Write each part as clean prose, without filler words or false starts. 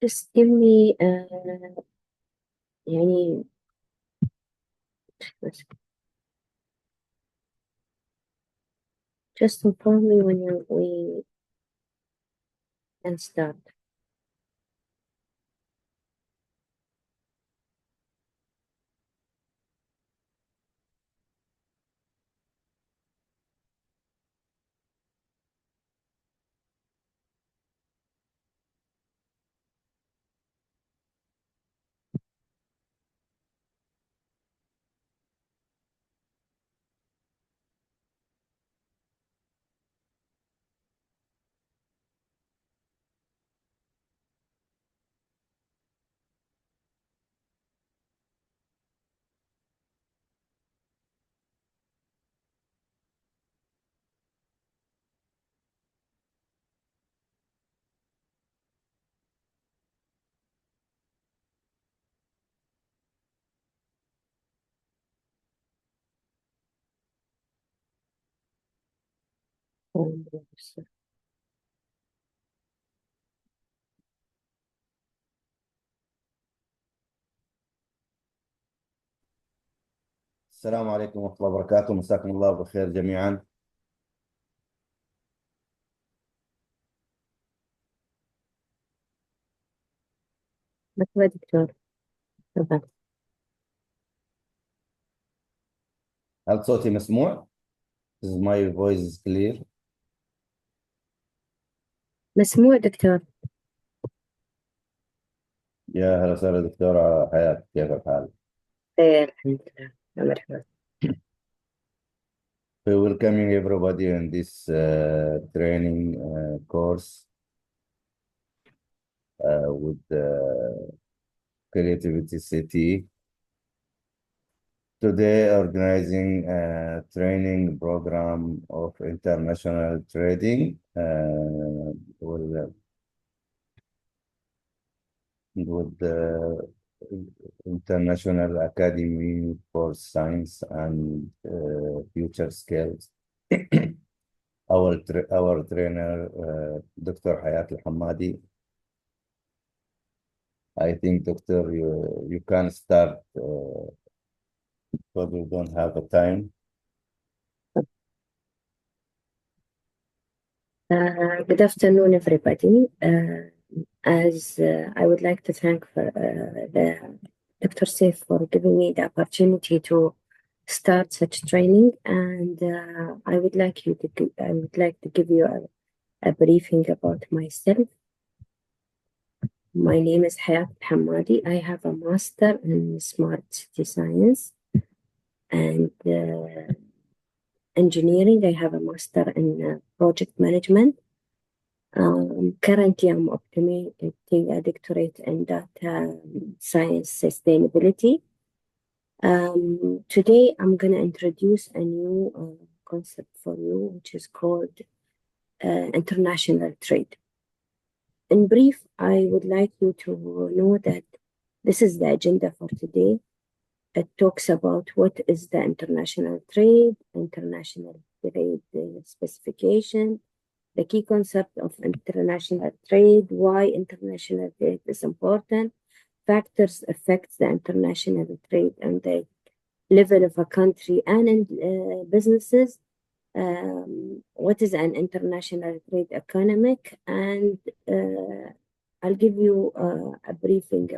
Just give me يعني just inform me when we can start. السلام عليكم ورحمة الله وبركاته. مساكم الله بالخير جميعا. مرحبا دكتور، تفضل. هل صوتي مسموع؟ Is my voice clear؟ مسموع دكتور. يا هلا وسهلا دكتورة حياة، كيف الحال؟ خير الحمد لله. مرحبا. We welcoming everybody in this training course with Creativity City. Today organizing a training program of international trading with the International Academy for Science and Future Skills. Our trainer, Dr. Hayat Al-Hamadi. I think, Doctor, you can start, but we don't have a time. Good afternoon, everybody. As I would like to thank the Dr. Saif for giving me the opportunity to start such training, and I would like to give you a briefing about myself. My name is Hayat Hamadi. I have a master in smart city science and engineering. I have a master in project management. Currently, I'm obtaining a doctorate in data science sustainability. Today, I'm going to introduce a new concept for you, which is called international trade. In brief, I would like you to know that this is the agenda for today. It talks about what is the international trade specification, the key concept of international trade, why international trade is important, factors affect the international trade and the level of a country and in businesses, what is an international trade economic, and I'll give you a briefing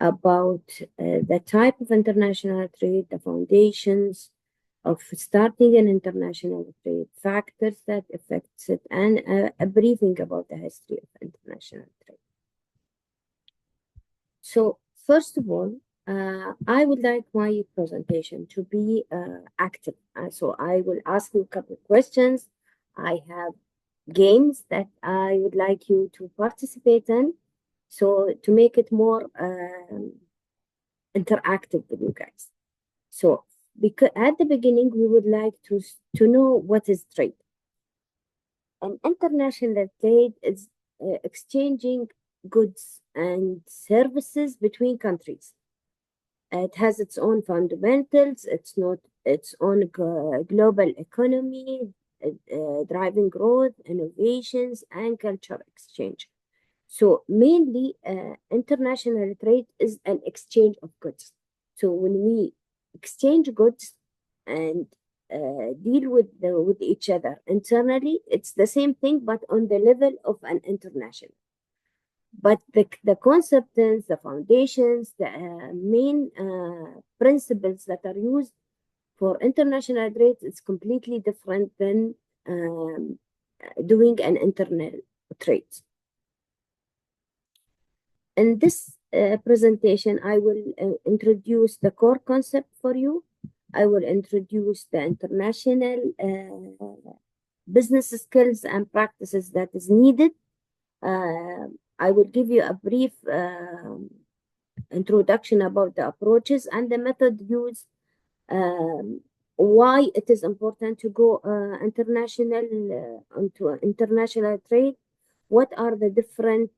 about the type of international trade, the foundations of starting an international trade, factors that affects it, and a briefing about the history of international trade. So first of all, I would like my presentation to be active. So I will ask you a couple of questions. I have games that I would like you to participate in. So to make it more interactive with you guys. So because at the beginning, we would like to know what is trade. An international trade is exchanging goods and services between countries. It has its own fundamentals. It's not its own global economy, driving growth, innovations, and culture exchange. So mainly, international trade is an exchange of goods. So when we exchange goods and deal with each other internally, it's the same thing, but on the level of an international. But the concepts, the foundations, the main principles that are used for international trade is completely different than doing an internal trade. In this presentation, I will introduce the core concept for you. I will introduce the international business skills and practices that is needed. I will give you a brief introduction about the approaches and the method used, why it is important to go international into international trade, what are the different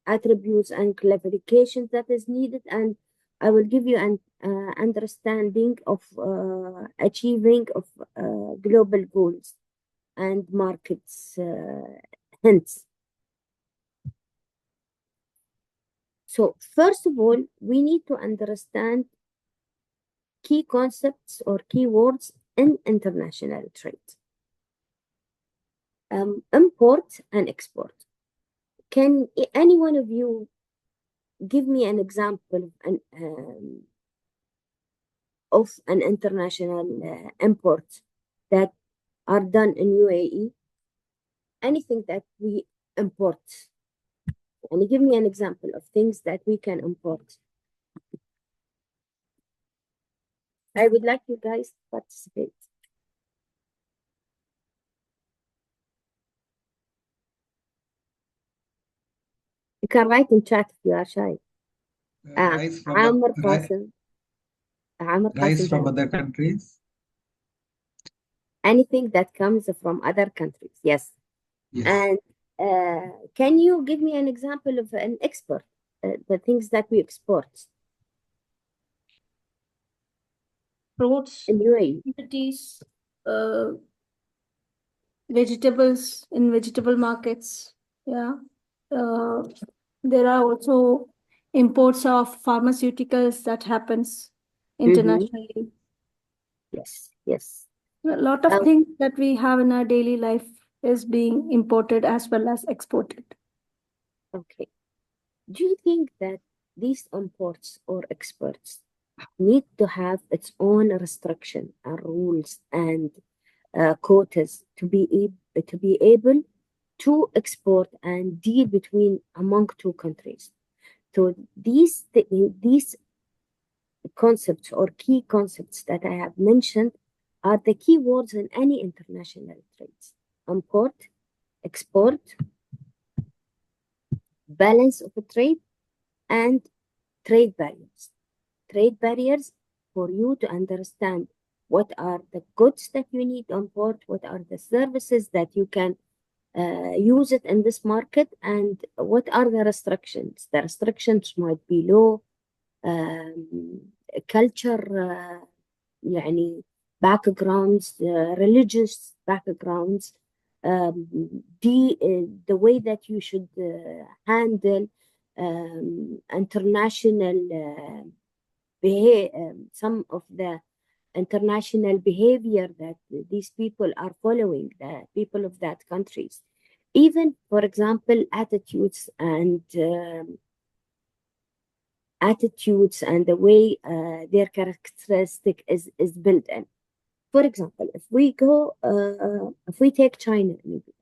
attributes and clarifications that is needed, and I will give you an understanding of achieving of global goals and markets hints. So first of all, we need to understand key concepts or keywords in international trade. Import and export. Can any one of you give me an example of an international import that are done in UAE? Anything that we import. And give me an example of things that we can import. I would like you guys to participate. You can write in chat if you are shy. Rice from Amr Qasim. Amr rice Qasim. from other countries. Anything that comes from other countries, yes. Yes. And can you give me an example of an export, the things that we export Fruits, in UAE? commodities, vegetables in vegetable markets. Yeah. There are also imports of pharmaceuticals that happens internationally. Yes, yes. A lot of things that we have in our daily life is being imported as well as exported. Okay. Do you think that these imports or exports need to have its own restriction and rules and quotas to be able to export and deal between among two countries? So these concepts or key concepts that I have mentioned are the key words in any international trades: import, export, balance of a trade, and trade barriers. Trade barriers for you to understand what are the goods that you need to import, what are the services that you can use it in this market, and what are the restrictions. The restrictions might be law, culture, يعني backgrounds, religious backgrounds, the way that you should handle international some of the international behavior that these people are following, the people of that countries. Even, for example, attitudes and the way their characteristic is built in. For example, if we take China, maybe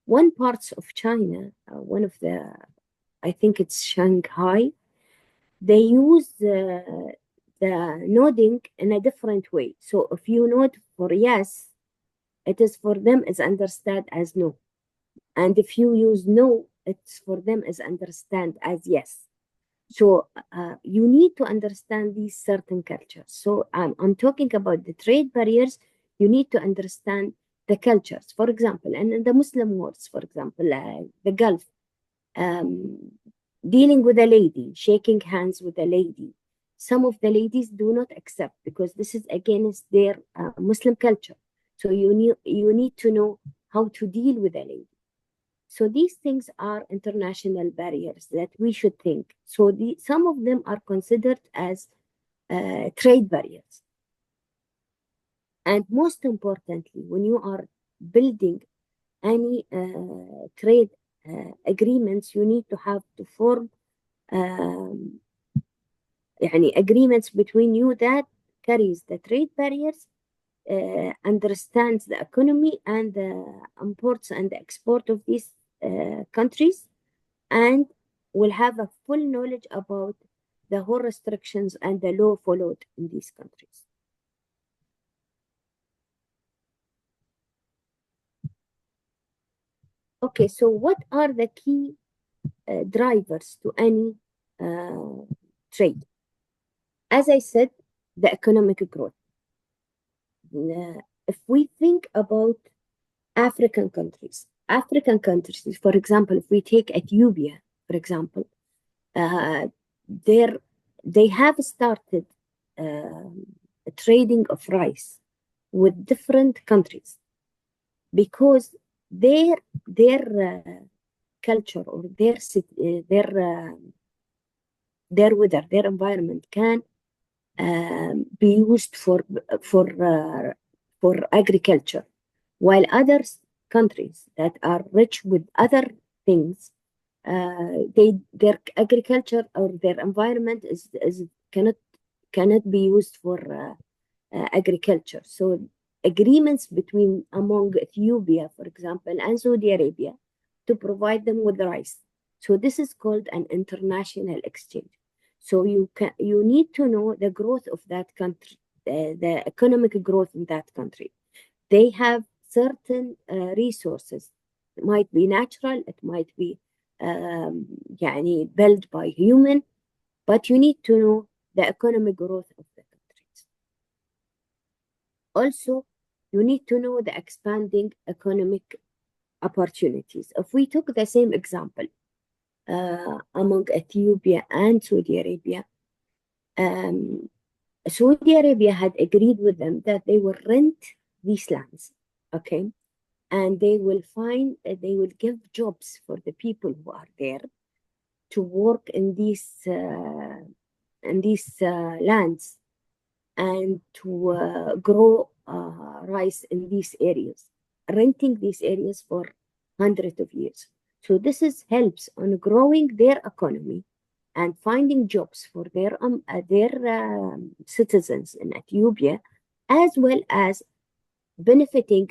one parts of China, one of the, I think it's Shanghai, they use the nodding in a different way. So if you nod for yes, it is for them is understood as no. And if you use no, it's for them is understand as yes. So you need to understand these certain cultures. So I'm talking about the trade barriers. You need to understand the cultures. For example, and in the Muslim worlds, for example, the Gulf, dealing with a lady, shaking hands with a lady. Some of the ladies do not accept because this is against their Muslim culture. So you need to know how to deal with a lady. So these things are international barriers that we should think. So some of them are considered as trade barriers. And most importantly, when you are building any trade agreements, you need to have to form agreements between you that carries the trade barriers, understands the economy and the imports and the export of these countries, and will have a full knowledge about the whole restrictions and the law followed in these countries. Okay, so what are the key drivers to any trade? As I said, the economic growth. If we think about African countries, for example, if we take Ethiopia, for example, they have started trading of rice with different countries because their culture or their weather, their environment can be used for agriculture, while other countries that are rich with other things, their agriculture or their environment cannot be used for agriculture. So agreements among Ethiopia, for example, and Saudi Arabia to provide them with rice. So this is called an international exchange. So you need to know the growth of that country, the economic growth in that country. They have certain resources. It might be natural, it might be built by human, but you need to know the economic growth of the countries. Also, you need to know the expanding economic opportunities. If we took the same example among Ethiopia and Saudi Arabia, Saudi Arabia had agreed with them that they will rent these lands, okay? And they will give jobs for the people who are there to work in these lands and to grow rice in these areas, renting these areas for hundreds of years. So this helps on growing their economy and finding jobs for their citizens in Ethiopia, as well as benefiting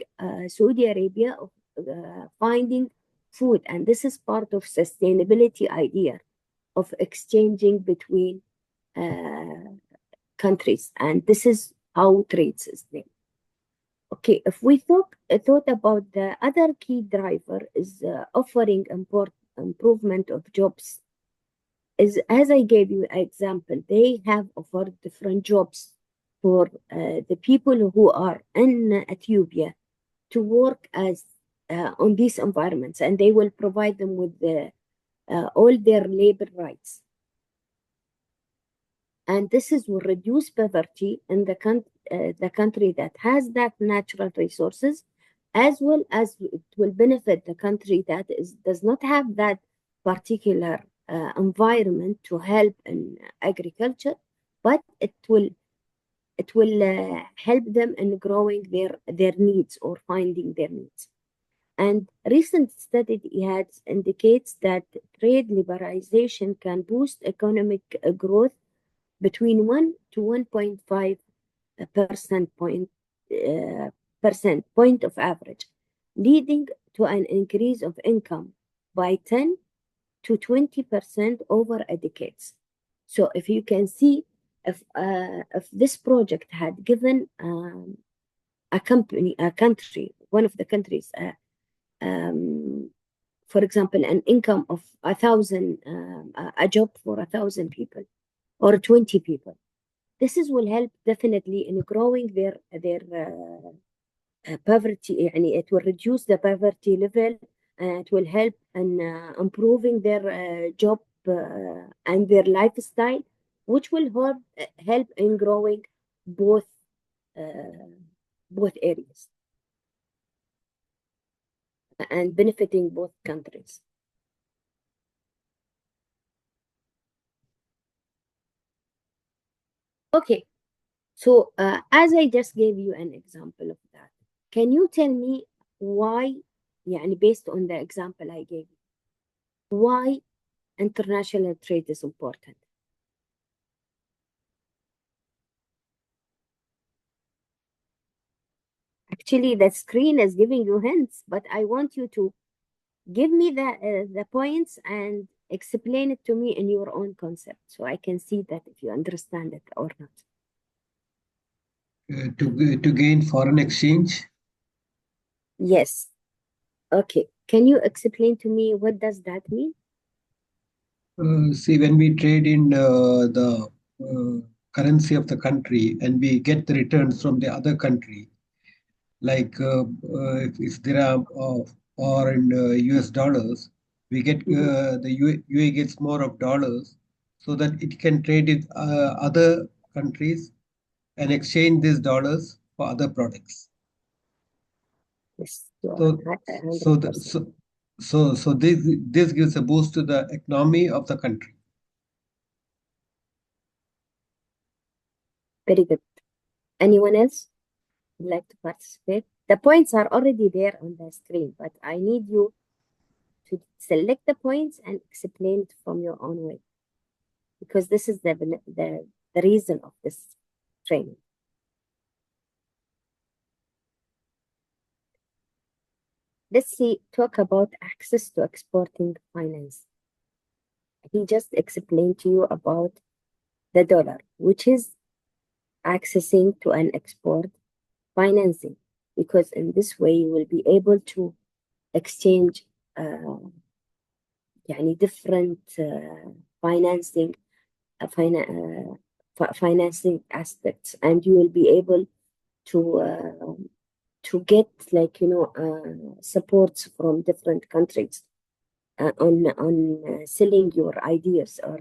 Saudi Arabia of finding food. And this is part of sustainability idea of exchanging between countries. And this is how trades is there. Okay, if we thought about the other key driver is offering improvement of jobs. Is, as I gave you an example, they have offered different jobs for the people who are in Ethiopia to work as on these environments, and they will provide them with all their labor rights. And this will reduce poverty in the country that has that natural resources, as well as it will benefit the country that does not have that particular environment to help in agriculture, but it will help them in growing their needs or finding their needs. And recent study indicates that trade liberalization can boost economic growth between 1 to 1.5 percent point of average, leading to an increase of income by 10 to 20% over a decade. So if you can see, if this project had given a country, one of the countries, for example, an income of 1,000, a job for 1,000 people or 20 people, this will help definitely in growing their poverty. It will reduce the poverty level, and it will help in improving their job and their lifestyle, which will help in growing both areas. and benefiting both countries. Okay, so as I just gave you an example of that, can you tell me why, يعني based on the example I gave you, why international trade is important? Actually, the screen is giving you hints, but I want you to give me the points and explain it to me in your own concept, so I can see that if you understand it or not. To gain foreign exchange. Yes. Okay. Can you explain to me what does that mean? See, when we trade in the currency of the country and we get the returns from the other country, like if there are or in US dollars, we get the UA gets more of dollars so that it can trade with other countries and exchange these dollars for other products. Yes, you are So, so, the, 100%. so this gives a boost to the economy of the country. Very good. Anyone else would like to participate? The points are already there on the screen, but I need you to select the points and explain it from your own way, because this is the reason of this training. Let's talk about access to exporting finance. He just explained to you about the dollar, which is accessing to an export financing, because in this way you will be able to exchange different financing financing aspects, and you will be able to get supports from different countries on selling your ideas or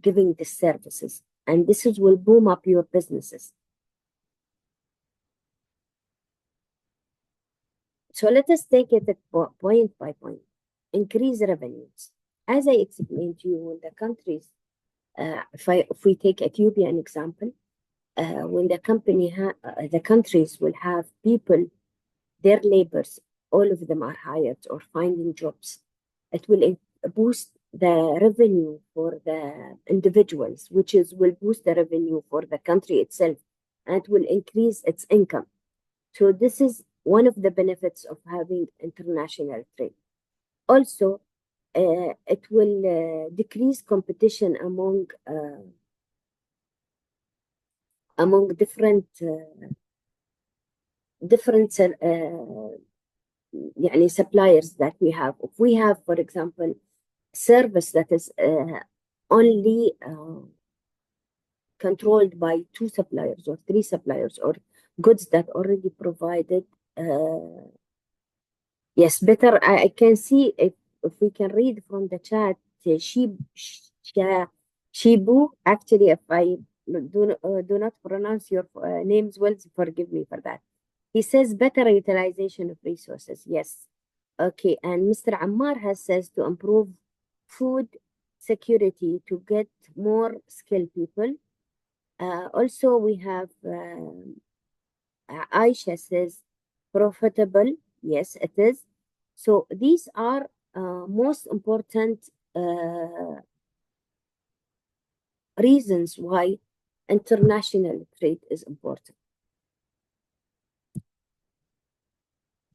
giving the services, and this will boom up your businesses. So let us take it point by point. Increase revenues. As I explained to you, when the countries, if we take Ethiopia an example, when the countries will have people, their labors, all of them are hired or finding jobs, it will boost the revenue for the individuals, which will boost the revenue for the country itself, and will increase its income. So this is one of the benefits of having international trade. Also, it will decrease competition among different suppliers that we have. If we have, for example, service that is only controlled by 2 suppliers or 3 suppliers, or goods that already provided, yes, better. I can see if we can read from the chat, Shibu. Actually, if I do not pronounce your names well, forgive me for that. He says better utilization of resources. Yes. Okay. And Mr. Ammar has says to improve food security to get more skilled people. Also, we have Aisha says profitable. Yes, it is. So these are most important reasons why international trade is important.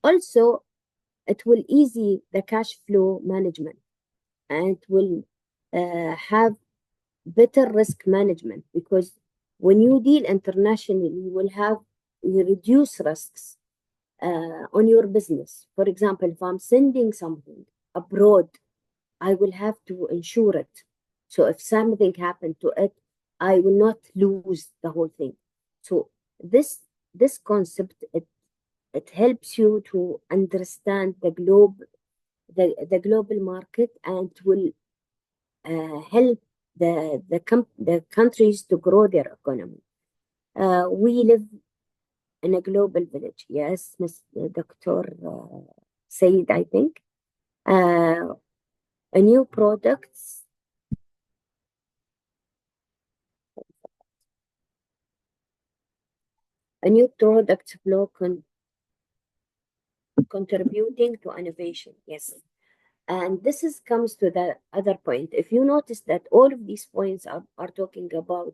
Also, it will easy the cash flow management, and will have better risk management, because when you deal internationally, you reduce risks on your business. For example, if I'm sending something abroad, I will have to insure it. So if something happened to it, I will not lose the whole thing. So this concept, it helps you to understand the global market, and will help the countries to grow their economy. We live in a global village. Yes, Dr. Said, I think. A new products. A new product flow contributing to innovation. Yes. And this comes to the other point. If you notice that all of these points are talking about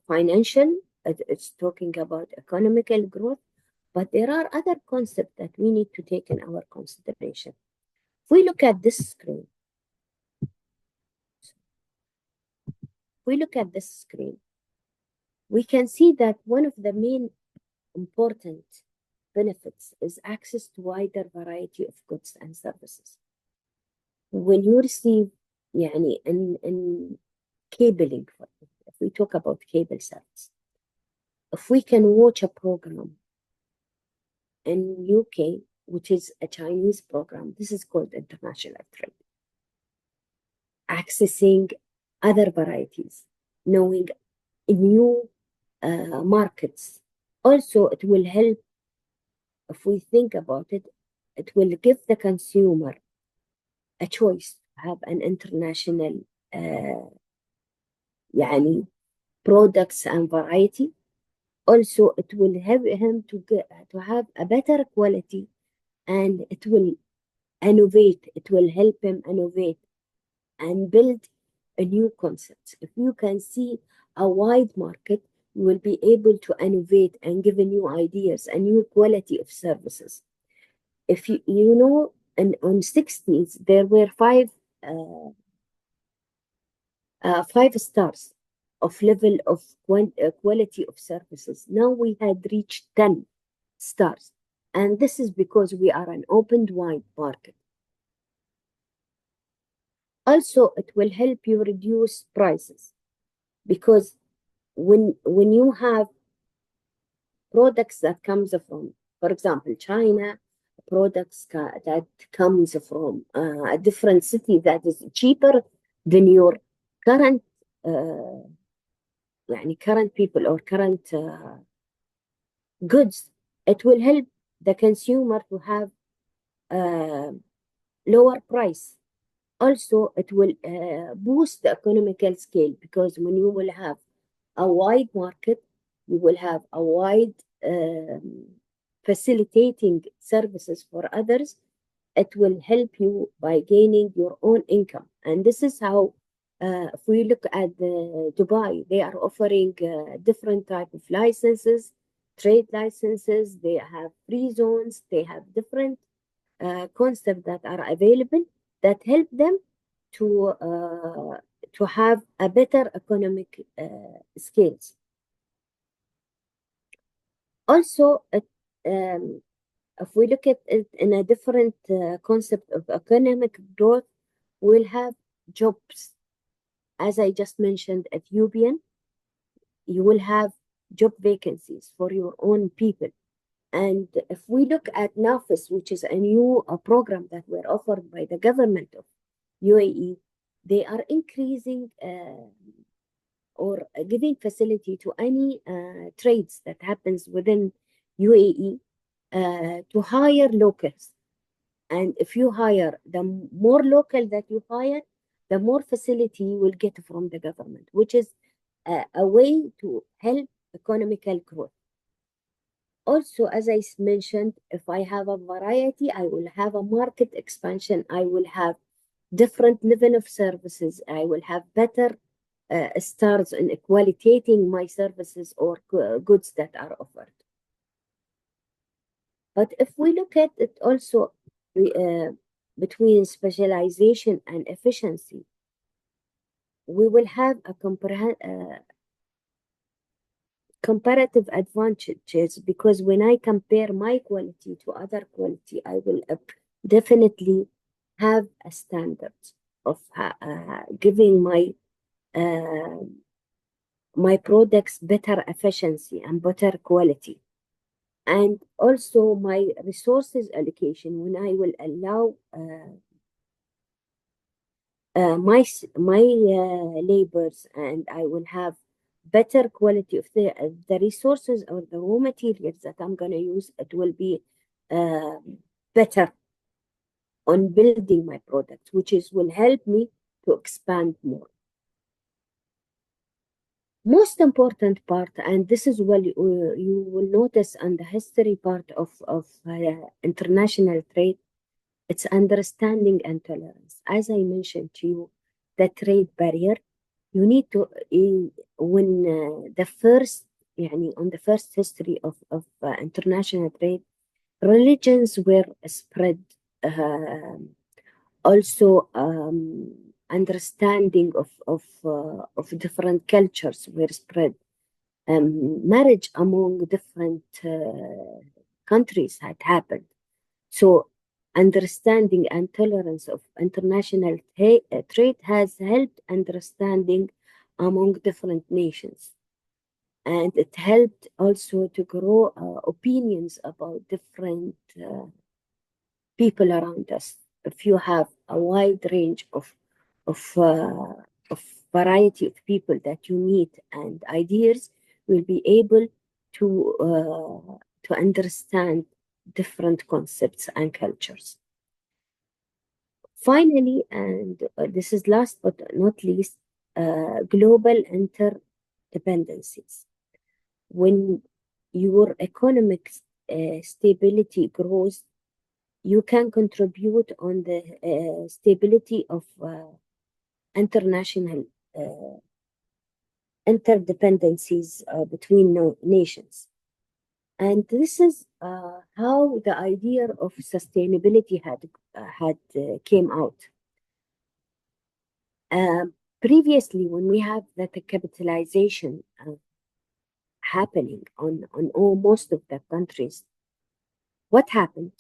financial, it's talking about economical growth, but there are other concepts that we need to take in our consideration. If we look at this screen, we can see that one of the main important benefits is access to wider variety of goods and services. When you receive in cabling, if we talk about cable service, if we can watch a program in UK, which is a Chinese program, this is called international trade. Accessing other varieties, knowing new markets. Also, it will help, if we think about it, it will give the consumer a choice to have an international products and variety. Also, it will help him to have a better quality, and it will innovate. It will help him innovate and build a new concept. If you can see a wide market, you will be able to innovate and give new ideas, a new quality of services. If you know, on 60s, there were five stars of level of quality of services. Now we had reached 10 stars. And this is because we are an open, wide market. Also, it will help you reduce prices, because when you have products that comes from, for example, China, products that comes from a different city that is cheaper than your current current people or current goods, it will help the consumer to have lower price. Also, it will boost the economical scale, because when you will have a wide market, you will have a wide facilitating services for others. It will help you by gaining your own income. And this is how, if we look at Dubai, they are offering different type of licenses, trade licenses. They have free zones. They have different concepts that are available that help them to have a better economic scales. Also, if we look at it in a different concept of economic growth, we'll have jobs. As I just mentioned, at UBN, you will have job vacancies for your own people. And if we look at NAFIS, which is a new program that were offered by the government of UAE, they are increasing or giving facility to any trades that happens within UAE to hire locals. And if you hire, the more local that you hire, the more facility you will get from the government, which is a way to help economical growth. Also, as I mentioned, if I have a variety, I will have a market expansion. I will have different level of services. I will have better stars in equalitating my services or goods that are offered. But if we look at it also between specialization and efficiency, we will have a comparative advantages, because when I compare my quality to other quality, I will definitely have a standard of giving my products better efficiency and better quality. And also my resources allocation, when I will allow my labors, and I will have better quality of the resources or the raw materials that I'm going to use. It will be better on building my products, which is will help me to expand more. Most important part, and this is what you will notice on the history part of international trade, it's understanding and tolerance. As I mentioned to you, the trade barrier, you need to, when the first, يعني on the first history of international trade, religions were spread, also understanding of different cultures were spread. Marriage among different countries had happened. So understanding and tolerance of international trade has helped understanding among different nations. And it helped also to grow opinions about different people around us. If you have a wide range of, uh, of variety of people that you meet and ideas, will be able to understand different concepts and cultures. Finally, and this is last but not least, global interdependencies. When your economic stability grows, you can contribute on the stability of international interdependencies between nations. And this is how the idea of sustainability had came out. Previously, when we have that capitalization happening on most of the countries, what happened?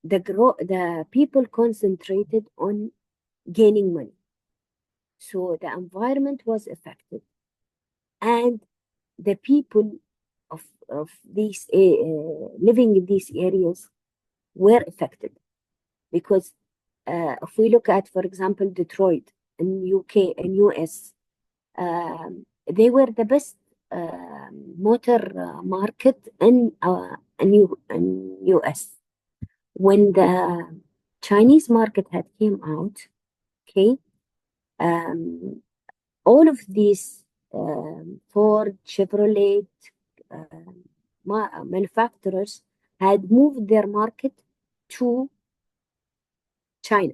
The people concentrated on gaining money. So the environment was affected, and the people of these living in these areas were affected, because if we look at, for example, Detroit in UK and US, they were the best motor market in US. When the Chinese market had came out, okay, all of these Ford, Chevrolet manufacturers had moved their market to China,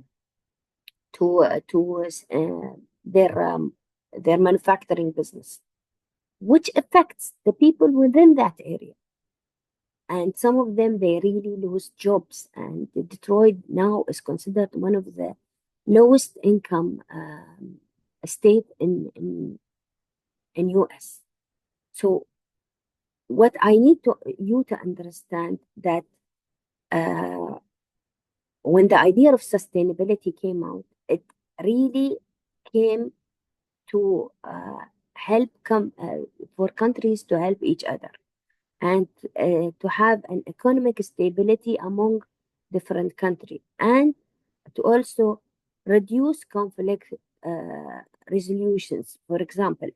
to their manufacturing business, which affects the people within that area. And some of them, they really lose jobs. And Detroit now is considered one of the lowest income state in US. So what I need you to understand that when the idea of sustainability came out, it really came to help for countries to help each other, and to have an economic stability among different countries, and to also reduce conflict resolutions. For example,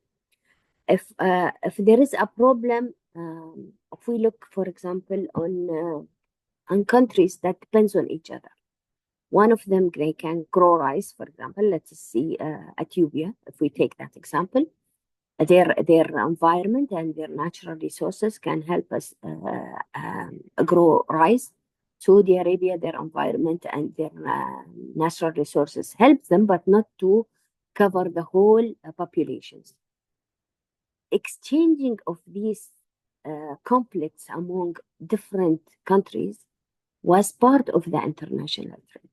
if there is a problem, if we look, for example, on countries that depends on each other. One of them, they can grow rice, for example. Let's see Ethiopia, if we take that example. Their environment and their natural resources can help us grow rice. Saudi Arabia, their environment and their natural resources help them, but not to cover the whole populations. Exchanging of these conflicts among different countries was part of the international trade.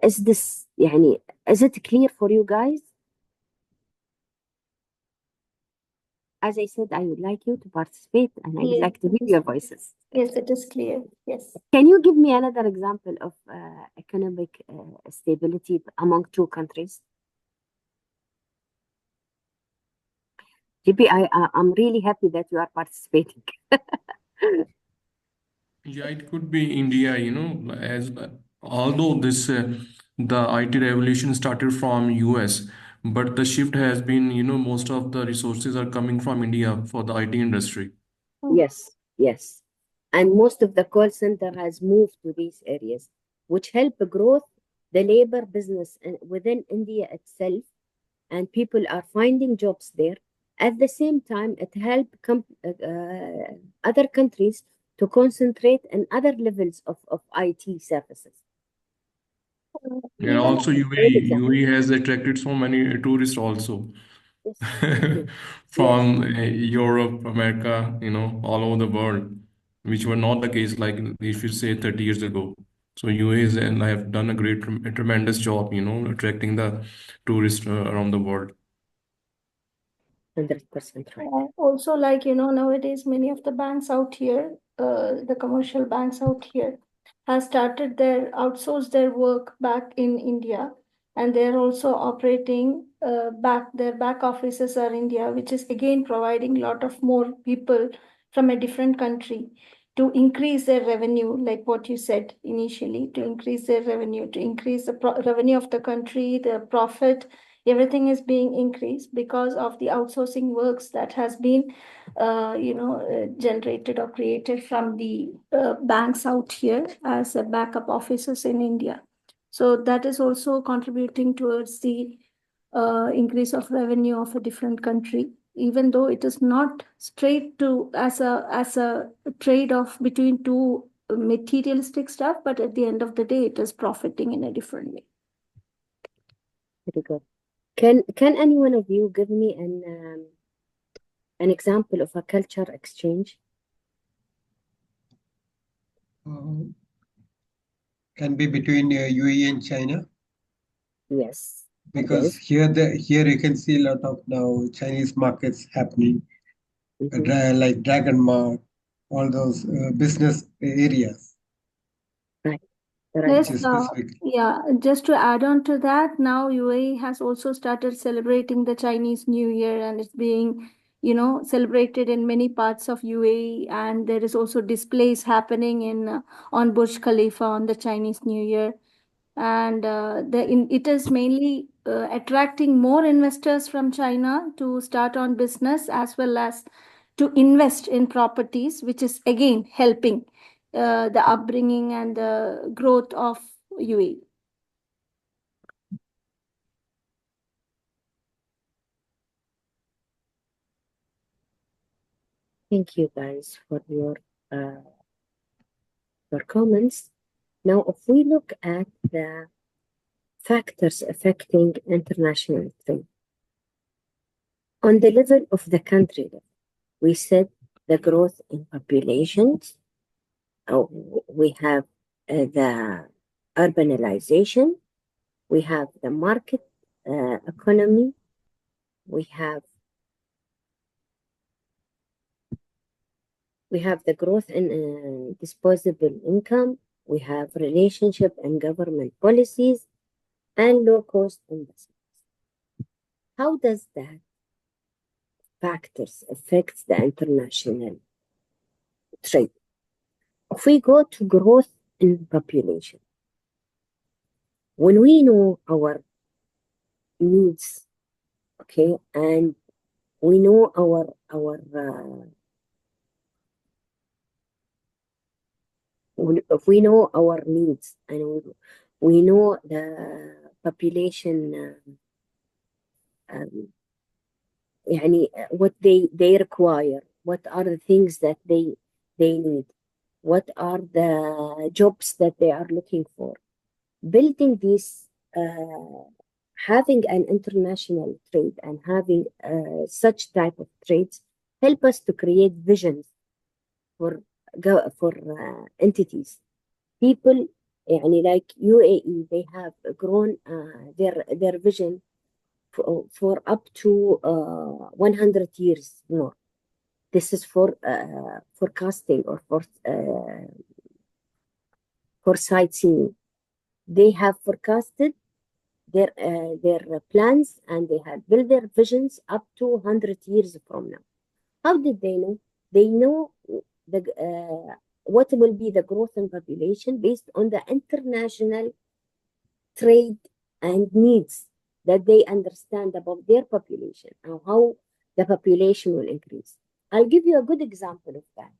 Is it clear for you guys? As I said, I would like you to participate, and I would Yes. like to hear your voices. Yes, it is clear. Yes. Can you give me another example of economic stability among two countries? GB, I'm really happy that you are participating. Yeah, it could be India, as although the IT revolution started from US, but the shift has been, most of the resources are coming from India for the IT industry. Yes, yes. And most of the call center has moved to these areas, which help growth the labor business within India itself, and people are finding jobs there. At the same time, it help other countries to concentrate on other levels of IT services. And Even also Great example. UAE has attracted so many tourists also Yes. Mhm. Yes. from Europe, America, all over the world, which were not the case like if you say 30 years ago. So UAE is, and I have done a tremendous job, attracting the tourists around the world. 100% right. Also, like, nowadays, many of the banks out here, the commercial banks out here, have started outsourced their work back in India, and they're also operating their back offices are India, which is again providing a lot of more people from a different country to increase their revenue, like what you said initially, to increase their revenue, to increase the revenue of the country, the profit. Everything is being increased because of the outsourcing works that has been generated or created from the banks out here as a backup offices in India. So that is also contributing towards the increase of revenue of a different country, even though it is not straight to as a trade-off between two materialistic stuff, but at the end of the day, it is profiting in a different way. Very good. Can any one of you give me an example of a culture exchange? Can be between UAE and China, Yes, it because is. here you can see a lot of now Chinese markets happening, Mhm. like Dragon Mart, all those business areas, Right, right. which Yes, is specific. yeah, just to add on to that, now UAE has also started celebrating the Chinese New Year, and it's being, celebrated in many parts of UAE, and there is also displays happening on Burj Khalifa on the Chinese New Year. And it is mainly attracting more investors from China to start on business as well as to invest in properties, which is again helping the upbringing and the growth of UAE. Thank you guys for your comments. Now, if we look at the factors affecting international trade, on the level of the country, we said the growth in populations, we have the urbanization, we have the market economy, we have the growth in disposable income, we have relationship and government policies, and low-cost investments. How does that factors affect the international trade? If we go to growth in population, when we know our needs, okay, and we know if we know our needs and we know the population يعني what they require, what are the things that they need, what are the jobs that they are looking for. Building this, having an international trade and having such type of trades help us to create visions for entities. People يعني like UAE, they have grown their vision for up to 100 years more. This is for forecasting or for sightseeing. They have forecasted their plans and they have built their visions up to 100 years from now. How did they know? They know what will be the growth in population based on the international trade and needs that they understand about their population and how the population will increase. I'll give you a good example of that.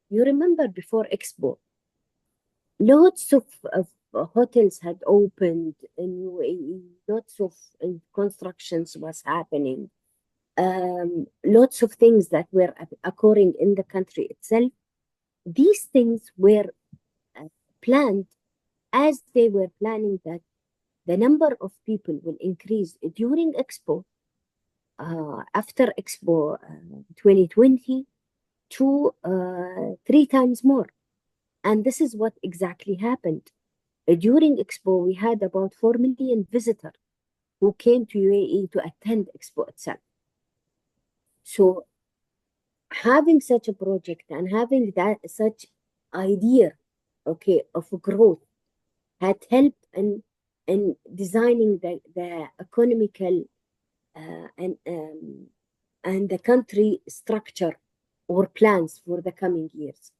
You remember before Expo, lots of hotels had opened in UAE, lots of constructions was happening, lots of things that were occurring in the country itself. These things were planned as they were planning that the number of people will increase during Expo, after Expo 2020, to 3 times more. And this is what exactly happened. During Expo, we had about 4 million visitors who came to UAE to attend Expo itself. So having such a project and having that such idea, okay, of growth had helped in designing the economical and the country structure or plans for the coming years.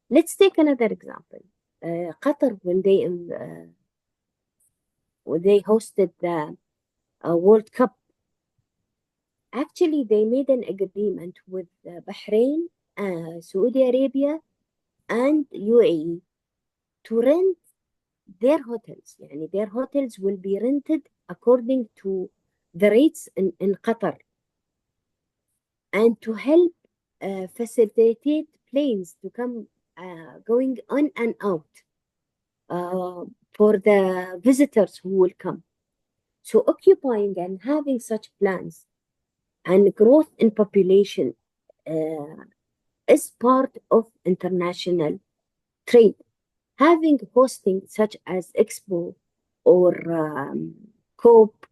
Let's take another example. Qatar, when they hosted the World Cup, actually they made an agreement with Bahrain, Saudi Arabia, and UAE to rent their hotels. Yani their hotels will be rented according to the rates in Qatar, and to help facilitate planes to come going on and out for the visitors who will come. So occupying and having such plans and growth in population is part of international trade. Having hosting such as Expo or COP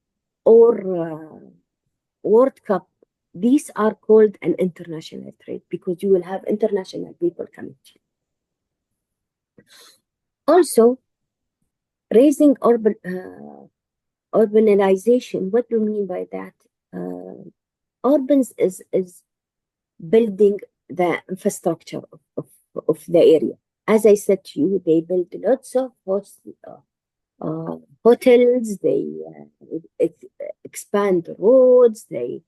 or World Cup, these are called an international trade because you will have international people coming to you. Also, raising urbanization. What do you mean by that? Urbans is building the infrastructure of the area. As I said to you, they build lots of hotels, they expand roads, they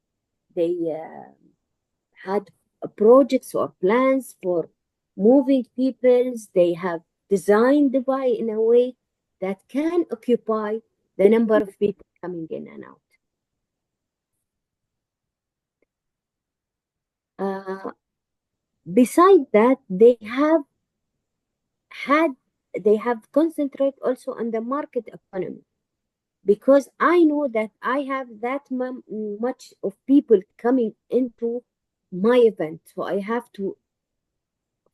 had projects or plans for moving peoples. They have designed Dubai in a way that can occupy the number of people coming in and out. Besides that, they have concentrated also on the market economy, because I know that I have that much of people coming into my event, so I have to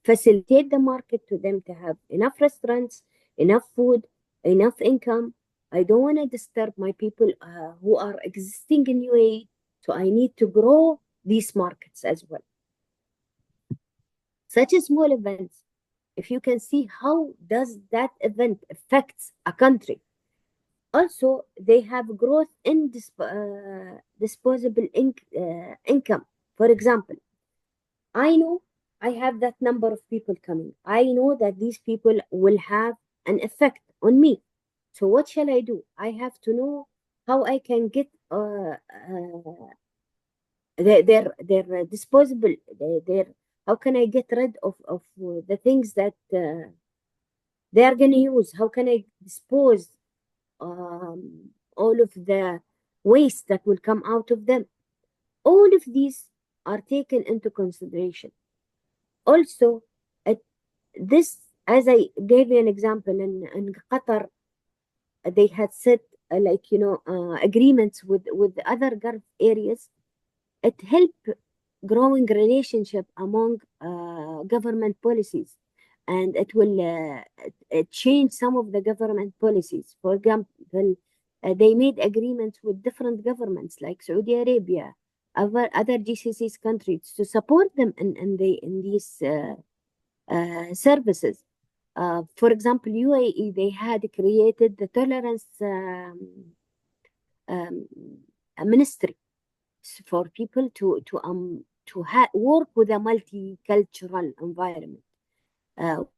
facilitate the market to them to have enough restaurants, enough food, enough income. I don't want to disturb my people who are existing in UAE, so I need to grow these markets as well. Such a small events, if you can see how does that event affects a country. Also, they have growth in disposable income. For example, I know I have that number of people coming. I know that these people will have an effect on me. So what shall I do? I have to know how I can get their disposable, how can I get rid of the things that they are going to use? How can I dispose all of the waste that will come out of them? All of these are taken into consideration. Also, this, as I gave you an example, in Qatar, they had set agreements with other Gulf areas. It helped growing relationship among government policies, and it will change some of the government policies. For example, they made agreements with different governments like Saudi Arabia, other GCC's countries, to support them in these services. For example, UAE, they had created the tolerance ministry for people to work with a multicultural environment.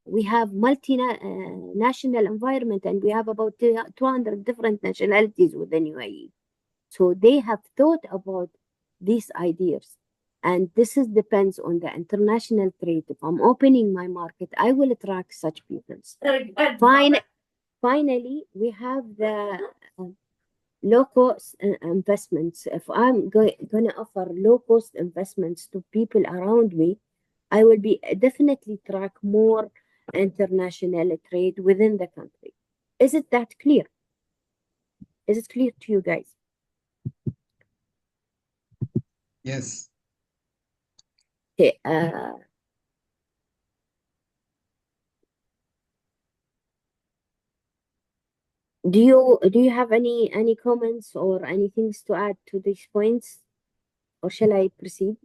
We have multinational environment, and we have about 200 different nationalities within UAE. So they have thought about these ideas. And this is depends on the international trade. If I'm opening my market, I will attract such people. Finally, we have the uh, low cost investments. If I'm going to offer low cost investments to people around me, I will be definitely track more international trade within the country. Is it that clear? Is it clear to you guys? Yes. Okay, do you have any comments or any things to add to these points, or shall I proceed?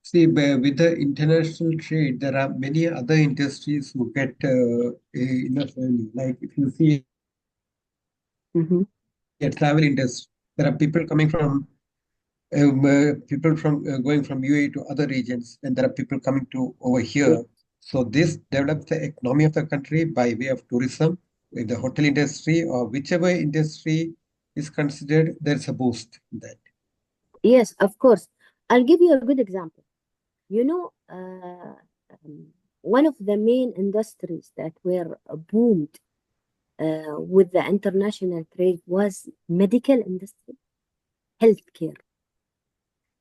See, with the international trade, there are many other industries who get enough earning. Like if you see Mm-hmm. a travel industry, there are people from going from UAE to other regions, and there are people coming to over here. So this develops the economy of the country by way of tourism, with the hotel industry or whichever industry is considered. There's a boost in that. Yes, of course. I'll give you a good example. You know, one of the main industries that were boomed with the international trade was medical industry, healthcare.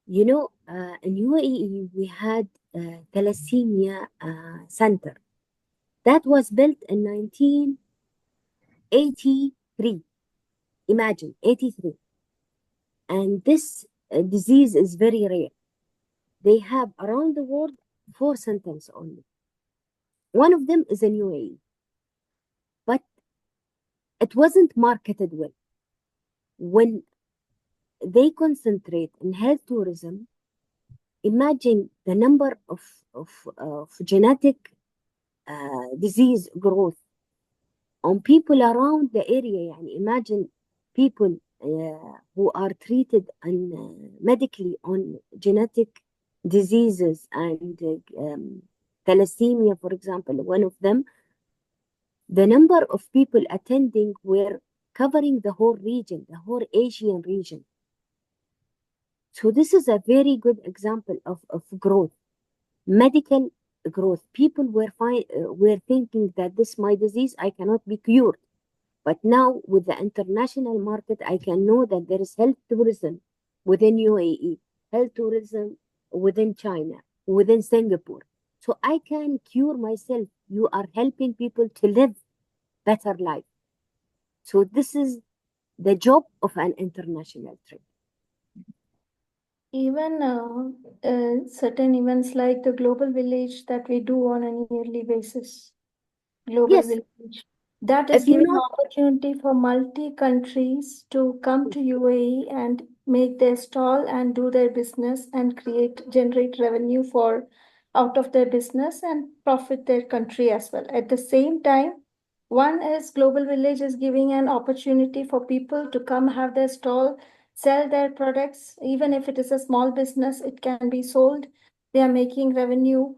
You know, in UAE, we had thalassemia center that was built in 1983. Imagine, 83. And this disease is very rare. They have around the world 4 centers only. One of them is in UAE, but it wasn't marketed well. When they concentrate in health tourism, imagine the number of genetic disease growth on people around the area. يعني imagine people who are treated medically on genetic diseases and thalassemia, for example, one of them. The number of people attending were covering the whole region, the whole Asian region. So this is a very good example of growth, medical growth. People were thinking that this my disease, I cannot be cured. But now with the international market, I can know that there is health tourism within UAE, health tourism within China, within Singapore. So I can cure myself. You are helping people to live better life. So this is the job of an international trade. Even certain events like the global village that we do on a yearly basis, global Yes, village, that is if you giving know, opportunity for multi countries to come to UAE and make their stall and do their business and generate revenue for out of their business and profit their country as well. At the same time, one is global village is giving an opportunity for people to come have their stall, sell their products, even if it is a small business, it can be sold. They are making revenue,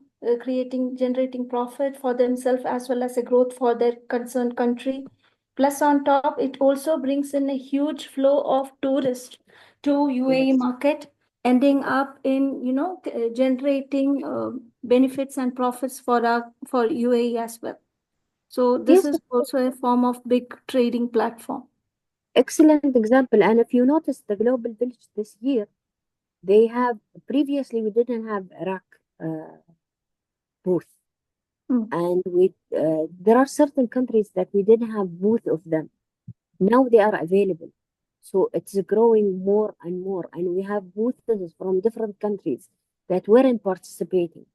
generating profit for themselves as well as a growth for their concerned country. Plus, on top, it also brings in a huge flow of tourists to UAE yes, market, ending up in generating benefits and profits for UAE as well. So this yes, is also a form of big trading platform. excellent example. And if you notice the global village this year, they have previously we didn't have Iraq booth, Mm. and we there are certain countries that we didn't have booth of them. Now they are available. So it's growing more and more. And we have booths from different countries that weren't participating.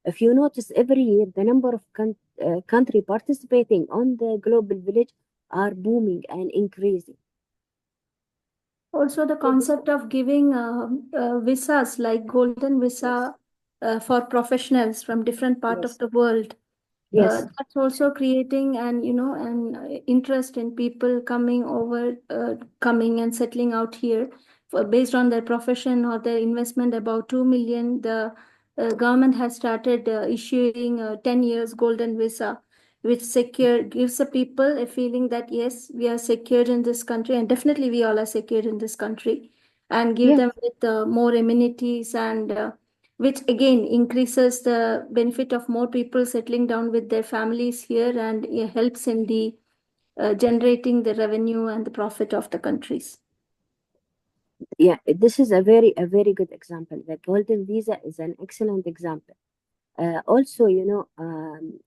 If you notice, every year, the number of country participating on the global village are booming and increasing. Also, the concept of giving visas like golden Yes, visa for professionals from different part of yes, the world. yes, That's also creating an interest in people coming and settling out here based on their profession or their investment. About 2 million, the government has started issuing 10 years golden visa, which gives the people a feeling that yes, we are secured in this country, and definitely we all are secured in this country, and give Yeah. them with more amenities, and which again increases the benefit of more people settling down with their families here, and it helps in the generating the revenue and the profit of the countries. Yeah, this is a very good example. The golden visa is an excellent example. Also,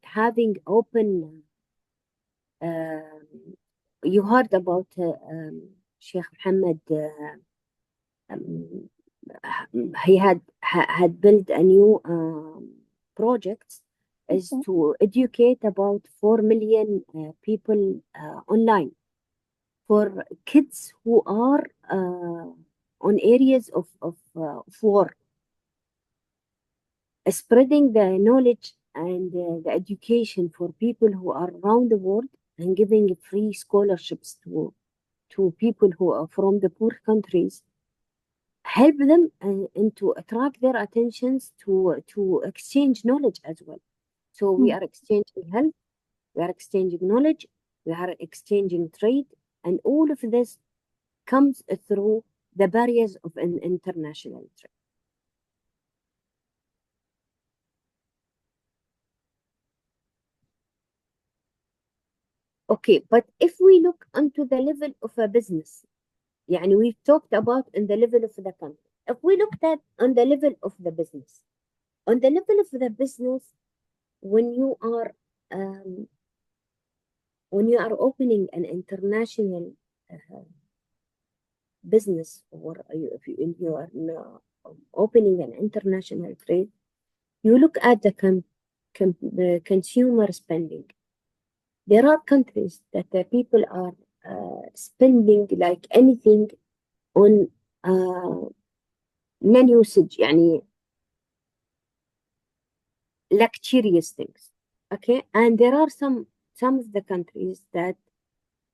having open, you heard about Sheikh Mohammed. Um, he had built a new project is Okay. to educate about 4 million people online for kids who are on areas of war, spreading the knowledge and the education for people who are around the world, and giving free scholarships to people who are from the poor countries, help them and to attract their attentions to exchange knowledge as well. So we are exchanging health, we are exchanging knowledge, we are exchanging trade, and all of this comes through the barriers of an international trade. Okay, but if we look onto the level of a business, يعني we've talked about in the level of the country. If we looked at on the level of the business, on the level of the business, when you are um, opening an international business, or if you are opening an international trade, you look at the consumer spending. There are countries that the people are spending like anything on non-usage, يعني luxurious things. Okay, and there are some of the countries that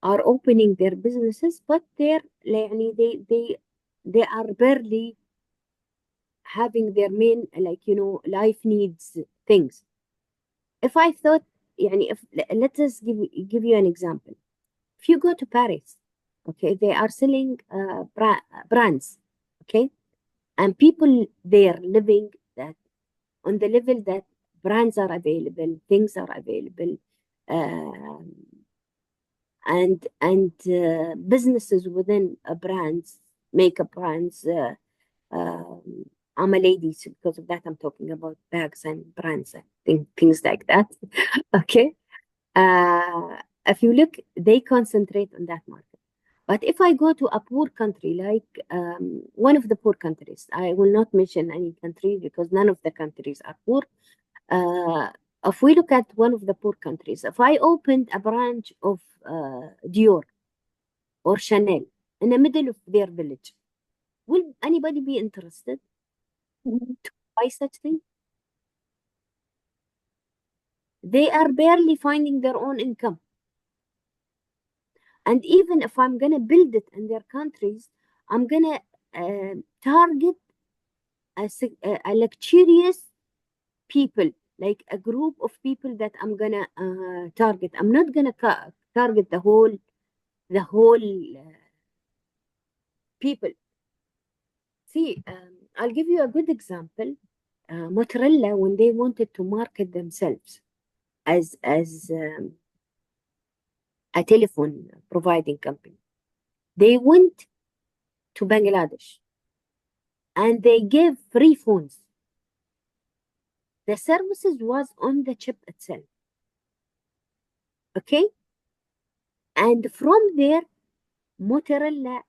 are opening their businesses, but يعني they are barely having their main, like, life needs things. If I thought, يعني if let us give you an example. If you go to Paris, okay, they are selling brands, okay, and people there living that on the level that brands are available, things are available, and businesses within brands, makeup brands. I'm a lady, so because of that, I'm talking about bags and brands and things like that. Okay. If you look, they concentrate on that market. But if I go to a poor country, like one of the poor countries, I will not mention any country because none of the countries are poor. If we look at one of the poor countries, if I opened a branch of Dior or Chanel in the middle of their village, will anybody be interested to buy such thing? They are barely finding their own income. And even if I'm going to build it in their countries, I'm going to target a luxurious people, like a group of people that I'm going to target. I'm not going to target the whole people. See, I'll give you a good example. Motorola, when they wanted to market themselves as a telephone providing company, they went to Bangladesh and they gave free phones. The services was on the chip itself. Okay? And from there, Motorola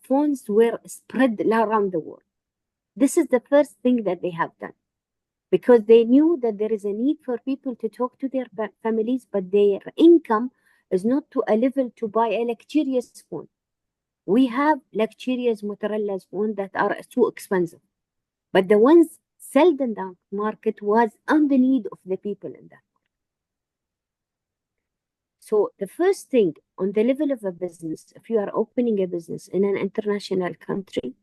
phones were spread around the world. This is the first thing that they have done, because they knew that there is a need for people to talk to their families, but their income is not to a level to buy a luxurious phone. We have luxurious Motorola phones that are too expensive, but the ones sold in that market was on the need of the people in that. So the first thing on the level of a business, if you are opening a business in an international country,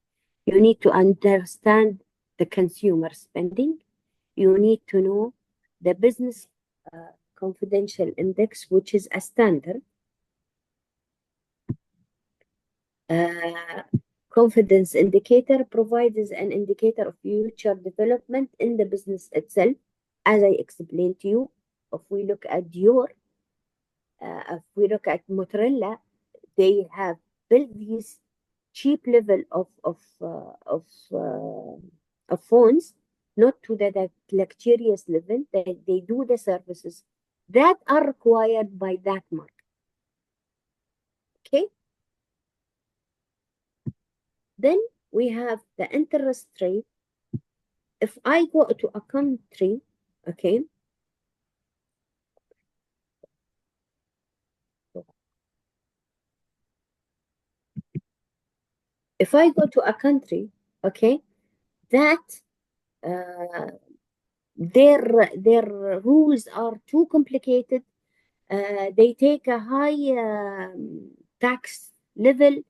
you need to understand the consumer spending. You need to know the business confidential index, which is a standard. Confidence indicator provides an indicator of future development in the business itself. As I explained to you, if we look at Dior, if we look at Motorola, they have built these cheap level of phones, not to the luxurious level. They do the services that are required by that market. Okay. Then we have the interest rate. If I go to a country, okay, if I go to a country, okay, that their rules are too complicated, they take a high tax level,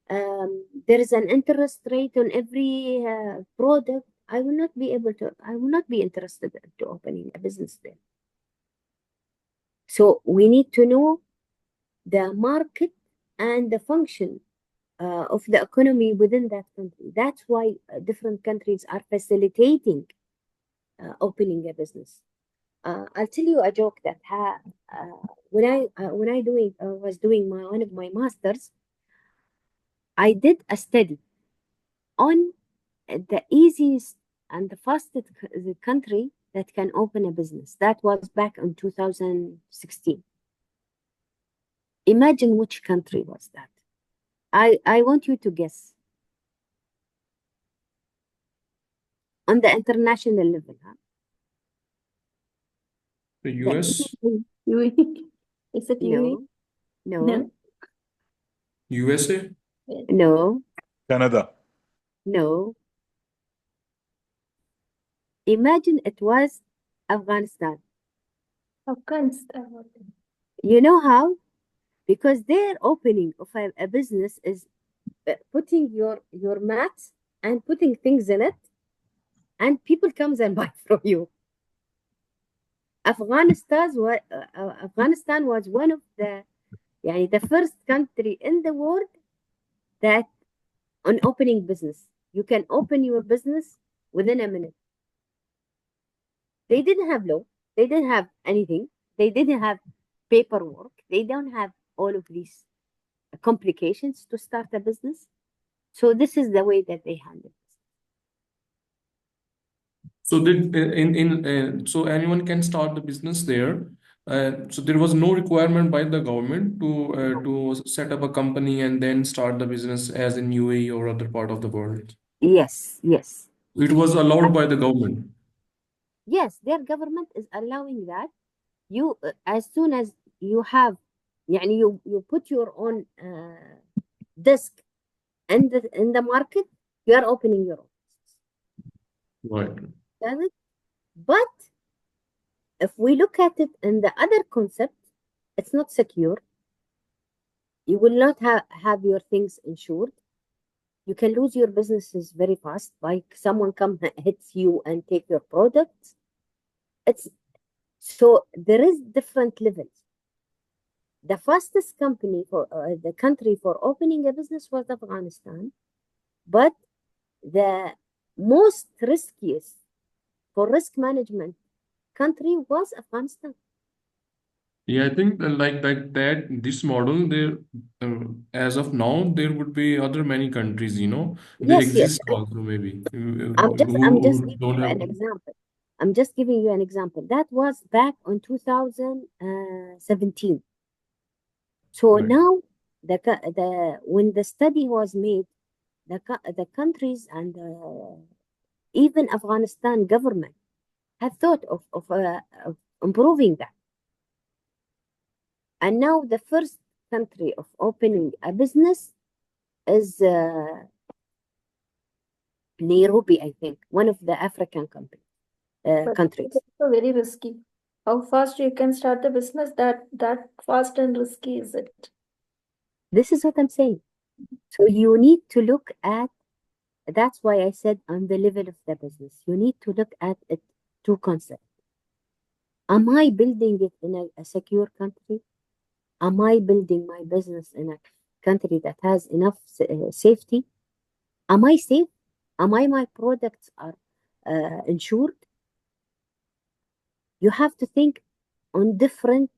there is an interest rate on every product, I will not be interested to opening a business there. So we need to know the market and the function of the economy within that country. That's why different countries are facilitating opening a business. I'll tell you a joke that when I was doing one of my masters, I did a study on the easiest and the fastest country that can open a business. That was back in 2016. Imagine which country was that. I want you to guess. On the international level, huh? The US, UAE. Is it UAE? No, USA, no, Canada. no. Imagine it was Afghanistan. Afghanistan. You know how? Because their opening of a business is putting your mats and putting things in it, and people comes and buy from you. Afghanistan was one of the first country in the world that on opening business. You can open your business within a minute. They didn't have law. They didn't have anything. They didn't have paperwork. They don't have all of these complications to start a business. So this is the way that they handle it. so did so anyone can start the business there. So there was no requirement by the government to set up a company and then start the business as in UAE or other part of the world. Yes, yes. It was allowed by the government. Yes, their government is allowing that. You as soon as you have, you put your own desk in the market, you are opening your own business. Right. Got it? But if we look at it in the other concept, it's not secure. You will not have your things insured. You can lose your businesses very fast by someone hits you and take your products. So there is different levels. The fastest company for the country for opening a business was Afghanistan, but the most riskiest for risk management country was Afghanistan. Yeah, I think like that this model there as of now there would be other many countries, they Yes, yes. exist also maybe I'm just who giving don't you have. an example. I'm just giving you an example. That was back on 2017. So Right. now when the study was made, the countries and even Afghanistan government have thought of improving that. And now the first country of opening a business is Nairobi, I think, one of the African But countries. it's also very risky. How fast you can start the business, that fast and risky is it? This is what I'm saying. So you need to look at That's why I said on the level of the business, you need to look at it two concepts. Am I building it in a secure country? Am I building my business in a country that has enough safety? Am I safe? My products are insured? You have to think on different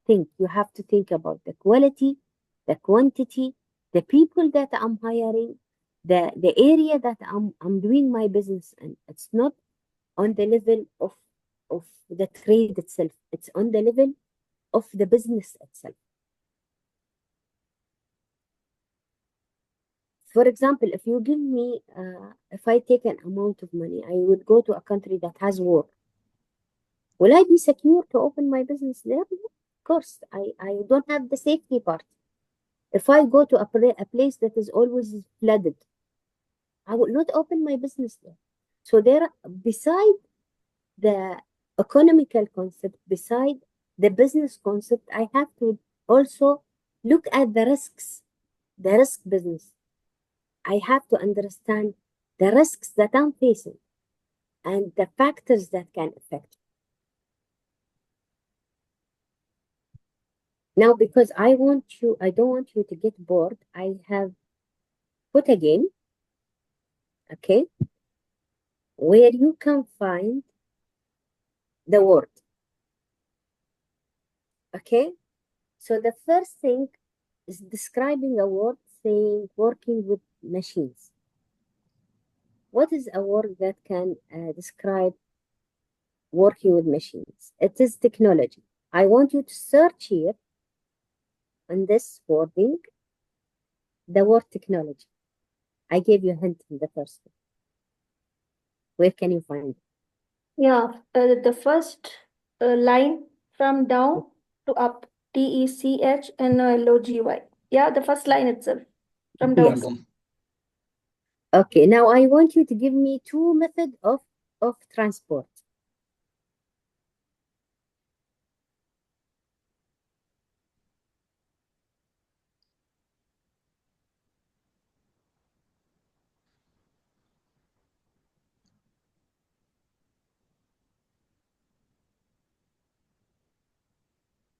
things. You have to think about the quality, the quantity, the people that I'm hiring, the area that I'm doing my business in. It's not on the level of the trade itself. It's on the level of the business itself. For example, if you give me, if I take an amount of money, I would go to a country that has war. Will I be secure to open my business there? No, of course, I don't have the safety part. If I go to a place that is always flooded, I will not open my business there. So there, beside the economical concept, beside the business concept, I have to also look at the risks, the risk business. I have to understand the risks that I'm facing and the factors that can affect. Now, because I don't want you to get bored, I have put a game, okay, where you can find the word. Okay, so the first thing is describing a word, saying working with machines. What is a word that can describe working with machines? It is technology. I want you to search here on this wording the word technology. I gave you a hint in the first one. Where can you find it? Yeah, the first line from down to up, TECHNOLOGY. Yeah, the first line itself, from down Yes. to up. Okay, now I want you to give me two methods of transport.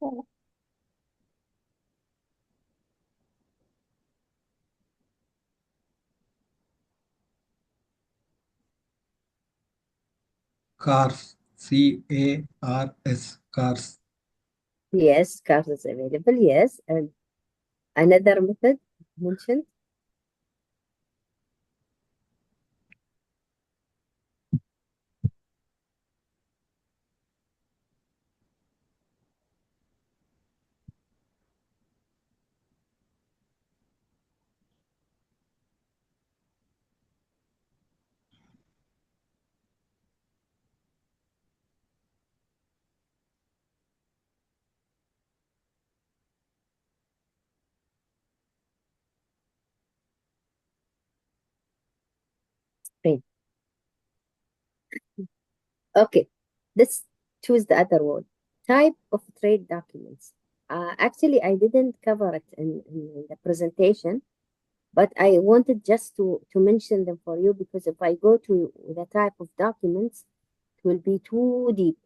Yeah. Cars, CARS, cars. Yes, cars is available. Yes, and another method mentioned. Spain. Okay, let's choose the other word. Type of trade documents. Actually, I didn't cover it in the presentation, but I wanted just to mention them for you because if I go to the type of documents, it will be too deep.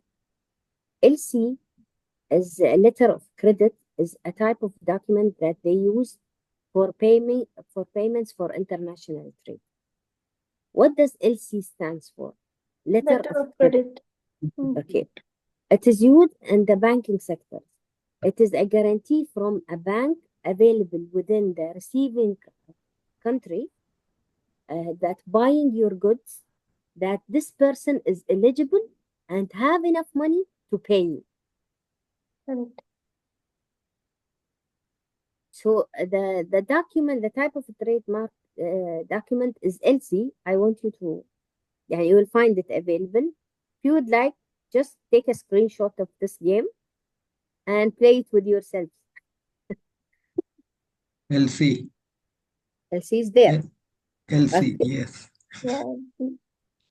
LC is a letter of credit, is a type of document that they use for payments for international trade. What does LC stands for? Letter of credit. Okay. It is used in the banking sector. It is a guarantee from a bank available within the receiving country that buying your goods, that this person is eligible and have enough money to pay you. Correct. So the document, the type of trademark document is LC. I want you to, yeah, you will find it available. If you would like, just take a screenshot of this game and play it with yourself. LC. LC is there. LC, Okay. yes. Yeah.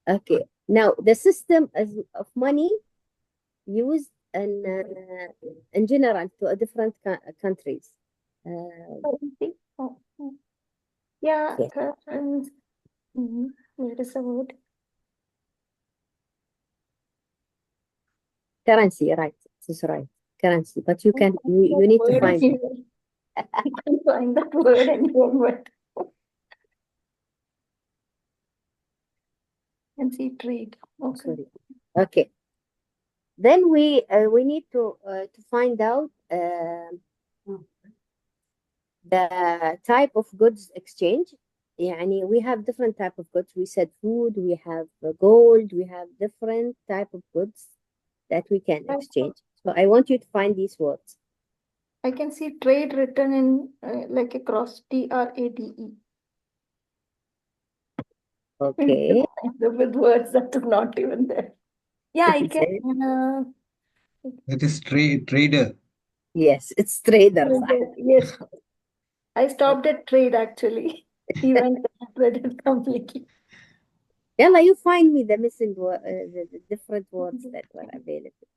Okay. Now the system of money used in general to different countries. Currency. Oh, yeah, Okay. Where is the word? Currency, right? This is right. Currency, but you I can can't you need to word find it. anywhere. I can't find that word anywhere, but and see trade. Okay. Sorry. Okay. Then we need to find out the type of goods exchange. يعني we have different type of goods. We said food, we have gold, we have different type of goods that we can exchange. So I want you to find these words. I can see trade written in like across TRADE. Okay. With words that are not even there. Yeah, I can. That is trader. Yes, it's traders. Yes, I stopped at trade actually. Even I read it completely. Yalla, you find me the missing the different words that were available.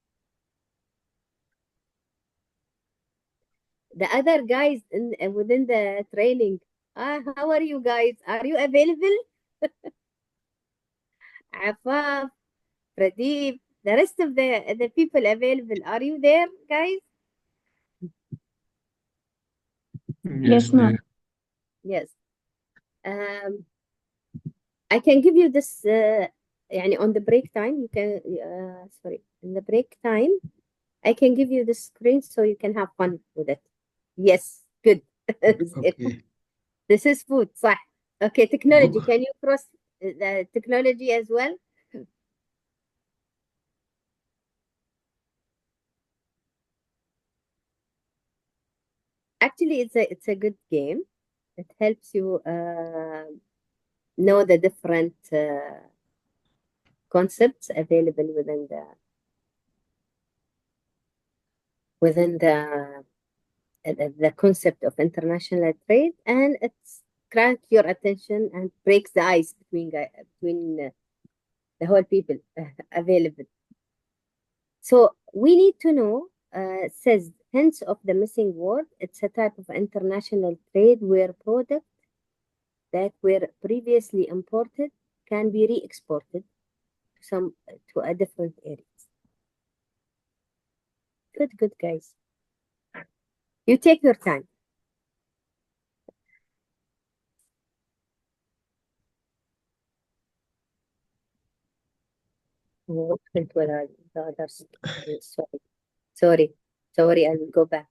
The other guys within the training. How are you guys? Are you available? Afaf, Pradeep, the rest of the people available. Are you there, guys? Yes, ma'am. Yes. Um, I can give you this يعني on the break time you can sorry in the break time I can give you the screen so you can have fun with it. Yes, good. Okay. This is food, صح. Okay, technology. Can you cross the technology as well? Actually, it's a good game. It helps you know the different concepts available within the concept of international trade, and it's crack your attention and breaks the ice between the whole people available. So we need to know, says hence of the missing word, it's a type of international trade where products that were previously imported can be re-exported to a different areas. Good, guys. You take your time. Went well, the others. Sorry, I will go back.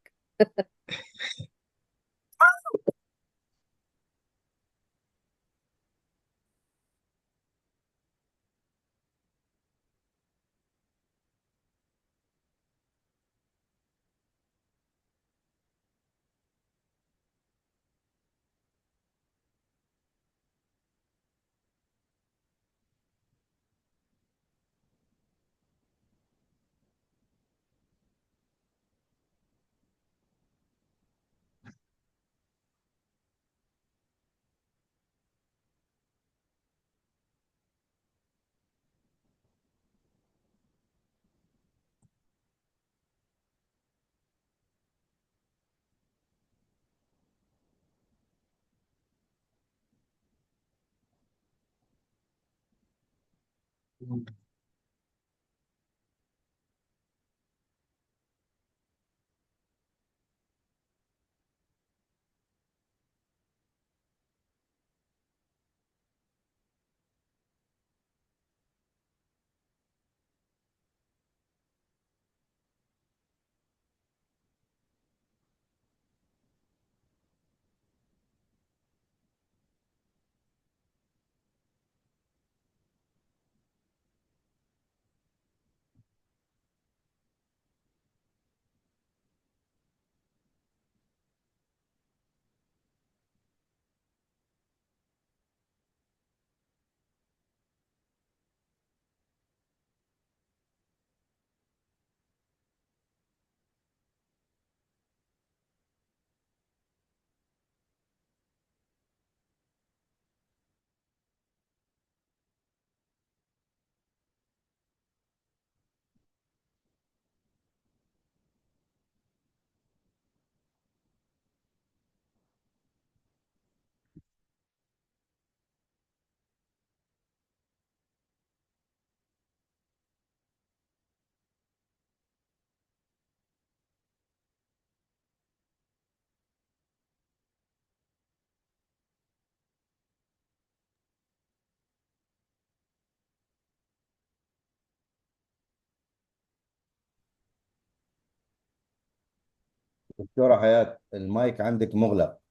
دكتورة حياة، المايك عندك مغلق.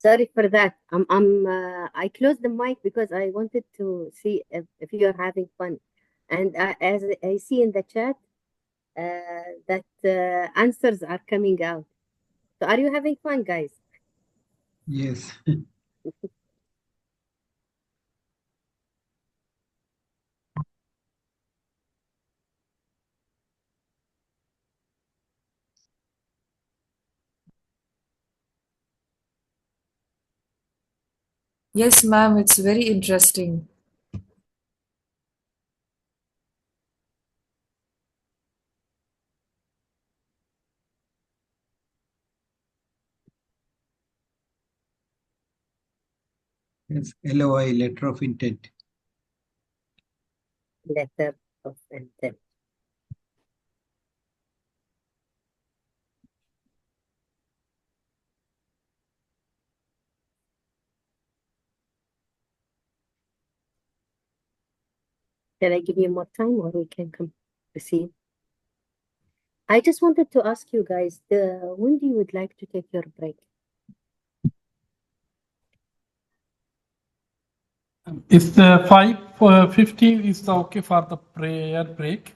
Sorry for that. I closed the mic because I wanted to see if you're having fun. And as I see in the chat, that answers are coming out. So are you having fun, guys? Yes. Yes, ma'am, it's very interesting. Yes. LOI, letter of intent. Letter of intent. Can I give you more time or we can proceed? I just wanted to ask you guys, when do you would like to take your break? Is the 5:15 is the okay for the prayer break?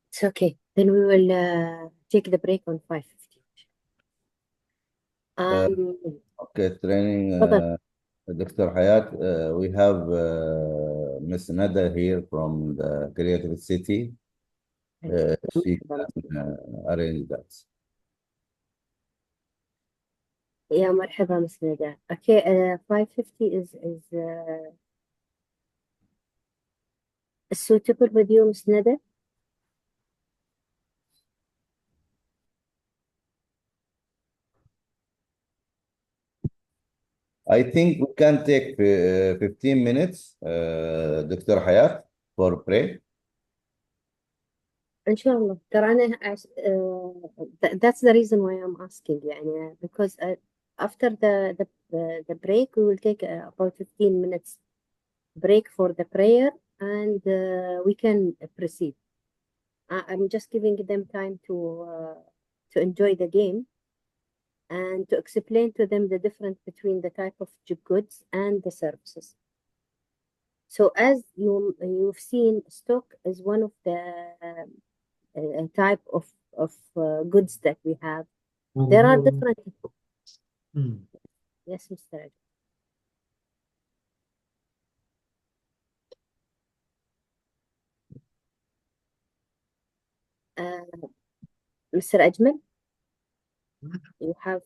It's okay. Then we will take the break on 5:15. Okay, training. تفضل. Dr. Hayat, we have Miss Nada here from the Creative City. She can arrange that. يا مرحبا مس ندى. Okay, 5:50 is suitable with you, Miss Nada? I think we can take 15 minutes, Dr. Hayat, for break. إن شاء الله. ترى أنا that's the reason why I'm asking يعني because after the break we will take about 15 minutes break for the prayer and we can proceed. I'm just giving them time to enjoy the game and to explain to them the difference between the type of goods and the services. So as you've seen, stock is one of the type of goods that we have. There are different. Yes, Mr. Ajmal. Mr. Ajmal, you have.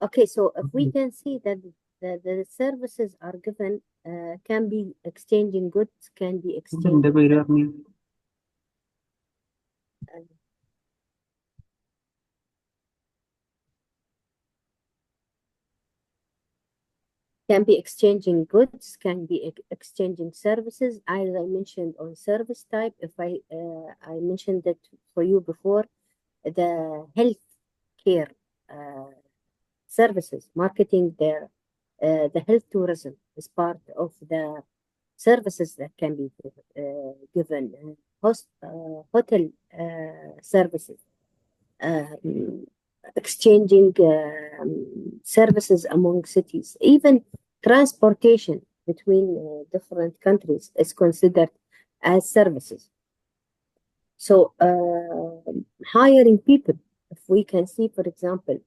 Okay, so if we can see that the services are given, can be exchanging goods, can be exchanging. Can be exchanging goods, can be exchanging services. As I mentioned on service type, if I mentioned that for you before, the health care services, marketing their the health tourism is part of the services that can be given. Hotel services, exchanging services among cities, even transportation between different countries is considered as services. So hiring people, if we can see, for example,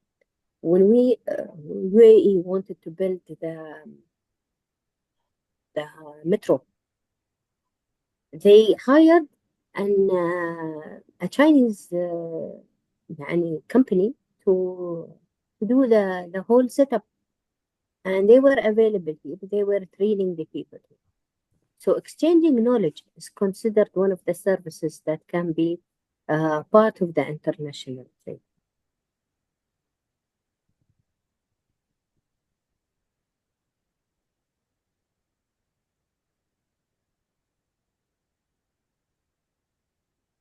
when we UAE wanted to build the metro, they hired a Chinese يعني company to do the whole setup, and they were available here. They were training the people. So exchanging knowledge is considered one of the services that can be part of the international trade.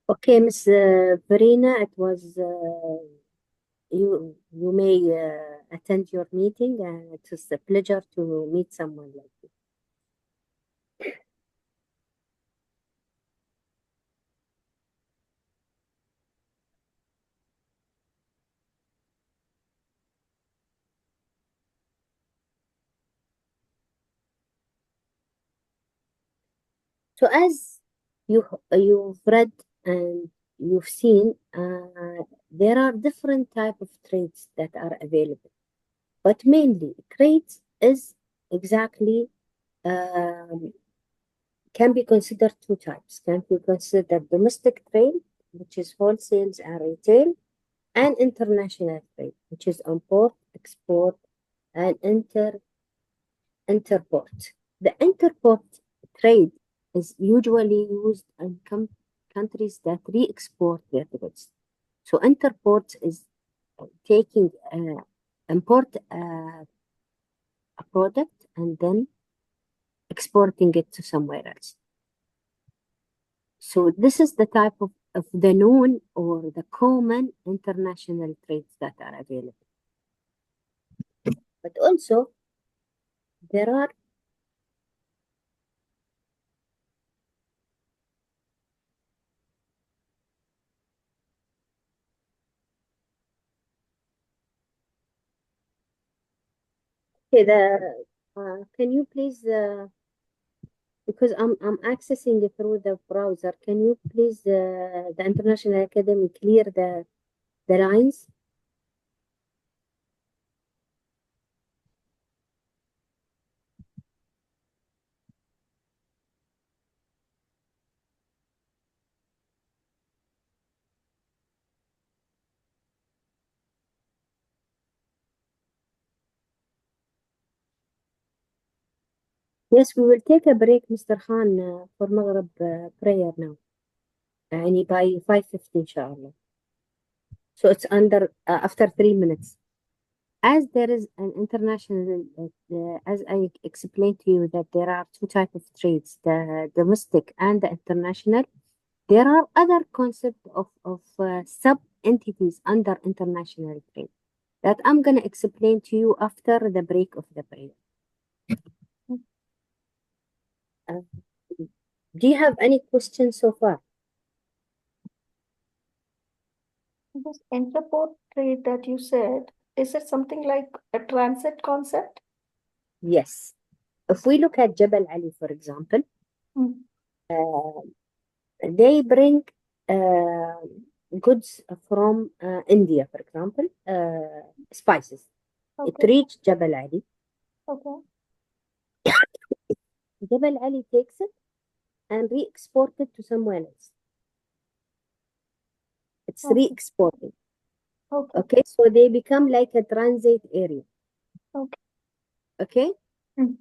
Okay, Miss Verena, it was you may attend your meeting, and it is a pleasure to meet someone like you. So as you've read and you've seen, there are different type of trades that are available, but mainly trades is exactly um, can be considered two types. Can be considered domestic trade, which is wholesales and retail, and international trade, which is import, export, and interport. The interport trade is usually used in countries that re-export their goods. So interport is taking import a product and then exporting it to somewhere else. So this is the type of the known or the common international trades that are available. But also there are okay, can you please because I'm accessing it through the browser. Can you please the International Academy clear the lines? Yes, we will take a break, Mr. Khan, for Maghrib prayer now. يعني by 5:50 inshallah. So it's under after 3 minutes. As there is an international, as I explained to you that there are two types of trades, the domestic and the international. There are other concepts of sub-entities under international trade that I'm going to explain to you after the break of the prayer. Do you have any questions so far? This interport trade that you said, is it something like a transit concept? Yes. If we look at Jabal Ali, for example, they bring goods from India, for example, spices. Okay. It reached Jabal Ali. Okay. Jabal Ali takes it and re-export it to someone else. It's Okay. re-exported. Okay. Okay, so they become like a transit area. Okay. Okay. Mm.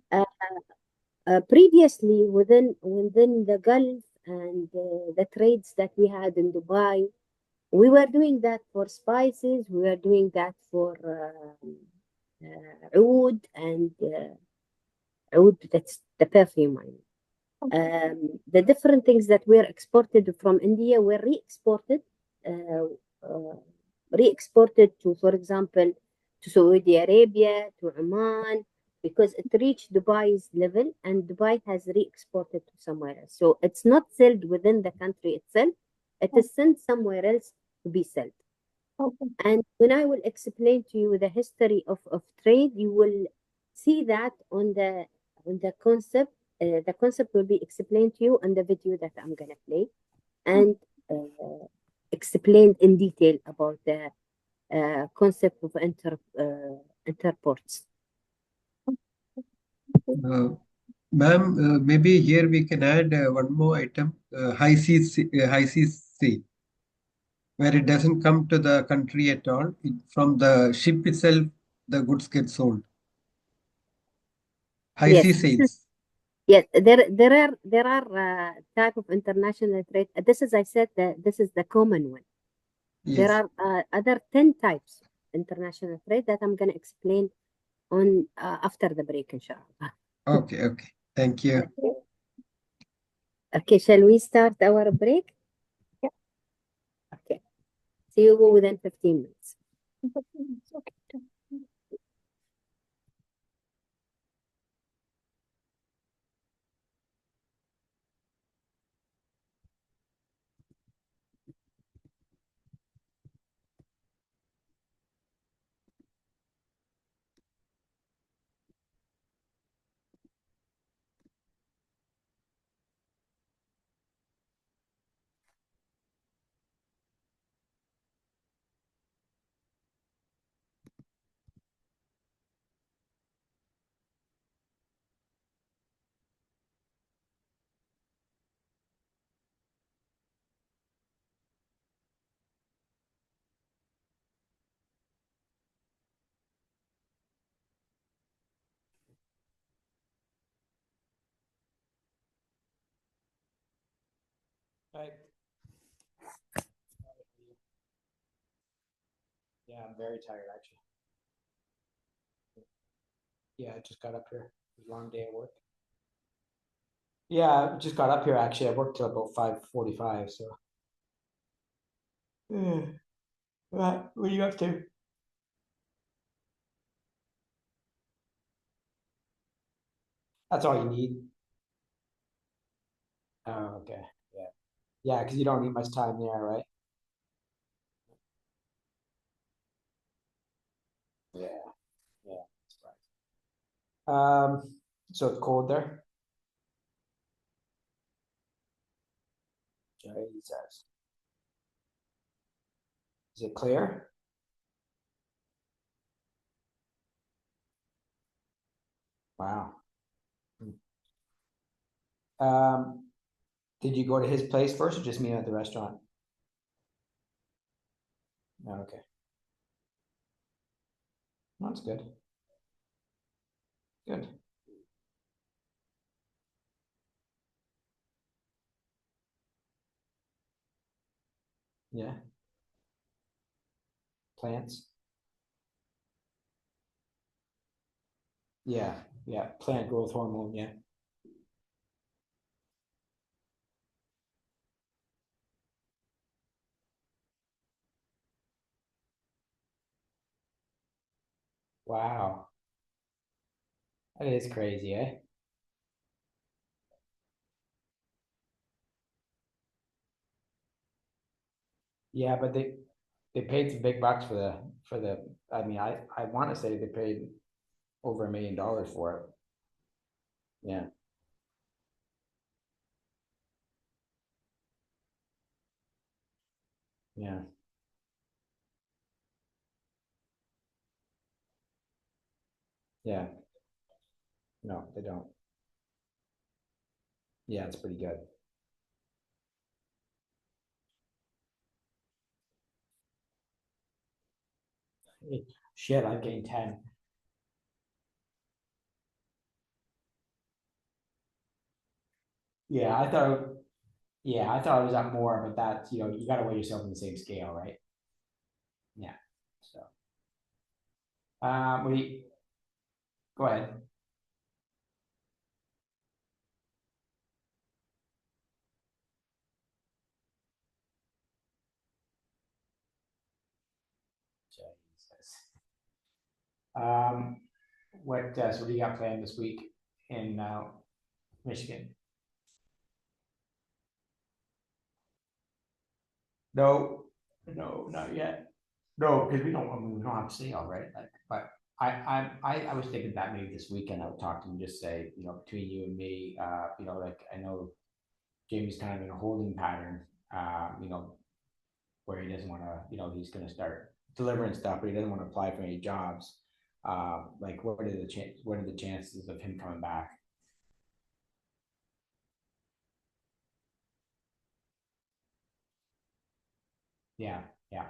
Previously, within the Gulf and the trades that we had in Dubai, we were doing that for spices. We were doing that for oud and oud. That's the perfume. I mean. The different things that were exported from India were uh, uh, re-exported to, for example, to Saudi Arabia, to Oman, because it reached Dubai's level and Dubai has re-exported to somewhere else. So it's not sold within the country itself, it is sent somewhere else to be sold. Okay. And when I will explain to you the history of trade, you will see that on the concept. The concept will be explained to you on the video that I'm gonna play, and explained in detail about the concept of interports. Ma'am, maybe here we can add one more item, high seas sea, where it doesn't come to the country at all. From the ship itself, the goods get sold. High Yes, sea this is sales. yes. There are type of international trade. This is I said that this is the common one. There Yes. are other 10 types of international trade that I'm gonna explain on after the break, inshallah. Okay. Okay. Thank you. Okay, shall we start our break? Yeah. See you within 15 minutes. Okay. Right. Yeah, I'm very tired actually. Yeah, I just got up here. It was a long day at work. Yeah, I just got up here actually. I worked till about 5:45, so. Right. What are you up to? That's all you need. Oh, okay. Yeah. Yeah, because you don't need much time there, right? Yeah. Yeah. That's right. So it's cold there. Jesus. Is it clear? Wow. Um, did you go to his place first or just meet him at the restaurant? Oh, okay. That's good. Good. Yeah. Plants. Yeah. Yeah. Plant growth hormone. Yeah. Wow. That is crazy, eh? Yeah, but they paid some big bucks for the I mean I want to say they paid over $1 million for it. Yeah. Yeah. Yeah. No, they don't. Yeah, it's pretty good. Shit, I'm getting 10. Yeah, I thought it was up more, but that, you gotta weigh yourself in the same scale, right? Yeah. So we go ahead. Jesus. Um what do you got planned this week in Michigan? No, no, not yet. No, because we don't have sale, right? Like, but I was thinking that maybe this weekend I would talk to him, just say, between you and me, like I know Jamie's kind of in a holding pattern, where he doesn't want to, he's going to start delivering stuff, but he doesn't want to apply for any jobs. Like, what are the chances of him coming back? Yeah, yeah,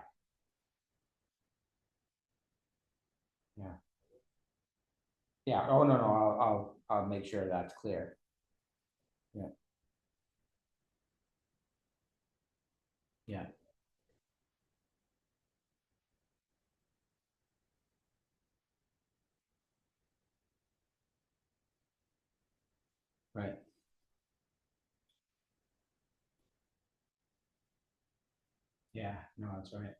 yeah, yeah. Oh no, no, I'll make sure that's clear. Yeah, yeah, right. Yeah, no, that's right.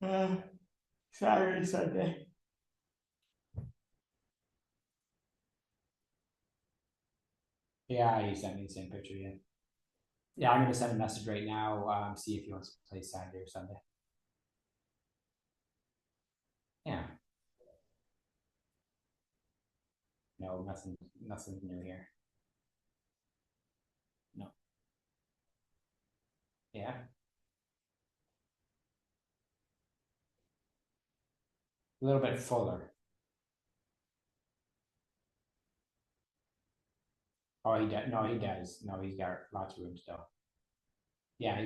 Saturday, Sunday. Yeah, he sent me the same picture. Yeah. Yeah, I'm gonna send a message right now. See if he wants to play Saturday or Sunday. Yeah. No, nothing new here. No. Yeah. A little bit fuller. Oh, he does. No, he does. No, he's got lots of room still. Yeah,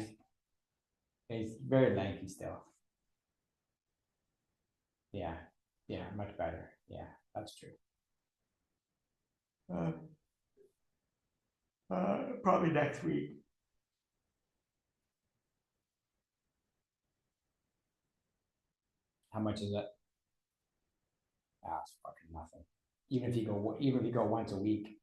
he's very lanky still. Yeah, yeah, much better. Yeah, that's true. Probably next week. How much is it? Ah, it's fucking nothing. Even if you go once a week.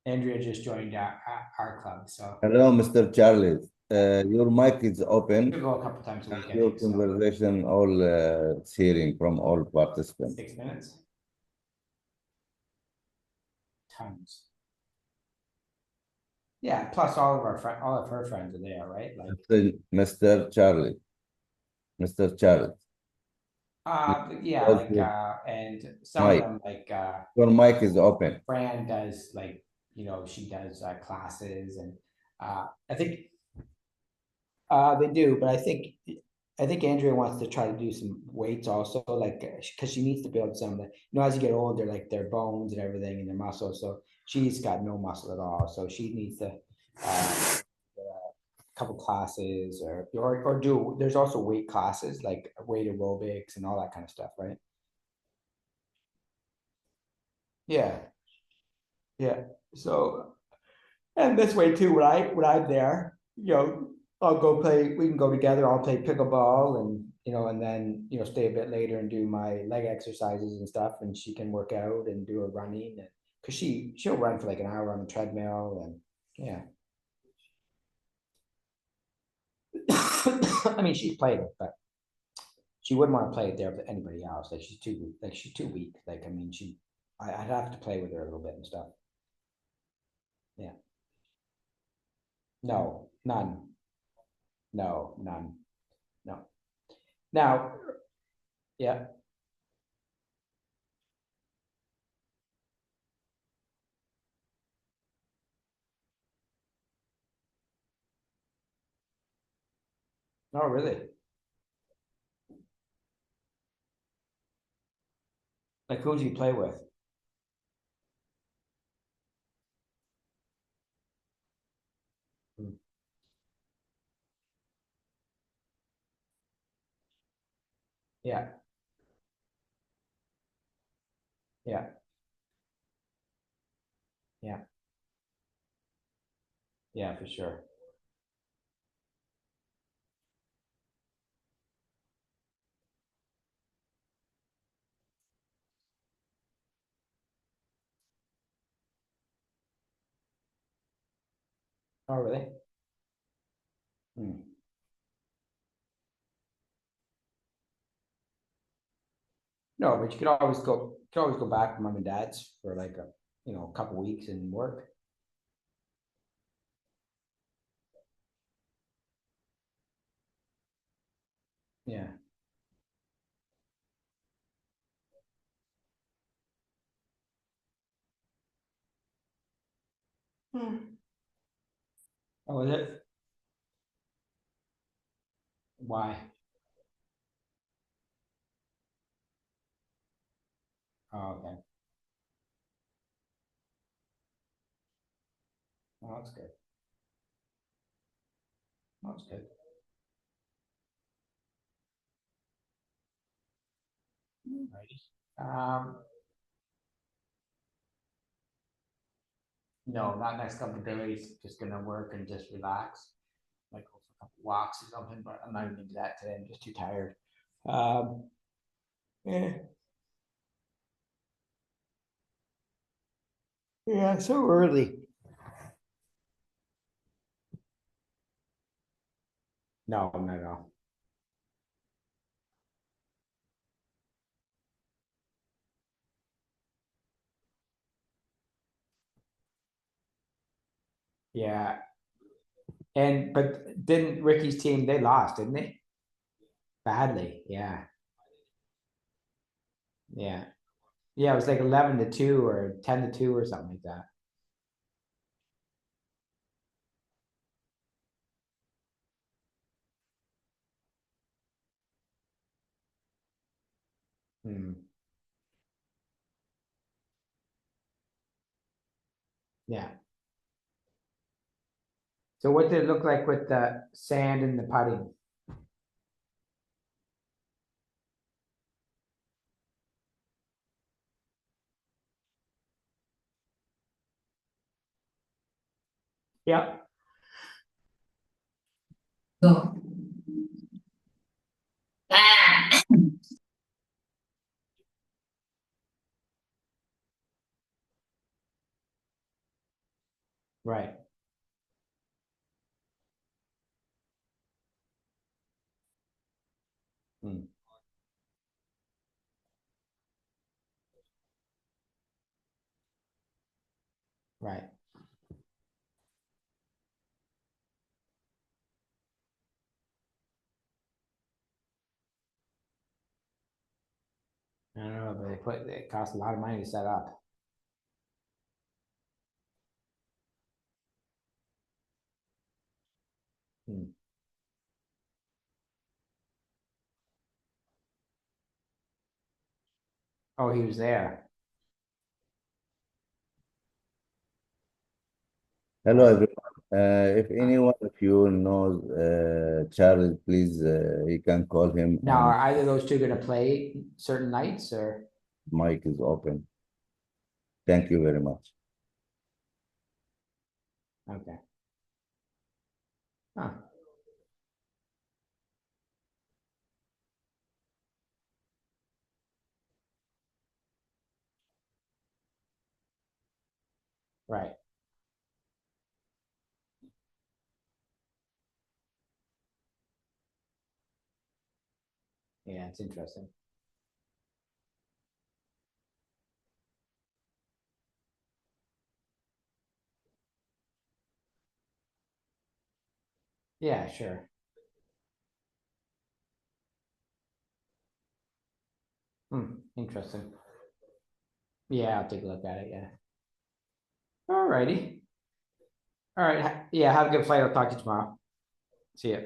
Andrea just joined our club, so Hello, Mr. Charlie. Your mic is we'll open. go a couple times a week. I Your think so. conversation, all hearing from all participants. 6 minutes. Tons. Yeah, plus all of her friends are there, right? Like, Mr. Charlie. Mr. Charlie. yeah, like, and some Mike. of them, like, Your mic is open. Fran does, like, she does classes, and I think they do, but I think Andrea wants to try to do some weights also, like, because she needs to build some, as you get older, like their bones and everything and their muscles. So she's got no muscle at all. So she needs to a couple classes or do. There's also weight classes like weight aerobics and all that kind of stuff, right? Yeah, yeah. So, and this way too, when I'm there, I'll go play. We can go together. I'll play pickleball, and and then stay a bit later and do my leg exercises and stuff. And she can work out and do her running, and because she'll run for like an hour on the treadmill, and yeah. I mean, she's played it, but she wouldn't want to play it there with anybody else. Like she's too weak. Like I mean, I'd have to play with her a little bit and stuff. Yeah. No, none. No, none. No. Now, yeah. Oh, really? Like who do you play with? Hmm. Yeah, yeah, yeah, yeah, for sure. Oh, really? Hmm. No, but you could always go back to mom and dad's for like a couple weeks and work. Yeah. Hmm. Oh, is it? Why? Oh, okay. Oh, that's good. That's good. Righty. No, not next couple of days. Just gonna work and just relax. Might go for a couple walks or something, but I'm not even gonna do that today. I'm just too tired. Um, yeah, yeah, so early. No, not at all. Yeah. But didn't Ricky's team, they lost, didn't they? Badly. Yeah. Yeah. Yeah, it was like 11-2 or 10-2 or something like that. Hmm. Yeah. So what did it look like with the sand and the putting? Yeah. Right. Hmm. Right. I don't know, but it costs a lot of money to set up. Hmm. Oh, he was there. Hello, everyone. If anyone of you knows Charles, please, you can call him Now, and are either of those two gonna play certain nights or? mic is open. Thank you very much. Okay. Huh. Right. Yeah, it's interesting. Yeah, sure. Interesting. Yeah, I'll take a look at it. Yeah. All righty. All right. Yeah, have a good flight. I'll talk to you tomorrow. See ya.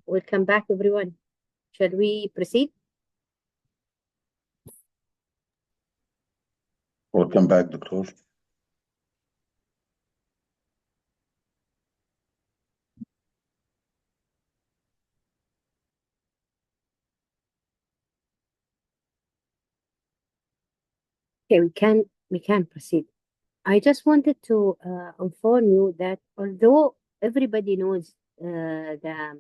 Welcome back, everyone. Shall we proceed? Welcome back, Doctor. Okay, we can proceed. I just wanted to inform you that although everybody knows the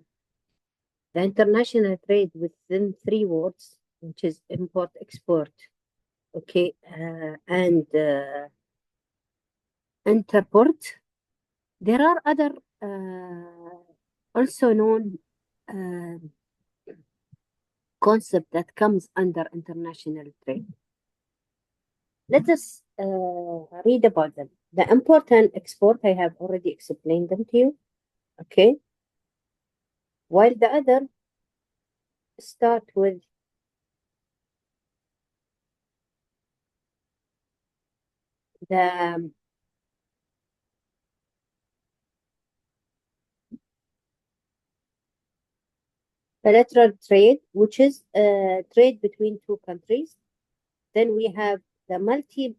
international trade within three words, which is import, export, okay, and interport, there are other also known uh, concept that comes under international trade. Let us read about them. The import and export, I have already explained them to you, okay? While the other start with the bilateral trade, which is trade between two countries. Then we have the multilateral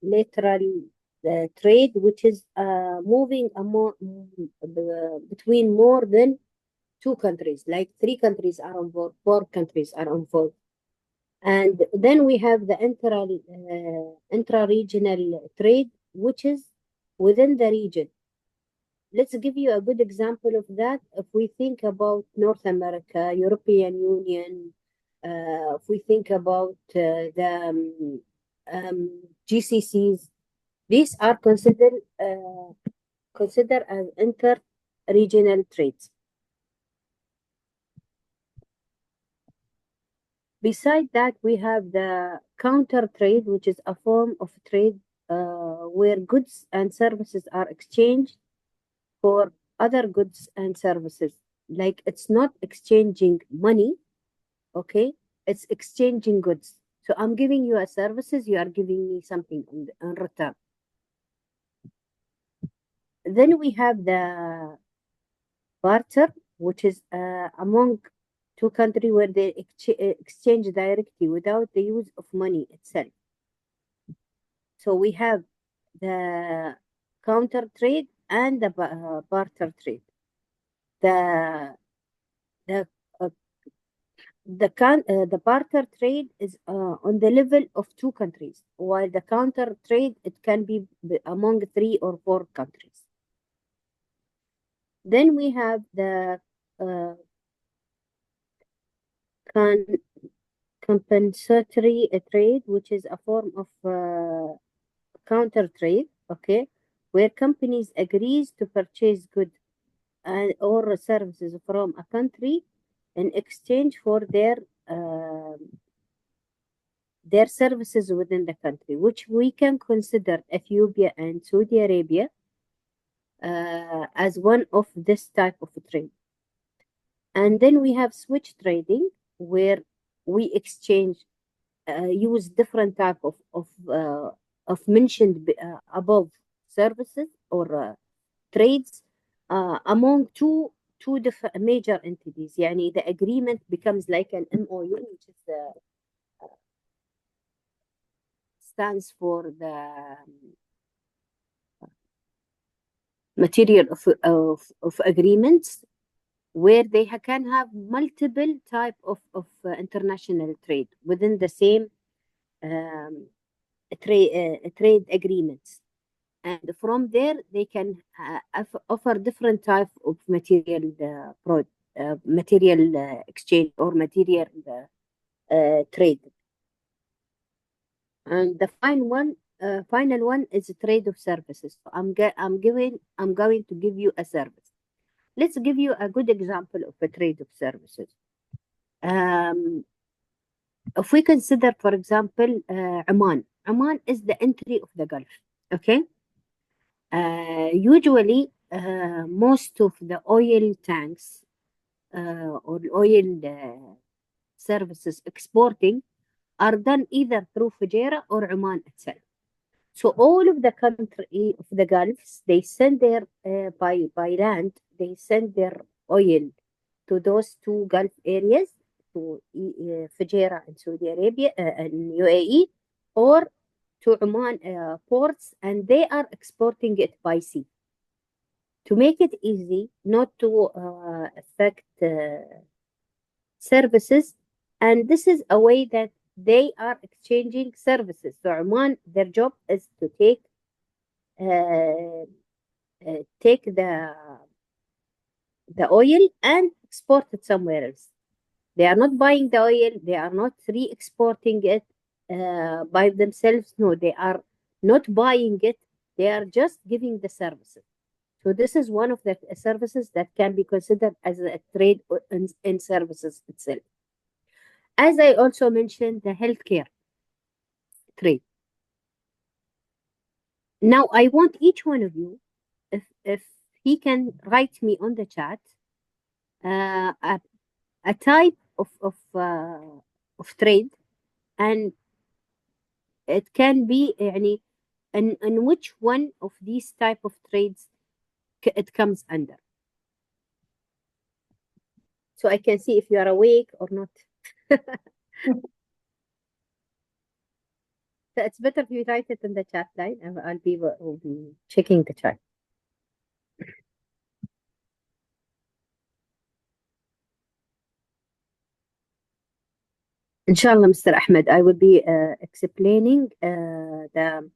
lateral trade, which is moving between more than two countries, like three countries are involved, four countries are involved. And then we have the intra-regional trade, which is within the region. Let's give you a good example of that. If we think about North America, European Union, if we think about the GCCs, these are considered as inter-regional trades. Beside that, we have the counter trade, which is a form of trade where goods and services are exchanged for other goods and services. Like it's not exchanging money, okay? It's exchanging goods. So I'm giving you a services, you are giving me something in return. Then we have the barter, which is among two countries where they exchange directly without the use of money itself. So we have the counter trade and the barter trade. The the uh, the barter trade is on the level of two countries, while the counter trade it can be among three or four countries. Then we have the uh, con- compensatory trade, which is a form of counter trade, okay, where companies agrees to purchase goods or services from a country in exchange for their services within the country, which we can consider Ethiopia and Saudi Arabia as one of this type of trade. And then we have switch trading, where we exchange, use different type of mentioned above services or trades among two different major entities. يعني the agreement becomes like an MOU, which is stands for the material of agreements, where they can have multiple type of international trade within the same trade agreements. And from there, they can offer different type of material material exchange or material trade. And the final one is a trade of services. So I'm going to give you a service. Let's give you a good example of a trade of services. If we consider, for example, Oman. Oman is the entry of the Gulf. Okay. Usually, most of the oil tanks or oil services exporting are done either through Fujairah or Oman itself. So all of the country of the Gulfs, they send their by land, they send their oil to those two Gulf areas, to Fujairah in Saudi Arabia and UAE, or to Oman ports, and they are exporting it by sea. To make it easy, not to affect services, and this is a way that they are exchanging services. So Oman, their job is to uh, take the oil and export it somewhere else. They are not buying the oil, they are not re-exporting it by themselves. No, they are not buying it, they are just giving the services. So this is one of the services that can be considered as a trade in services itself. As I also mentioned, the healthcare trade. Now I want each one of you, if he can write me on the chat a type of trade, and it can be يعني in which one of these type of trades it comes under, so I can see if you are awake or not. So it's better if you write it in the chat line, and will be checking the chat. Inshallah, Mr. Ahmed, I will be explaining the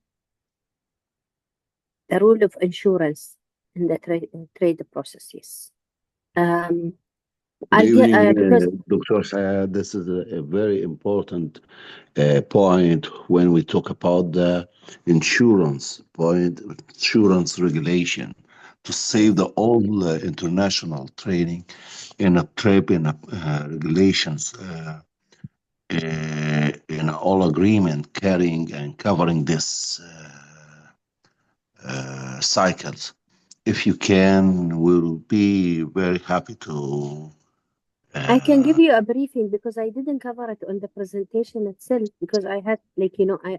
rule of insurance in the trade process. Yes. Good evening, Because Dr. Sayed. This is a very important point when we talk about the insurance regulation to save the all international trading in a trade in regulations in all agreement carrying and covering this cycles. If you can, we'll be very happy to. I can give you a briefing because I didn't cover it on the presentation itself, because I had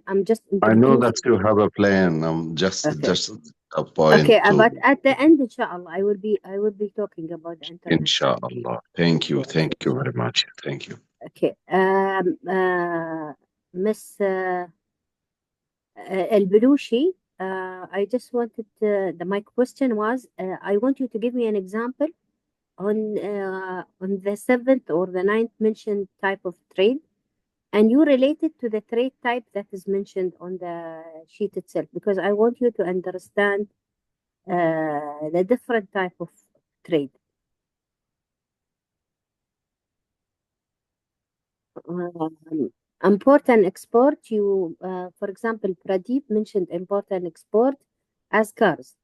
I'm just I know that introducing. you have a plan. I'm just Okay. a point Okay, to. but at the end, inshallah, I will be talking about the international. Inshallah. Thank you. Yes, Thank you inshallah. very much. Thank you. Okay. Miss El-Belushi, I just wanted my question was, I want you to give me an example on the seventh or the ninth mentioned type of trade, and you relate it to the trade type that is mentioned on the sheet itself, because I want you to understand the different type of trade. Import and export, for example, Pradeep mentioned import and export as cars.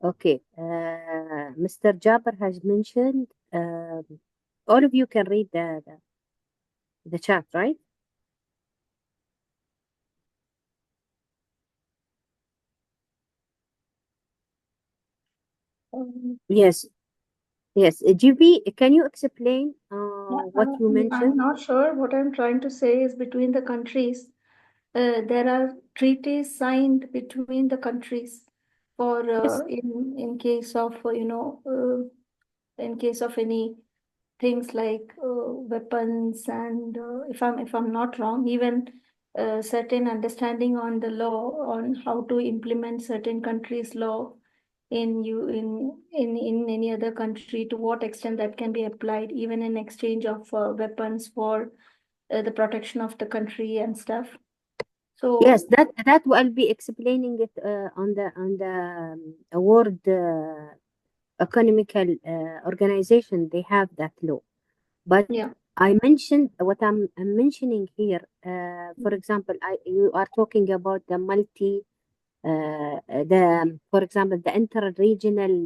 Okay, Mr. Jabber has mentioned, all of you can read the chat, right? Yes. Yes. GB, can you explain what you mentioned? I'm not sure. What I'm trying to say is between the countries, there are treaties signed between the countries for Yes. in case of in case of any things like weapons, and if I'm not wrong, even certain understanding on the law on how to implement certain countries' law in any other country, to what extent that can be applied even in exchange of weapons for the protection of the country and stuff. So Yes, that I'll be explaining it on the World Economical Organization. They have that law, but yeah, I mentioned what I'm mentioning here. For example, you are talking about the for example, the inter-regional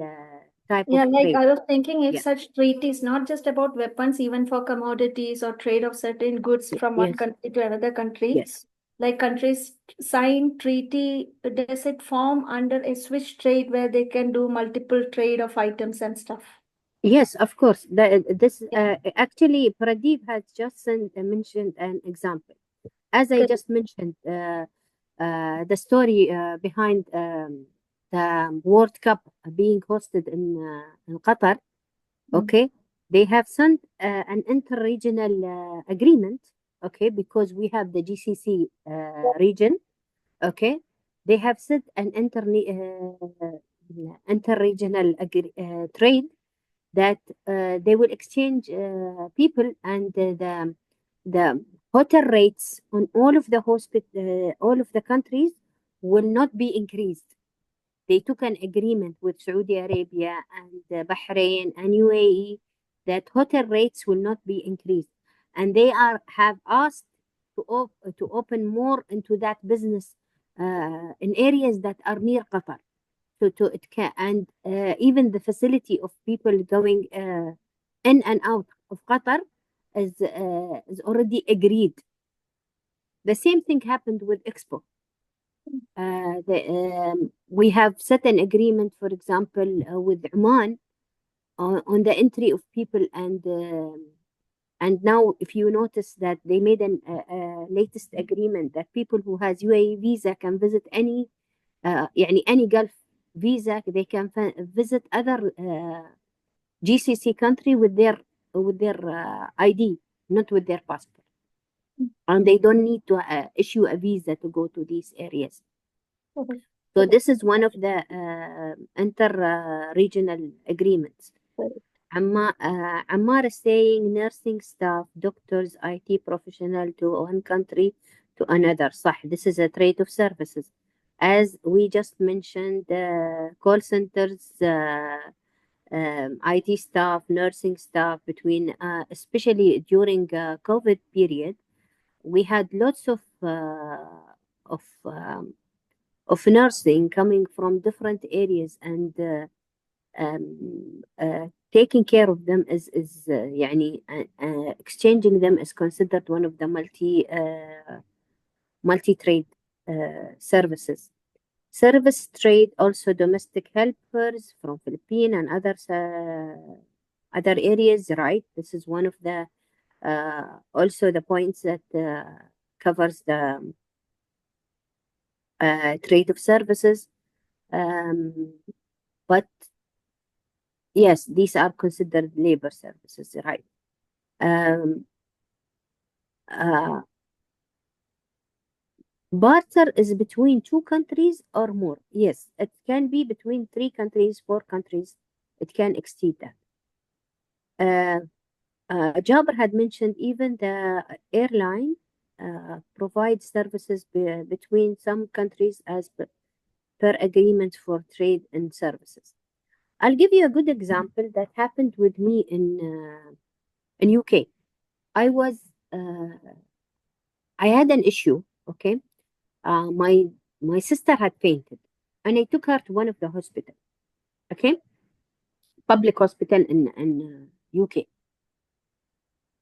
type of yeah, like trade. I was thinking, if Yeah. such treaties, not just about weapons, even for commodities or trade of certain goods from one Yes. country to another country, Yes. like countries sign treaty, does it form under a switch trade where they can do multiple trade of items and stuff? Yes, of course. This Yeah. actually, Pradeep has just mentioned an example. As I Correct. just mentioned, the story behind the World Cup being hosted in Qatar. Okay, they have signed an inter-regional agreement. Okay, because we have the GCC region. Okay, they have set an inter-regional trade that they will exchange people, and the hotel rates on all of the countries will not be increased. They took an agreement with Saudi Arabia and Bahrain and UAE that hotel rates will not be increased, and they have asked to open more into that business in areas that are near Qatar. So it can, and even the facility of people going in and out of Qatar is already agreed. The same thing happened with Expo. We have set an agreement, for example, with Oman on the entry of people, and now if you notice that they made an latest agreement that people who has UAE visa can visit any Gulf visa, they can visit other GCC country with their ID, not with their passport, and they don't need to issue a visa to go to these areas. So this is one of the inter-regional agreements. Ammar is saying nursing staff, doctors, IT professional to one country to another. صح, this is a trade of services. As we just mentioned, call centers, IT staff, nursing staff, between, especially during COVID period, we had lots of nursing coming from different areas, and taking care of them is exchanging them is considered one of the multi trade services. Service trade, also domestic helpers from Philippines and other areas, right? This is one of the also the points that covers the trade of services. But yes, these are considered labor services, right? Barter is between two countries or more. Yes, it can be between 3 countries, 4 countries. It can exceed that. Jabir had mentioned even the airline provides services between some countries as per agreement for trade and services. I'll give you a good example that happened with me in UK. I had an issue. Okay, my sister had fainted, and I took her to one of the hospital. Okay, public hospital in UK.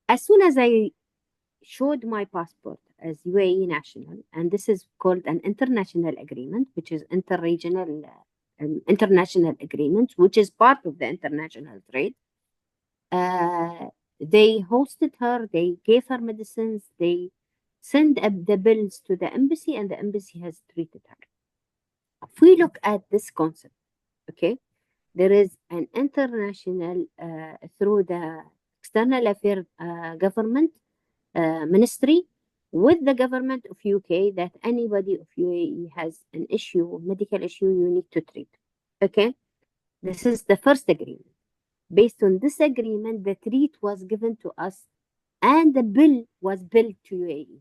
As soon as I showed my passport as UAE national, and this is called an international agreement, which is interregional international agreement, which is part of the international trade. They hosted her, they gave her medicines, they sent the bills to the embassy, and the embassy has treated her. If we look at this concept, okay, there is an international through the external affairs government ministry with the government of UK that anybody of UAE has an issue, medical issue, you need to treat. Okay, this is the first agreement. Based on this agreement, the treat was given to us, and the bill was billed to UAE.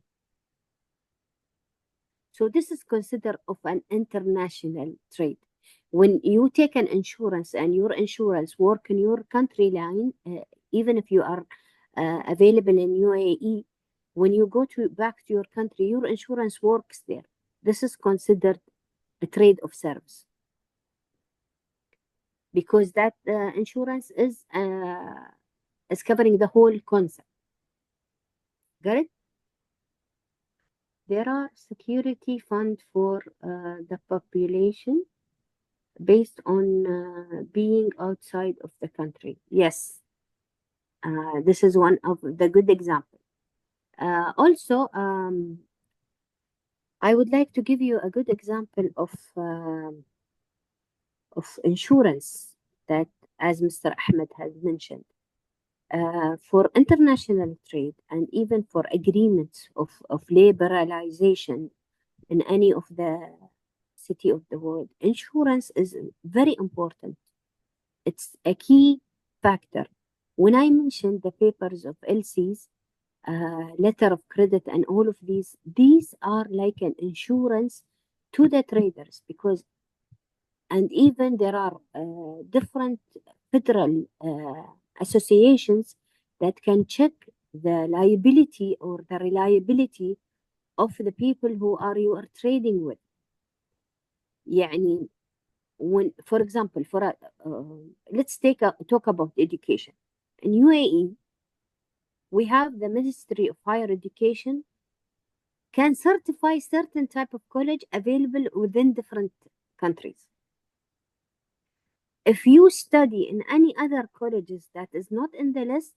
So this is considered of an international trade. When you take an insurance and your insurance work in your country line, even if you are available in UAE, when you go back to your country, your insurance works there. This is considered a trade of service, because that insurance is covering the whole concept. Got it? There are security fund for the population based on being outside of the country. Yes, this is one of the good examples. Also, I would like to give you a good example of insurance that, as Mr. Ahmed has mentioned, for international trade and even for agreements of liberalization in any of the city of the world, insurance is very important. It's a key factor. When I mentioned the papers of LCs, letter of credit, and all of these are like an insurance to the traders, because, and even there are different federal associations that can check the liability or the reliability of the people who you are trading with. يعني when, for example, let's talk about education. In UAE, we have the Ministry of Higher Education can certify certain type of college available within different countries. If you study in any other colleges that is not in the list,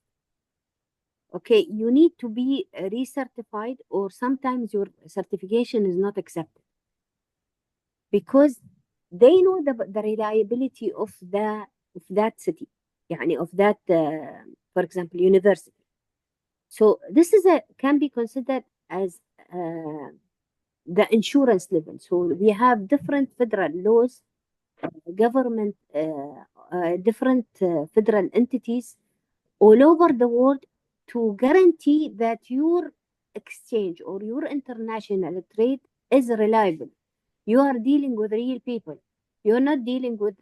okay, you need to be recertified, or sometimes your certification is not accepted because they know the reliability of that city, يعني of that, for example, university. So this can be considered as the insurance level. So we have different federal laws, government, different federal entities all over the world to guarantee that your exchange or your international trade is reliable. You are dealing with real people. You're not dealing with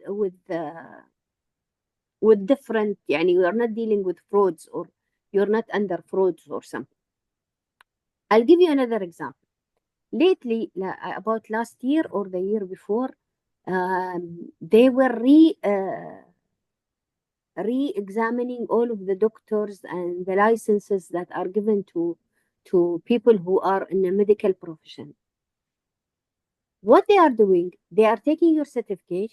different, يعني you are not dealing with frauds, or you're not under frauds or something. I'll give you another example. Lately, about last year or the year before, they were re-examining all of the doctors and the licenses that are given to people who are in a medical profession. What they are doing, they are taking your certificate,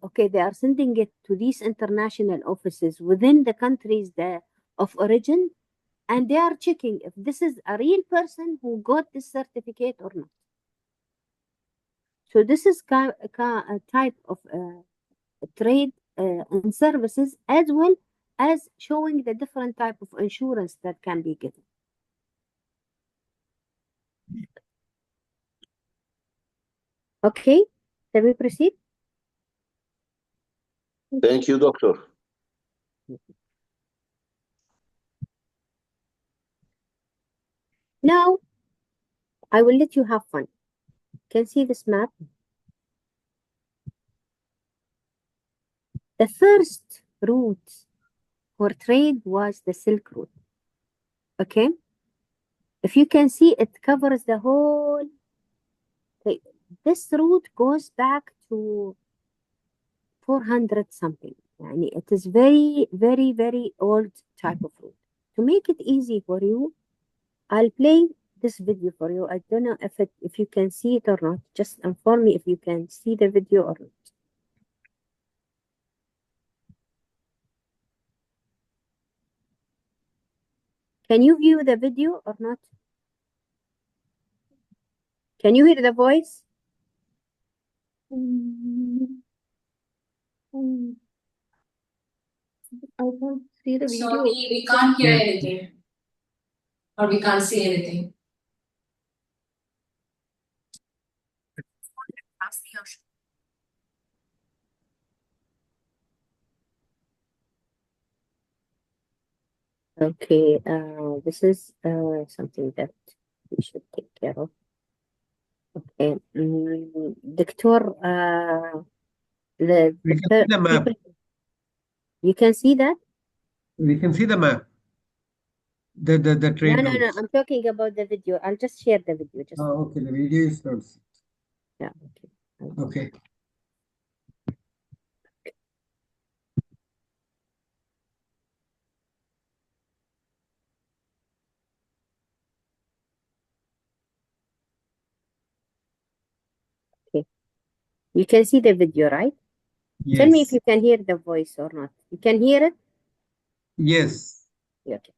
okay, they are sending it to these international offices within the countries of origin, and they are checking if this is a real person who got this certificate or not. So this is a type of trade and services, as well as showing the different type of insurance that can be given. Okay, shall we proceed? Thank you, doctor. Now, I will let you have fun. You can see this map. The first route for trade was the Silk Route. Okay? If you can see, it covers the whole. Okay. This route goes back to 400 something. Yani it is very, very, very old type of route. To make it easy for you, I'll play this video for you. I don't know if you can see it or not. Just inform me if you can see the video or not. Can you view the video or not? Can you hear the voice? I can't see the video. Sorry, we can't hear anything. Or we can't see anything. Okay, this is something that we should take care of. Okay, Doctor, We can see the map. You can see that? We can see the map. The trade No, routes. I'm talking about the video. I'll just share the video. Just Okay, the video is not. yeah, okay. Okay. Okay. You can see the video, right? Yes. Tell me if you can hear the voice or not. You can hear it? Yes. Okay.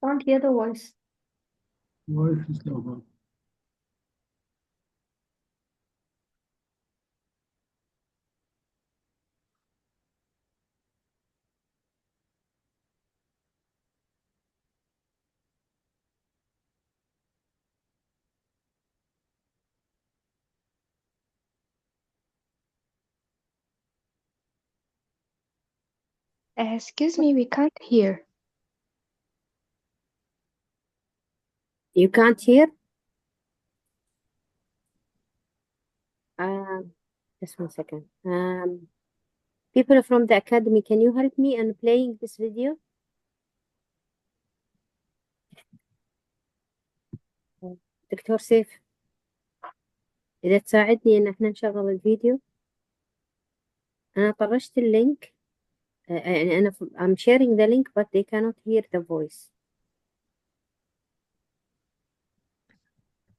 Can't hear the voice. Voice is low. Excuse me, we can't hear. You can't hear? Um, just 1 second. People from the academy, can you help me in playing this video? دكتور سيف، إذا تساعدني إن احنا نشغل الفيديو. أنا طرشت اللينك، يعني أنا I'm sharing the link but they cannot hear the voice.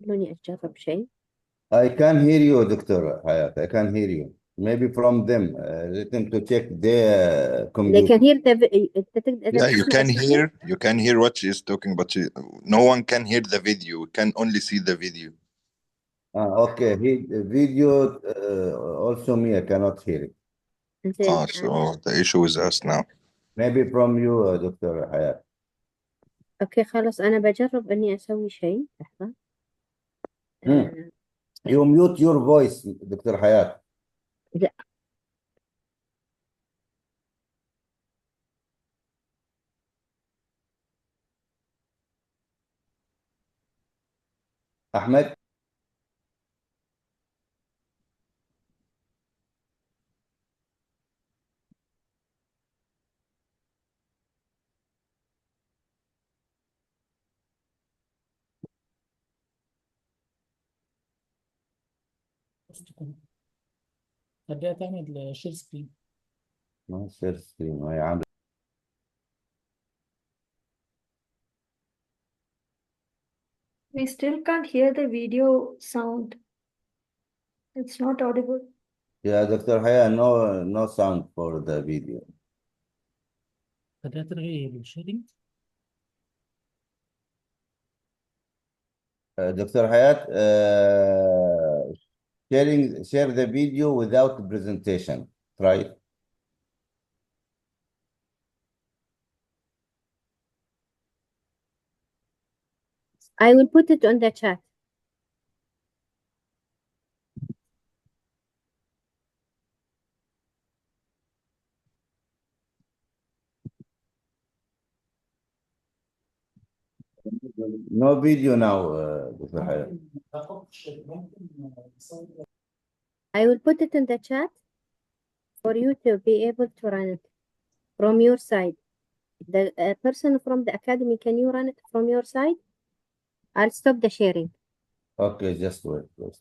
خلوني أجرب شيء. I can hear you, Dr. Hayat. I can hear you. Maybe from them. Let them to check their They computer. can hear the Yeah, you can hear what she is talking, but no one can hear the video. We can only see the video. Okay. Video, also me, I cannot hear it. So the issue is us now. Maybe from you, Dr. Hayat. أوكي خلاص، أنا بجرب إني أسوي شيء. لحظة. You mute your voice, Dr. Hayat. لا. Ahmed. خليها تعمل شير سكرين. ما شير سكرين هي عامله. We still can't hear the video sound. It's not audible. Yeah, Dr. Hayat, no sound for the video. خليها تلغي الشيرنج. Dr. Hayat, share the video without presentation, right? I will put it on the chat. No video now, Dr. Hayat. I will put it in the chat for you to be able to run it from your side. The person from the academy, can you run it from your side? I'll stop the sharing. Okay, just wait, please.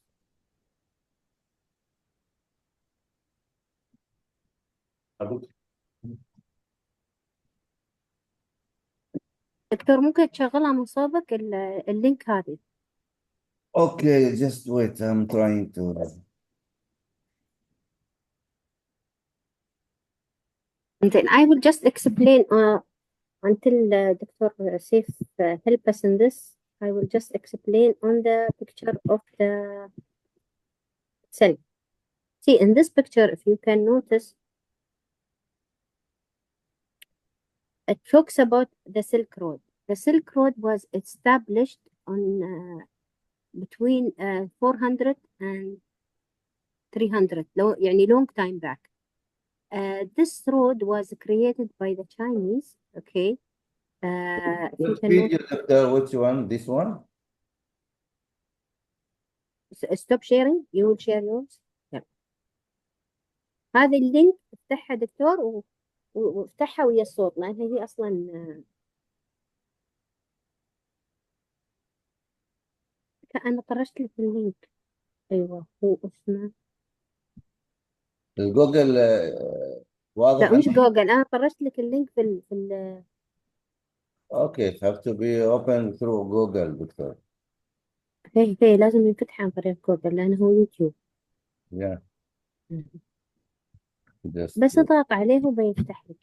دكتور ممكن تشغلها مصابك اللينك هذه. Okay, just wait. I'm trying to. And then I will just explain until Dr. Saif help us in this. I will just explain on the picture of the cell. See, in this picture, if you can notice, it talks about the Silk Road. The Silk Road was established on between 400 and 300, يعني long time back. This road was created by the Chinese, okay? Which video, Doctor? Which one? This one? Stop sharing. You will share yours. Yeah. هذا اللينك افتحها دكتور وافتحها ويا الصوت، لأنها هي أصلا أنا طرشت لك اللينك. أيوة هو اسمه الجوجل واضح. لا مش جوجل، أنا طرشت لك اللينك في ال Okay, it have to be open through Google, Doctor. هي لازم ينفتح عن طريق جوجل لأنه هو يوتيوب. Yeah. بس اضغط عليه وبيفتح لك.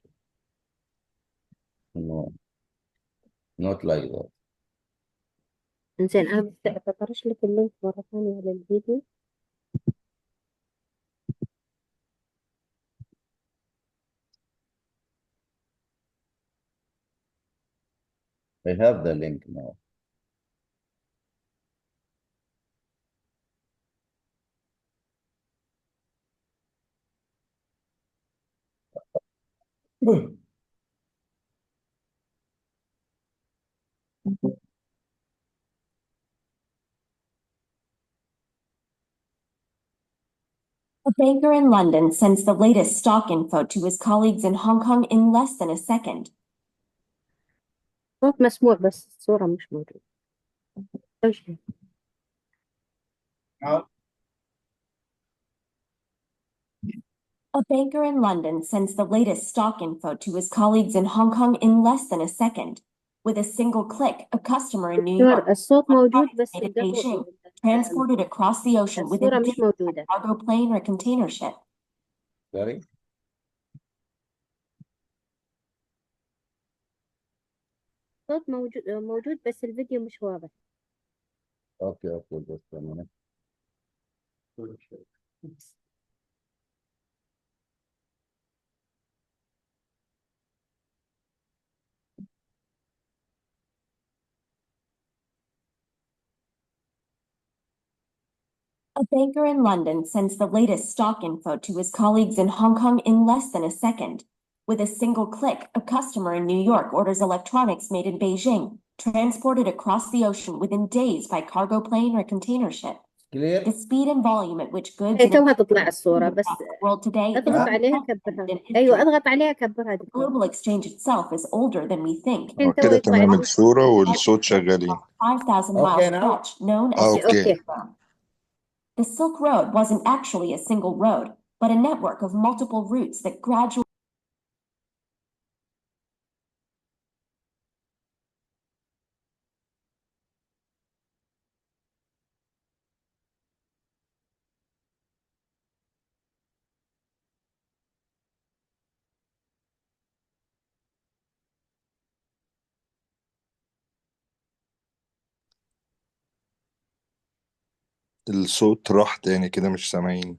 No. not like that. إنزين أنا بطرش لك اللينك مرة ثانية للفيديو. I have the link now. A banker in London sends the latest stock info to his colleagues in Hong Kong in less than a second. صوت مسموع بس الصورة مش موجودة. أوكي. A banker in London sends the latest stock info to his colleagues in Hong Kong in less than a second. With a single click, a customer in New York الصوت موجود بس made in Beijing, قبل transported across the ocean الصورة within مش days by موجودة. cargo plane or container ship. Sorry? الصوت موجود بس الفيديو مش واضح. Okay, just a minute. A banker in London sends the latest stock info to his colleagues in Hong Kong in less than a second. With a single click, a customer in New York orders electronics made in Beijing, transported across the ocean within days by cargo plane or container ship. Clear? The speed and volume at which goods إيه توها تطلع الصورة بس world today is اضغط عليها كبرها. أيوة اضغط عليها كبرها دكتور. global exchange itself is older than we think. الحين تو كده يطلع تمام لي. الصورة والصوت شغالين. 5,000 Okay miles now? stretch known as Okay. أوكي. The Silk Road wasn't actually a single road, but a network of multiple routes that gradually الصوت راح تاني كده مش سامعين.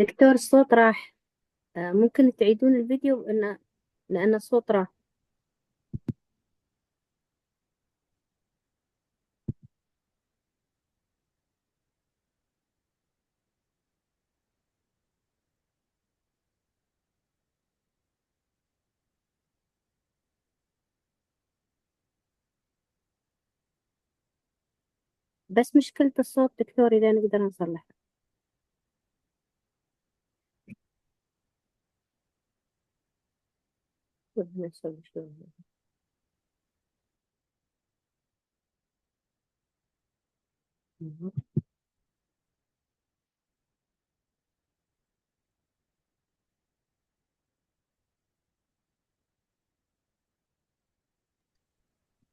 دكتور الصوت راح. ممكن تعيدون الفيديو لأن الصوت راح. بس مشكلة الصوت دكتور إذا نقدر نصلحها. نسوي شلون.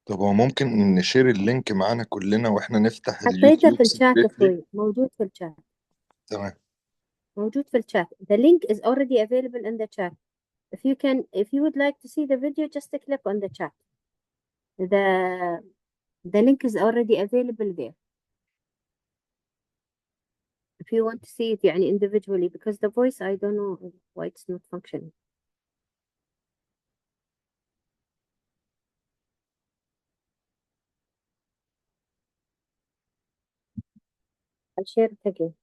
طب هو ممكن نشير اللينك معانا كلنا واحنا نفتح حطيته اليوتيوب في الشات separately؟ أخوي. موجود في الشات. تمام. موجود في الشات. The link is already available in the chat. If you would like to see the video, just click on the chat. The link is already available there. If you want to see it يعني individually, because the voice I don't know why it's not functioning. I'll share it again.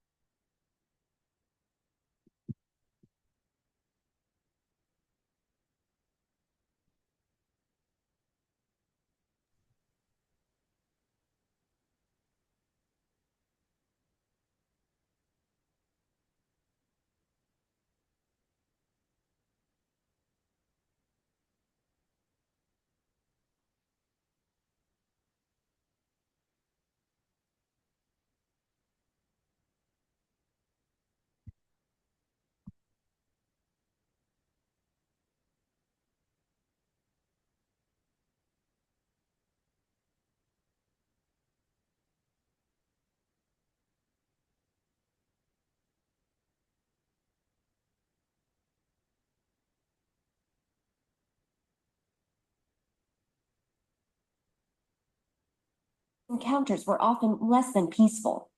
encounters were often less than peaceful.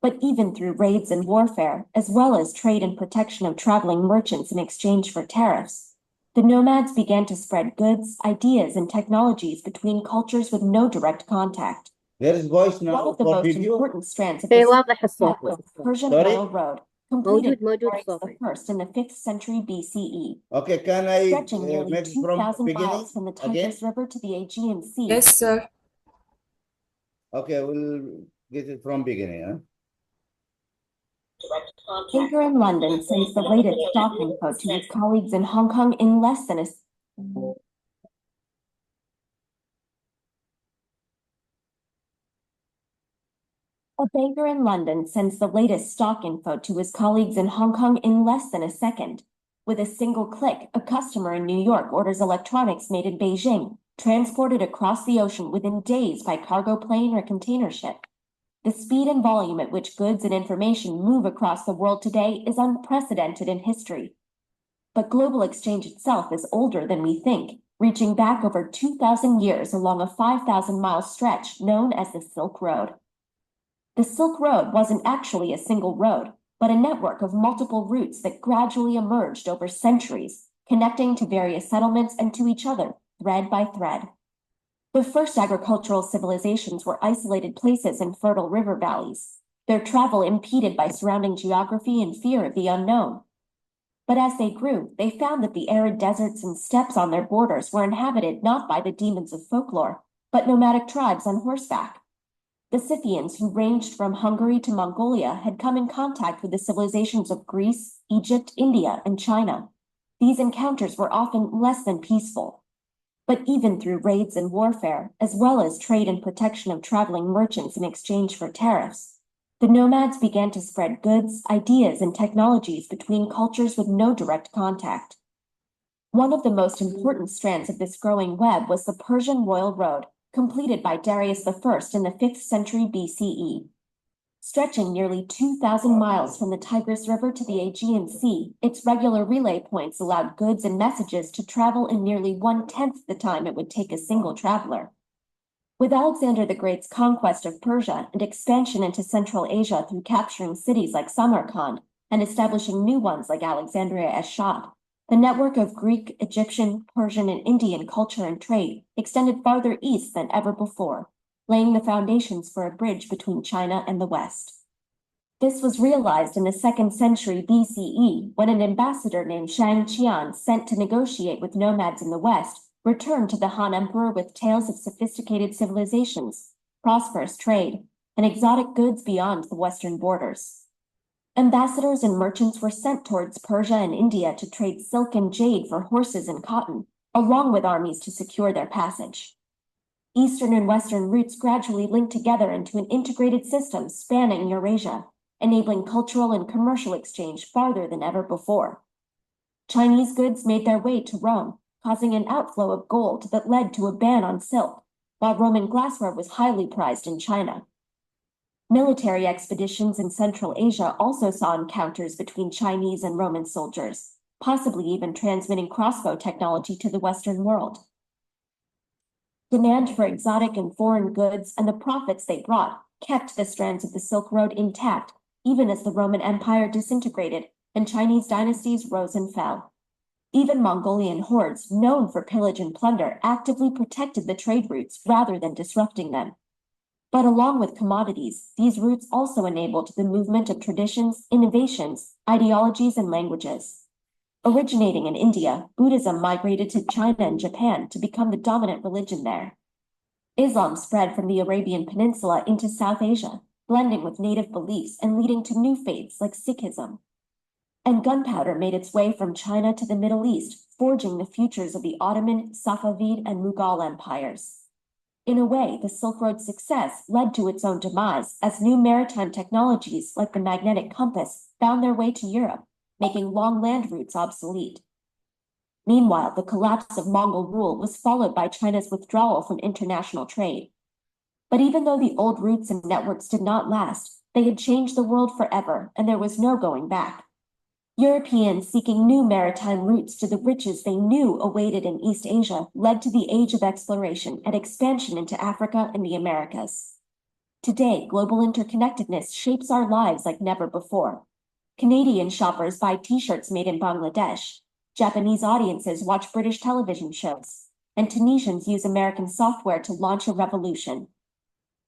But even through raids and warfare, as well as trade and protection of traveling merchants in exchange for tariffs, the nomads began to spread goods, ideas, and technologies between cultures with no direct contact. There is voice One now of the for most video. important strands of ايه this واضح الصوت was the Persian Sorry? Oil Road, completed موجود by Darius صوتي. I in the 5th century BCE, Okay, can I stretching nearly make it from 2,000 beginning miles from the again? Tigris River to the Aegean Sea. Yes, sir. Okay, we'll get it from beginning. Huh? Tinker in London sends the latest stock info to his colleagues in Hong Kong in less than a banker in London sends the latest stock info to his colleagues in Hong Kong in less than a second. With a single click, a customer in New York orders electronics made in Beijing, transported across the ocean within days by cargo plane or container ship. The speed and volume at which goods and information move across the world today is unprecedented in history. But global exchange itself is older than we think, reaching back over 2,000 years along a 5,000-mile stretch known as the Silk Road. The Silk Road wasn't actually a single road, but a network of multiple routes that gradually emerged over centuries, connecting to various settlements and to each other, thread by thread. The first agricultural civilizations were isolated places in fertile river valleys, their travel impeded by surrounding geography and fear of the unknown. But as they grew, they found that the arid deserts and steppes on their borders were inhabited not by the demons of folklore, but nomadic tribes on horseback. The Scythians, who ranged from Hungary to Mongolia, had come in contact with the civilizations of Greece, Egypt, India, and China. These encounters were often less than peaceful. But even through raids and warfare, as well as trade and protection of traveling merchants in exchange for tariffs, the nomads began to spread goods, ideas, and technologies between cultures with no direct contact. One of the most important strands of this growing web was the Persian Royal Road, completed by Darius I in the 5th century BCE. Stretching nearly 2,000 miles from the Tigris River to the Aegean Sea, its regular relay points allowed goods and messages to travel in nearly 1/10 the time it would take a single traveler. With Alexander the Great's conquest of Persia and expansion into Central Asia through capturing cities like Samarkand and establishing new ones like Alexandria as Shah, the network of Greek, Egyptian, Persian, and Indian culture and trade extended farther east than ever before, laying the foundations for a bridge between China and the West. This was realized in the 2nd century BCE when an ambassador named Shang Qian, sent to negotiate with nomads in the West, returned to the Han Emperor with tales of sophisticated civilizations, prosperous trade, and exotic goods beyond the Western borders. Ambassadors and merchants were sent towards Persia and India to trade silk and jade for horses and cotton, along with armies to secure their passage. Eastern and Western routes gradually linked together into an integrated system spanning Eurasia, enabling cultural and commercial exchange farther than ever before. Chinese goods made their way to Rome, causing an outflow of gold that led to a ban on silk, while Roman glassware was highly prized in China. Military expeditions in Central Asia also saw encounters between Chinese and Roman soldiers, possibly even transmitting crossbow technology to the Western world. Demand for exotic and foreign goods and the profits they brought kept the strands of the Silk Road intact, even as the Roman Empire disintegrated and Chinese dynasties rose and fell. Even Mongolian hordes, known for pillage and plunder, actively protected the trade routes rather than disrupting them. But along with commodities, these routes also enabled the movement of traditions, innovations, ideologies, and languages. Originating in India, Buddhism migrated to China and Japan to become the dominant religion there. Islam spread from the Arabian Peninsula into South Asia, blending with native beliefs and leading to new faiths like Sikhism. And gunpowder made its way from China to the Middle East, forging the futures of the Ottoman, Safavid, and Mughal empires. In a way, the Silk Road's success led to its own demise as new maritime technologies like the magnetic compass found their way to Europe, making long land routes obsolete. Meanwhile, the collapse of Mongol rule was followed by China's withdrawal from international trade. But even though the old routes and networks did not last, they had changed the world forever, and there was no going back. Europeans seeking new maritime routes to the riches they knew awaited in East Asia led to the age of exploration and expansion into Africa and the Americas. Today, global interconnectedness shapes our lives like never before. Canadian shoppers buy t-shirts made in Bangladesh. Japanese audiences watch British television shows. And Tunisians use American software to launch a revolution.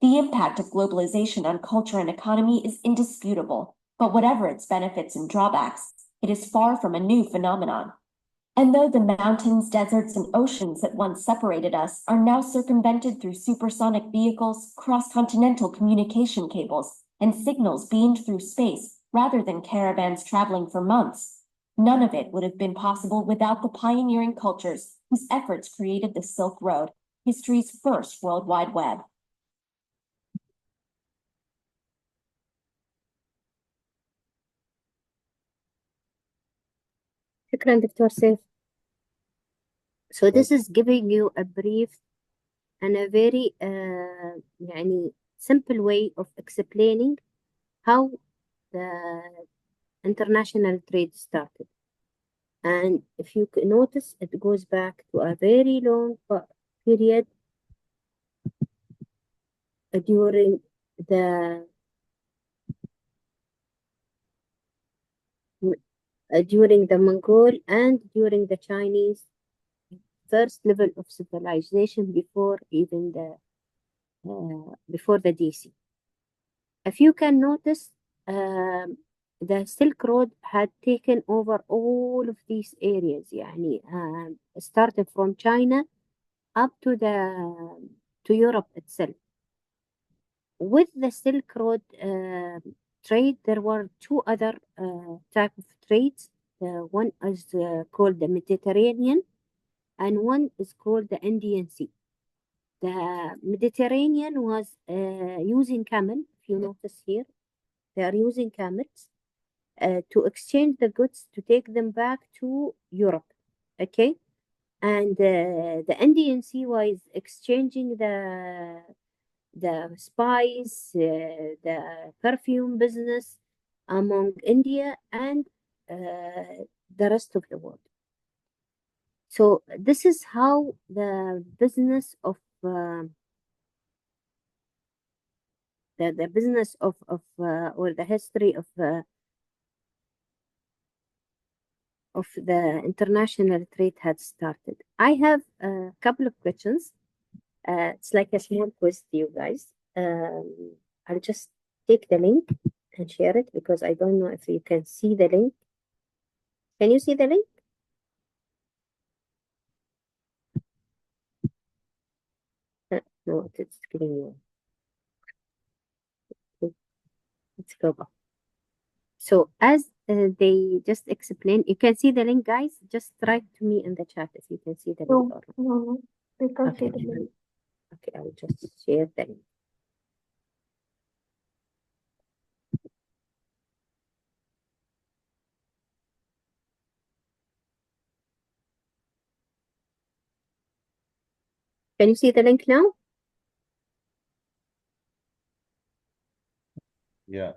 The impact of globalization on culture and economy is indisputable, but whatever its benefits and drawbacks, it is far from a new phenomenon. And though the mountains, deserts, and oceans that once separated us are now circumvented through supersonic vehicles, cross-continental communication cables, and signals beamed through space rather than caravans traveling for months, none of it would have been possible without the pioneering cultures whose efforts created the Silk Road, history's first World Wide Web. شكرا دكتور سيف. So this is giving you a brief and a very يعني simple way of explaining how the international trade started. And if you notice, it goes back to a very long period during the Mongol and during the Chinese first level of civilization before even the DC. If you can notice, the Silk Road had taken over all of these areas, يعني starting from China up to Europe itself. With the Silk Road trade, there were two other type of trades. One is called the Mediterranean, and one is called the Indian Sea. The Mediterranean was using camel. If you notice here, they are using camels to exchange the goods to take them back to Europe. Okay, and the Indian Sea was exchanging the spice, the perfume business among India and the rest of the world. So this is how the business of the business of or the history of the international trade had started. I have a couple of questions. It's like a small quiz to you guys. I'll just take the link and share it because I don't know if you can see the link. Can you see the link? No, it's giving you. Let's go back. So as they just explained, you can see the link, guys. Just write to me in the chat if you can see the link or not. No, we can't see Okay. the link. Okay, I'll just share the link. Can you see the link now? Yeah.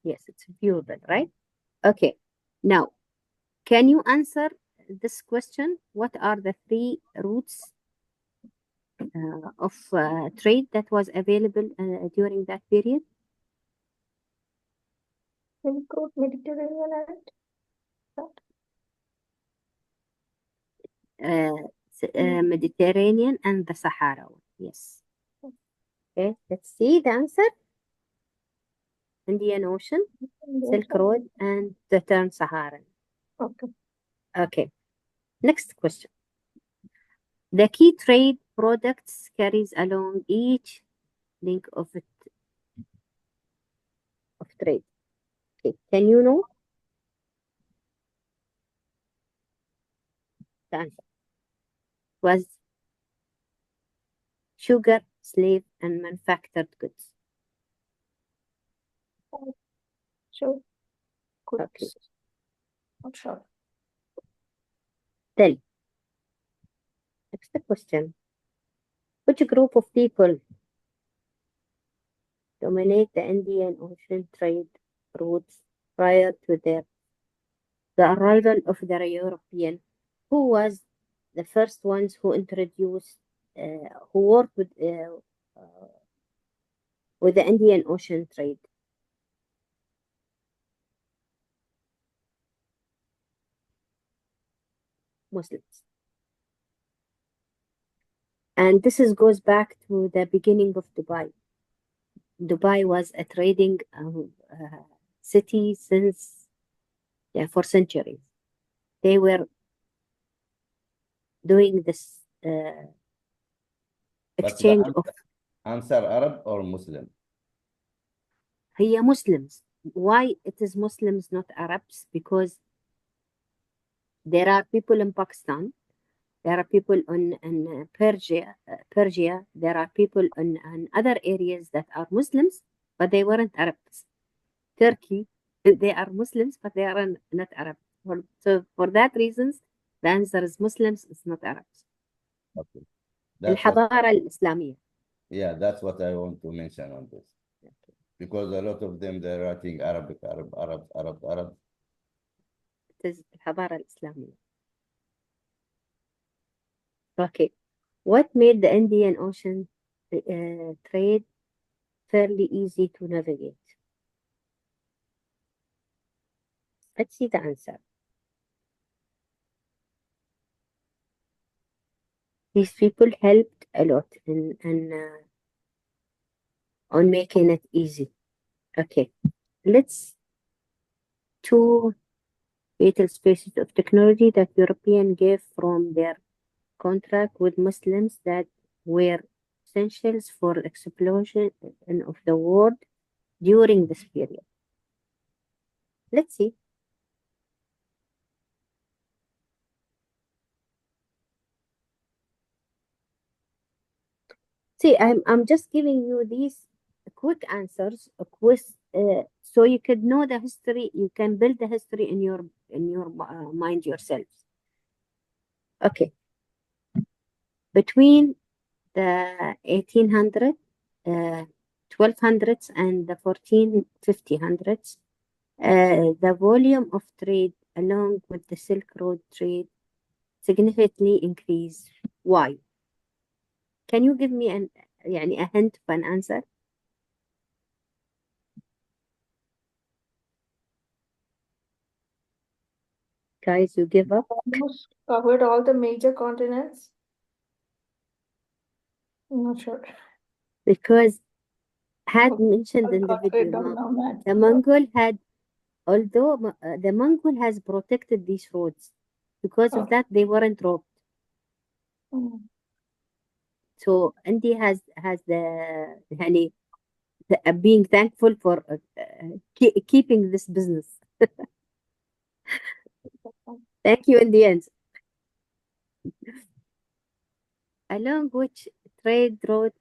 Yes, it's viewable, right? Okay. Now, can you answer this question? What are the three routes of trade that was available during that period? Silk Road, Mediterranean, and Mediterranean and the Sahara. Yes. Okay, let's see the answer. Indian Ocean, Silk Road, and the Trans-Saharan. Okay. Okay. Next question. The key trade products carries along each link of trade. Okay. Can you know the answer? Was sugar, slave, and manufactured goods. Sure. Good. Okay. Not sure. Then, next question. Which group of people dominate the Indian Ocean trade routes prior to the arrival of the European? Who was the first ones who introduced, who worked with with the Indian Ocean trade? Muslims. And this goes back to the beginning of Dubai. Dubai was a trading city since, for centuries. They were doing this But exchange the of answer Arab or Muslim? هي Muslims. Why it is Muslims, not Arabs? Because there are people in Pakistan, there are people in Persia, there are people in other areas that are Muslims, but they weren't Arabs. Turkey, they are Muslims, but they are not Arabs. So for that reasons, the answer is Muslims, it's not Arabs. Okay. That's الحضارة الإسلامية. Yeah, that's what I want to mention on this. Okay. Because a lot of them, they're writing Arabic, Arab. It is الحضارة الإسلامية. Okay. What made the Indian Ocean trade fairly easy to navigate? Let's see the answer. These people helped a lot on making it easy. Okay, let's two vital spaces of technology that European gave from their contract with Muslims that were essentials for explosion of the world during this period. Let's see. See, I'm just giving you these quick answers, so you could know the history. You can build the history in your mind yourselves. Okay. Between the 1800s, 1200s, and the 1450s, the volume of trade along with the Silk Road trade significantly increased. Why? Can you give me a hint of an answer? Guys, you give up? Almost covered all the major continents. I'm not sure. Because had mentioned I in the got video, rid of nomads. the Mongol had, although the Mongol has protected these roads, because of that they weren't robbed. Mm. So India has the being thankful for keeping this business. Thank you, Indians. Along which trade route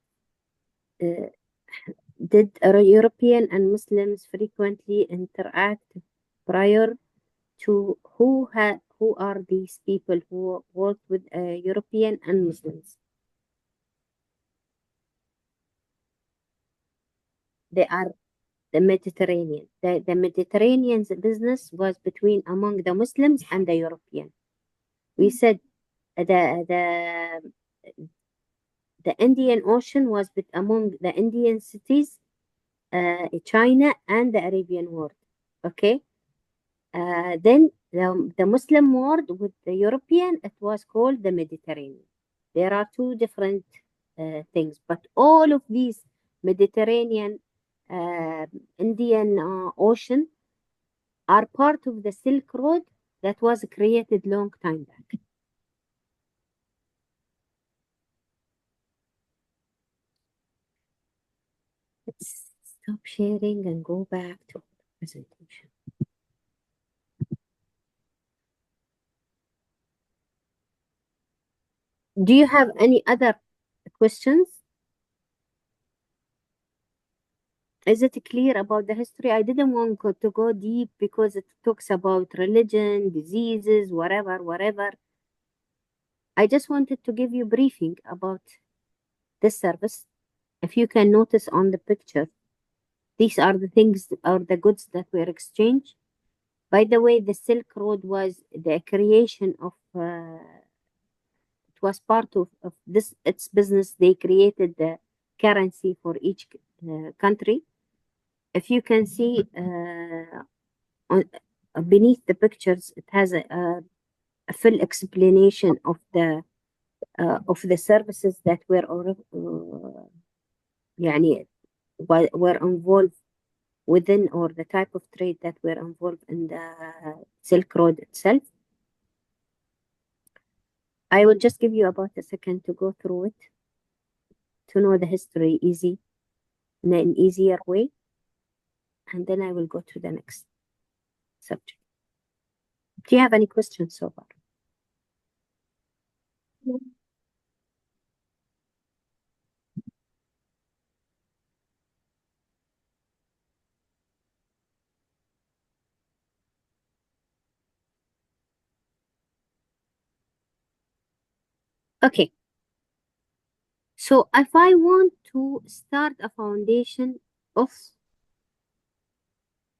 did European and Muslims frequently interact prior to who are these people who worked with European and Muslims? They are the Mediterranean. The Mediterranean's business was among the Muslims and the European. We said the Indian Ocean was among the Indian cities, China, and the Arabian world. Okay. Then the Muslim world with the European, it was called the Mediterranean. There are two different things, but all of these Mediterranean, Indian Ocean are part of the Silk Road that was created long time back. Let's stop sharing and go back to the presentation. Do you have any other questions? Is it clear about the history? I didn't want to go deep because it talks about religion, diseases, whatever. I just wanted to give you briefing about this service. If you can notice on the picture, these are the things or the goods that were exchanged. By the way, the Silk Road was the creation of, it was part of this, its business. They created the currency for each country. If you can see on, beneath the pictures, it has a full explanation of the services that يعني were involved within, or the type of trade that were involved in the Silk Road itself. I will just give you about a second to go through it, to know the history in an easier way, and then I will go to the next subject. Do you have any questions so far? Okay. So if I want to start a foundation of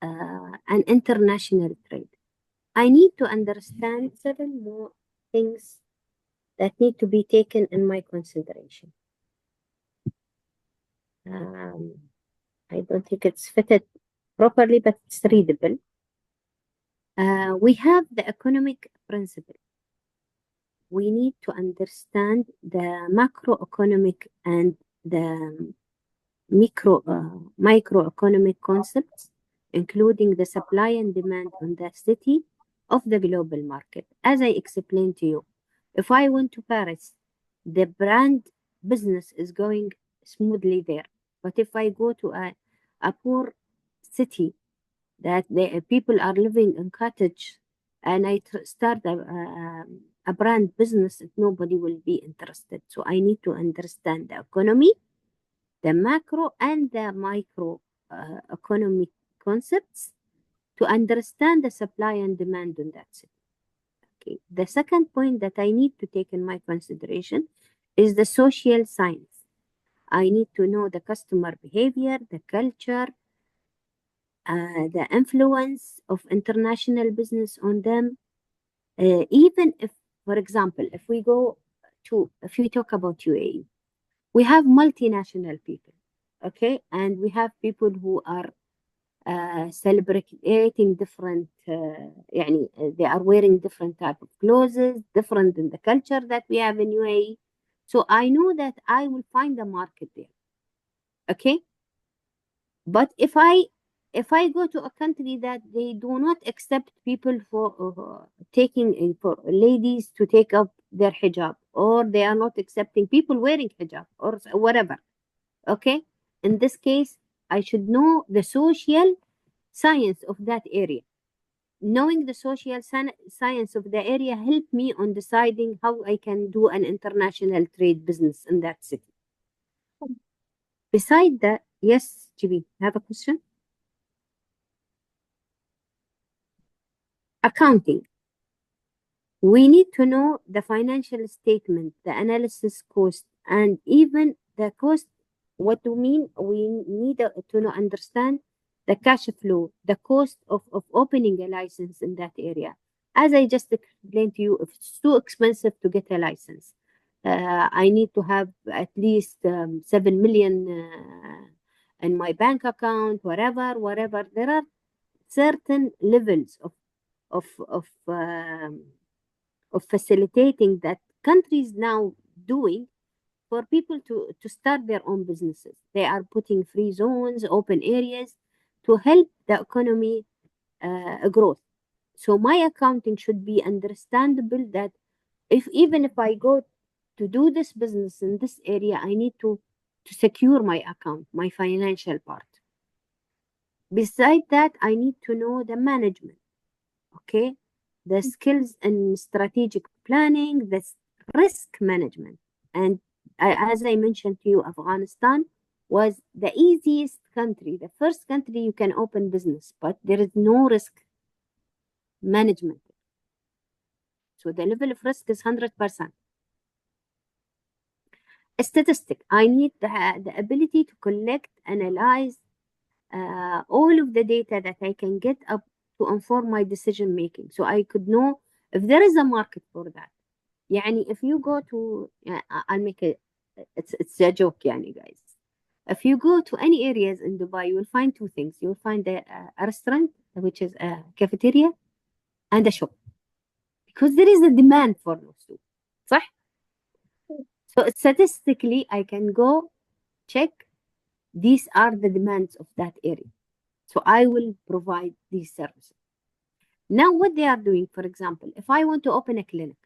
an international trade, I need to understand 7 more things that need to be taken in my consideration. I don't think it's fitted properly, but it's readable. We have the economic principle. We need to understand the macroeconomic and the microeconomic concepts, including the supply and demand on the city of the global market. As I explained to you, if I went to Paris, the brand business is going smoothly there. But if I go to a poor city that the people are living in cottage, and I start a brand business, nobody will be interested. So I need to understand the economy, the macro and the micro economic concepts, to understand the supply and demand in that city. Okay. The second point that I need to take in my consideration is the social science. I need to know the customer behavior, the culture, the influence of international business on them. Even if, for example, if we talk about UAE, we have multinational people, okay? And we have people who are celebrating different, they are wearing different type of clothes, different in the culture that we have in UAE. So I know that I will find a market there, okay? But if I go to a country that they do not accept people for for ladies to take up their hijab, or they are not accepting people wearing hijab or whatever, okay? In this case, I should know the social science of that area. Knowing the social science of the area help me on deciding how I can do an international trade business in that city. Beside that, yes, GB, have a question? Accounting. We need to know the financial statement, the analysis cost, and even the cost. What do mean? We need to know, understand the cash flow, the cost of opening a license in that area. As I just explained to you, if it's too expensive to get a license, I need to have at least 7 million in my bank account, whatever. There are certain levels of of um, of facilitating that countries now doing for people to start their own businesses. They are putting free zones, open areas to help the economy growth. So my accounting should be understandable that even if I go to do this business in this area, I need to secure my account, my financial part. Beside that, I need to know the management, okay? The skills in strategic planning, the risk management. And as I mentioned to you, Afghanistan was the easiest country, the first country you can open business, but there is no risk management. So the level of risk is 100%. A statistic, I need the ability to collect, analyze all of the data that I can get up to inform my decision making. So I could know if there is a market for that. يعني if you go to, I'll make it's a joke يعني guys. If you go to any areas in Dubai, you will find two things. You will find a restaurant, which is a cafeteria, and a shop, because there is a demand for those two. صح? So statistically, I can go check. These are the demands of that area. So I will provide these services. Now, what they are doing, for example, if I want to open a clinic,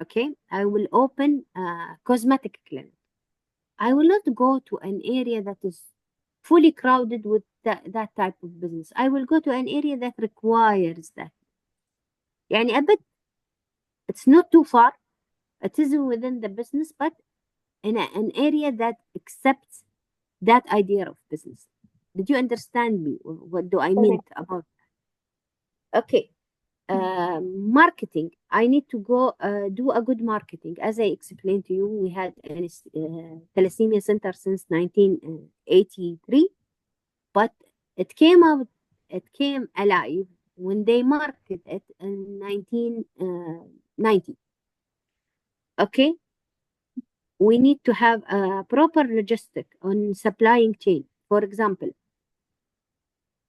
okay, I will open a cosmetic clinic. I will not go to an area that is fully crowded with that type of business. I will go to an area that requires that. يعني a bit, it's not too far. It is within the business, but in an area that accepts that idea of business. Did you understand me? What do I mean about? Okay. Marketing. I need to go do a good marketing. As I explained to you, we had a thalassemia center since 1983, but it came alive when they marketed it in 1990. Okay, we need to have a proper logistic on supplying chain. For example,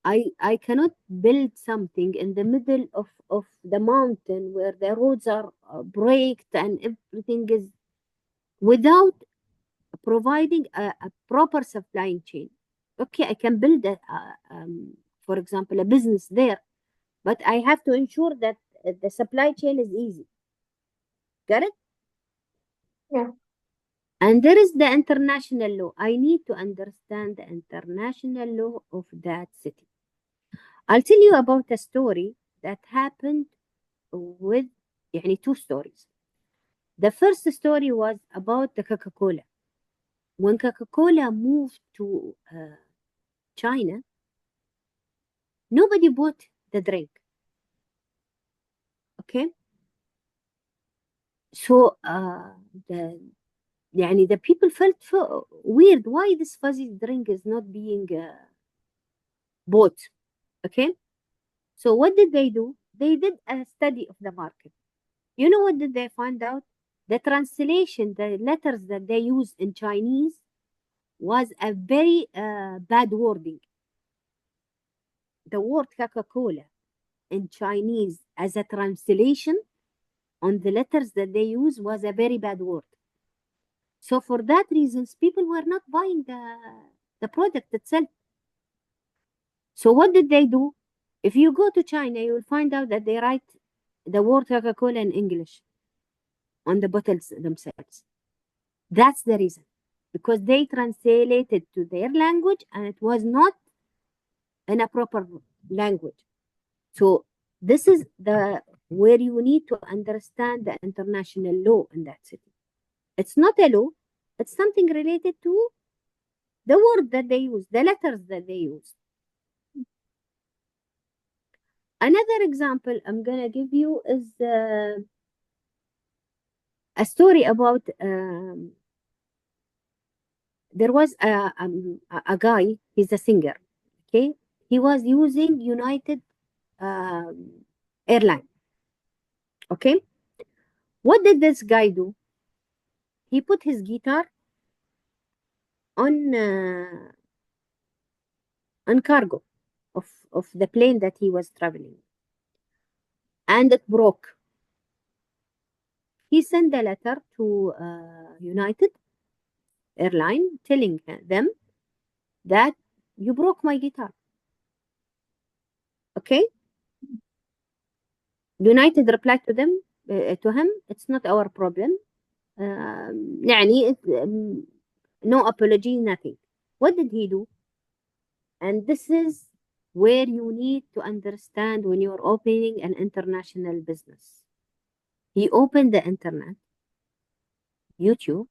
I cannot build something in the middle of the mountain where the roads are breaked and everything is, without providing a proper supplying chain. Okay, I can build for example, a business there, but I have to ensure that the supply chain is easy. Got it? Yeah. And there is the international law. I need to understand the international law of that city. I'll tell you about a story that happened with two stories. The first story was about the Coca-Cola. When Coca-Cola moved to China, nobody bought the drink. Okay? So the people felt weird. Why this fuzzy drink is not being bought? Okay? So what did they do? They did a study of the market. You know what did they find out? The translation, the letters that they use in Chinese was a very bad wording. The word Coca-Cola in Chinese as a translation on the letters that they use was a very bad word. So for that reasons, people were not buying the product itself. So what did they do? If you go to China, you will find out that they write the word Coca-Cola in English on the bottles themselves. That's the reason. Because they translated to their language and it was not in a proper language. So this is where you need to understand the international law in that city. It's not a law, it's something related to the word that they use, the letters that they use. Another example I'm going to give you is a story about there was a guy, he's a singer, okay? He was using United Airline, okay? What did this guy do? He put his guitar on cargo of the plane that he was traveling, and it broke. He sent a letter to United Airline telling them that you broke my guitar. Okay? United replied to them to him, it's not our problem. No apology, nothing. What did he do? And this is where you need to understand when you're opening an international business. He opened the internet, YouTube,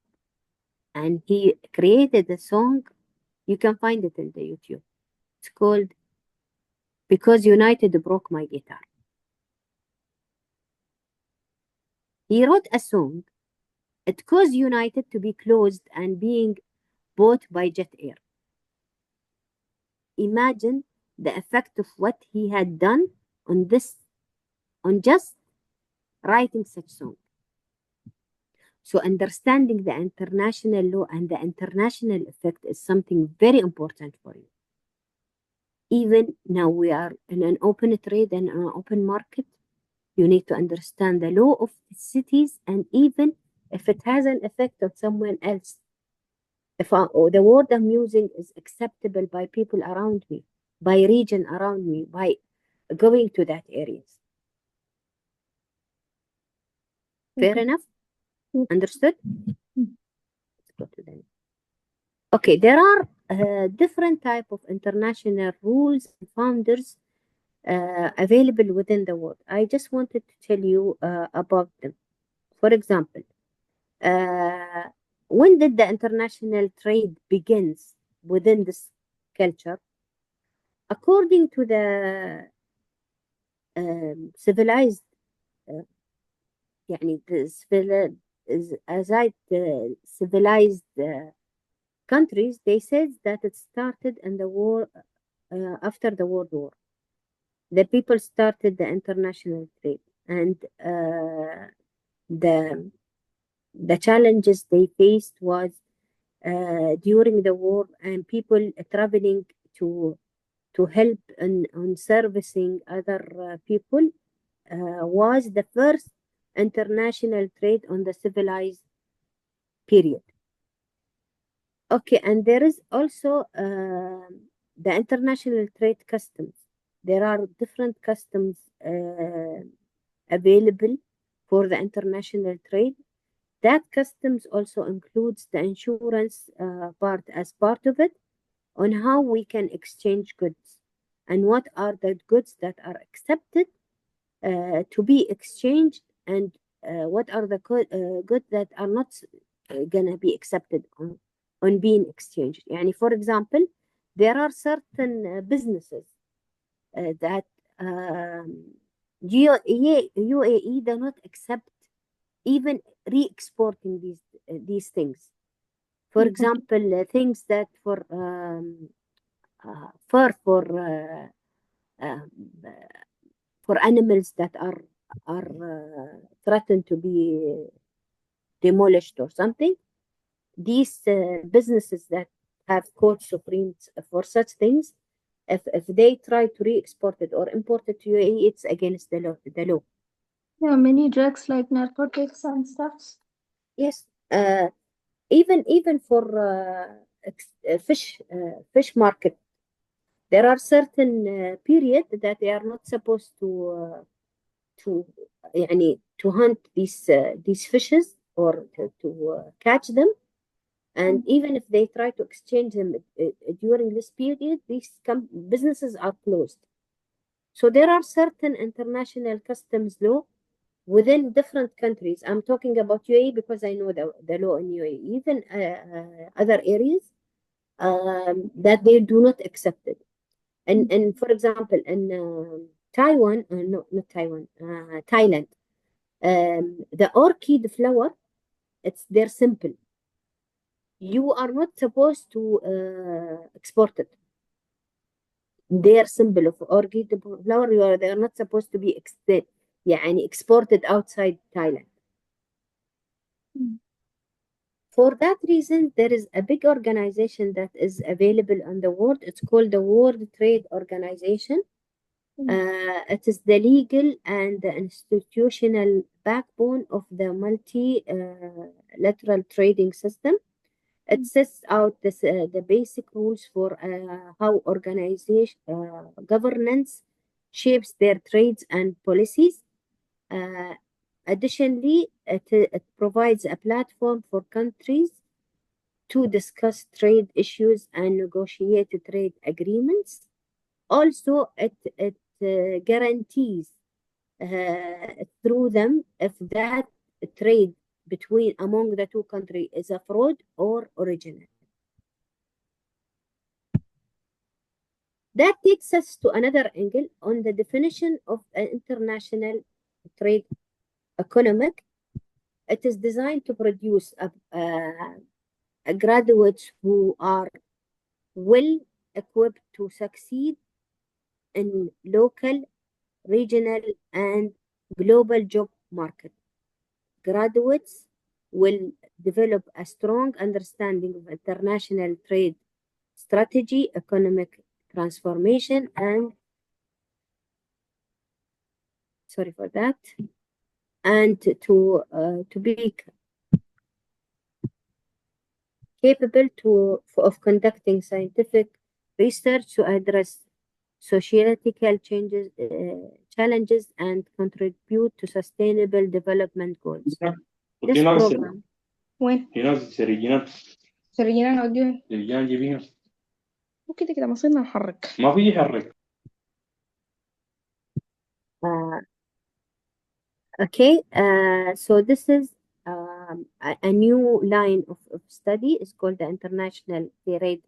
and he created a song. You can find it in the YouTube. It's called Because United Broke My Guitar. He wrote a song. It caused United to be closed and being bought by Jet Air. Imagine the effect of what he had done on just writing such song. So understanding the international law and the international effect is something very important for you. Even now we are in an open trade and an open market. You need to understand the law of the cities, and even if it has an effect on someone else, if the word I'm using is acceptable by people around me, by region around me, by going to that areas. Fair enough? Understood? Let's go to the next. Okay, there are different type of international rules and founders available within the world. I just wanted to tell you about them. For example, when did the international trade begins within this culture? According to the civilized يعني civilized countries, they said that it started in the war after the World War. The people started the international trade, and the challenges they faced was during the war, and people traveling to help on servicing other people was the first international trade on the civilized period. Okay, and there is also the international trade customs. There are different customs available for the international trade. That customs also includes the insurance part as part of it, on how we can exchange goods and what are the goods that are accepted to be exchanged, and what are the goods that are not gonna be accepted on being exchanged. Yani, for example, there are certain businesses that UAE do not accept even re-exporting these things. For example, things that for fur for animals that are threatened to be demolished or something. These businesses that have court supremes for such things, if they try to re-export it or import it to UAE, it's against the law. Yeah, many drugs like narcotics and stuff. Yes, even for fish market, there are certain period that they are not supposed to يعني to hunt these fishes or to catch them, and even if they try to exchange them during this period, these businesses are closed. So there are certain international customs law within different countries. I'm talking about UAE because I know the law in UAE. Even other areas that they do not accept it. And for example, in Taiwan, no, not Taiwan, Thailand, the orchid flower, they're simple. You are not supposed to export it. Their symbol of orchid flower, they are not supposed to be يعني exported outside Thailand. For that reason, there is a big organization that is available on the world. It's called the World Trade Organization. It is the legal and the institutional backbone of the multilateral trading system. It sets out the basic rules for how organization governance shapes their trades and policies. Additionally, it provides a platform for countries to discuss trade issues and negotiate trade agreements. Also, it guarantees through them if that trade among the two countries is a fraud or original. That takes us to another angle on the definition of an international trade economic. It is designed to produce graduates who are well equipped to succeed in local, regional, and global job market. Graduates will develop a strong understanding of international trade strategy, economic transformation, and sorry for that, and to be capable of conducting scientific research to address sociological challenges and contribute to sustainable development goals. This program وين؟ سرينا نوديهم وكده كده مصيرنا نحرك ما في يحرك okay, so this is a new line of study. It's called the International Trade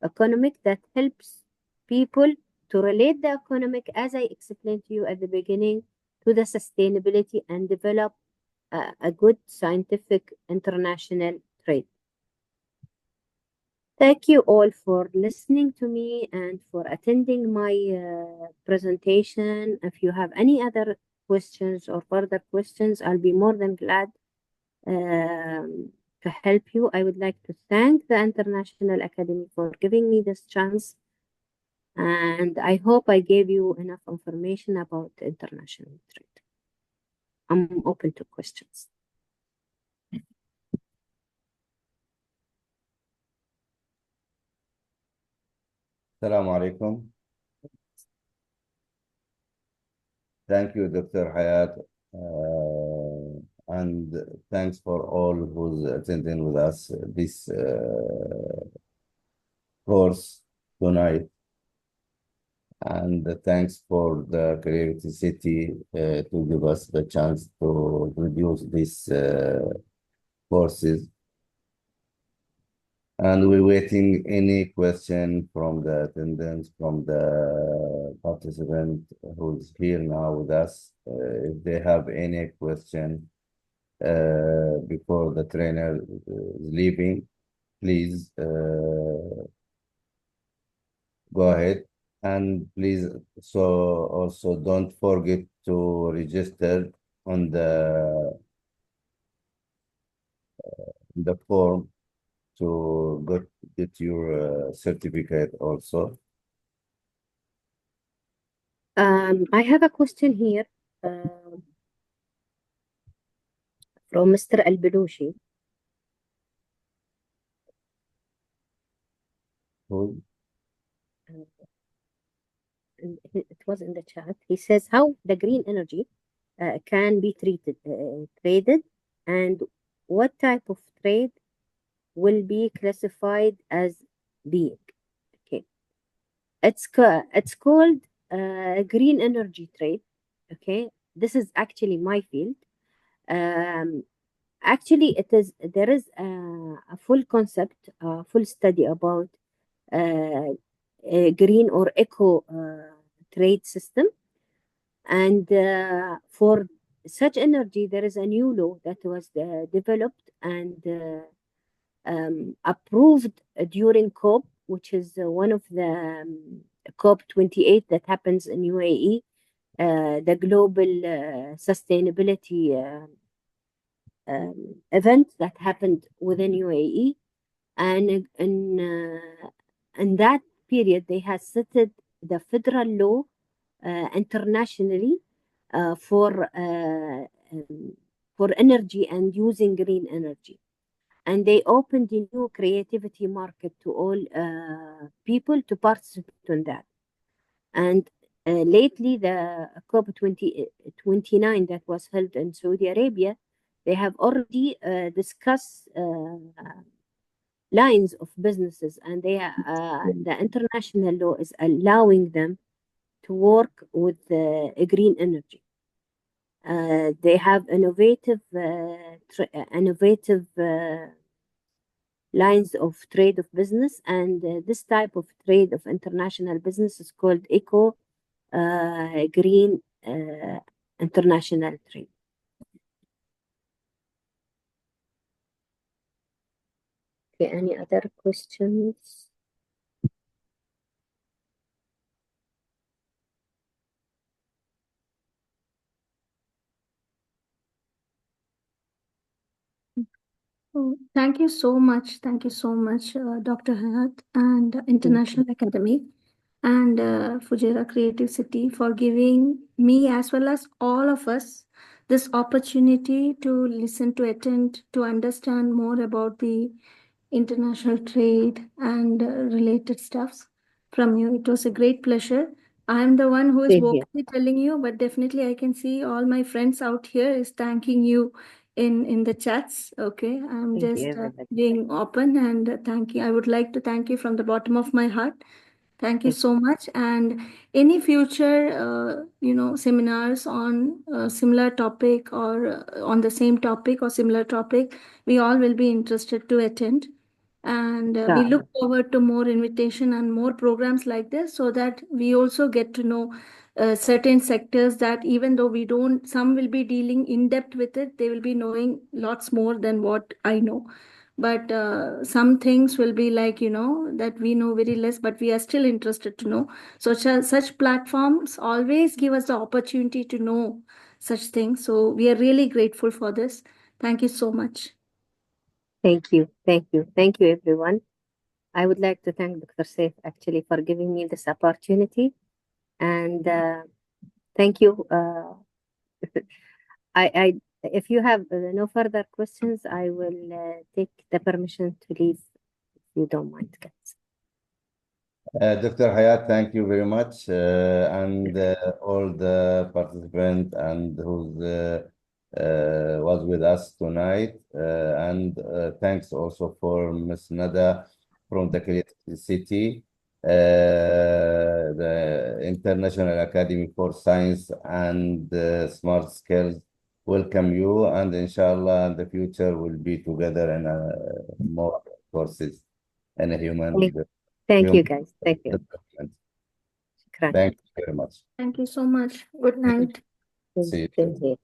Economic that helps people to relate the economic, as I explained to you at the beginning, to the sustainability and develop a good scientific international trade. Thank you all for listening to me and for attending my presentation. If you have any other questions or further questions, I'll be more than glad to help you. I would like to thank the International Academy for giving me this chance. And I hope I gave you enough information about international trade. I'm open to questions. Assalamu alaikum. Thank you, Dr. Hayat. And thanks for all who's attending with us this course tonight. And thanks for the Creativity City to give us the chance to produce these courses. And we're waiting any question from the attendants, from the participant who's here now with us. If they have any question before the trainer is leaving, please go ahead. And please, so also don't forget to register on the form to get your certificate also. I have a question here from Mr. Al-Belushi. Who? It was in the chat. He says how the green energy can be traded, and what type of trade will be classified as being. Okay, it's called green energy trade. Okay, this is actually my field. Actually, there is a full concept, a full study about a green or eco trade system. And for such energy, there is a new law that was developed and approved during COP, which is one of the COP 28 that happens in UAE, the global sustainability event that happened within UAE. And in that period, they have set the federal law internationally for energy and using green energy. And they opened a new creativity market to all people to participate in that. And lately, the COP 29 that was held in Saudi Arabia, they have already discussed lines of businesses, and the international law is allowing them to work with green energy. They have innovative lines of trade of business, and this type of trade of international business is called eco green international trade. Okay, any other questions? Oh, thank you so much. Thank you so much, Dr. Hayat and International Academy and Fujairah Creative City for giving me as well as all of us this opportunity to listen, to attend, to understand more about the international trade and related stuffs from you. It was a great pleasure. I'm the one who is Same here. vocally telling you, but definitely I can see all my friends out here is thanking you in the chats. Okay, I'm Thank you, just everybody. being open and thank you. I would like to thank you from the bottom of my heart. Thank you Thank so much. And any future, seminars on a similar topic or on the same topic or similar topic, we all will be interested to attend. And we Inshallah. look forward to more invitation and more programs like this so that we also get to know certain sectors that even though we don't, some will be dealing in depth with it, they will be knowing lots more than what I know. But some things will be like, that we know very less, but we are still interested to know. So such platforms always give us the opportunity to know such things. So we are really grateful for this. Thank you so much. Thank you. Thank you. Thank you, everyone. I would like to thank Dr. Saif actually for giving me this opportunity. And thank you. If you have no further questions, I will take the permission to leave if you don't mind, guys. Dr. Hayat, thank you very much, and all the participants and who was with us tonight, and thanks also for Ms. Nada from the Creative City, the International Academy for Science and Smart Skills. Welcome you, and inshallah, in the future we'll be together in more courses in a Thank you, human guys. Thank you. development. Shukran. Thank you very much. Thank you so much. Good night. See you. Same here.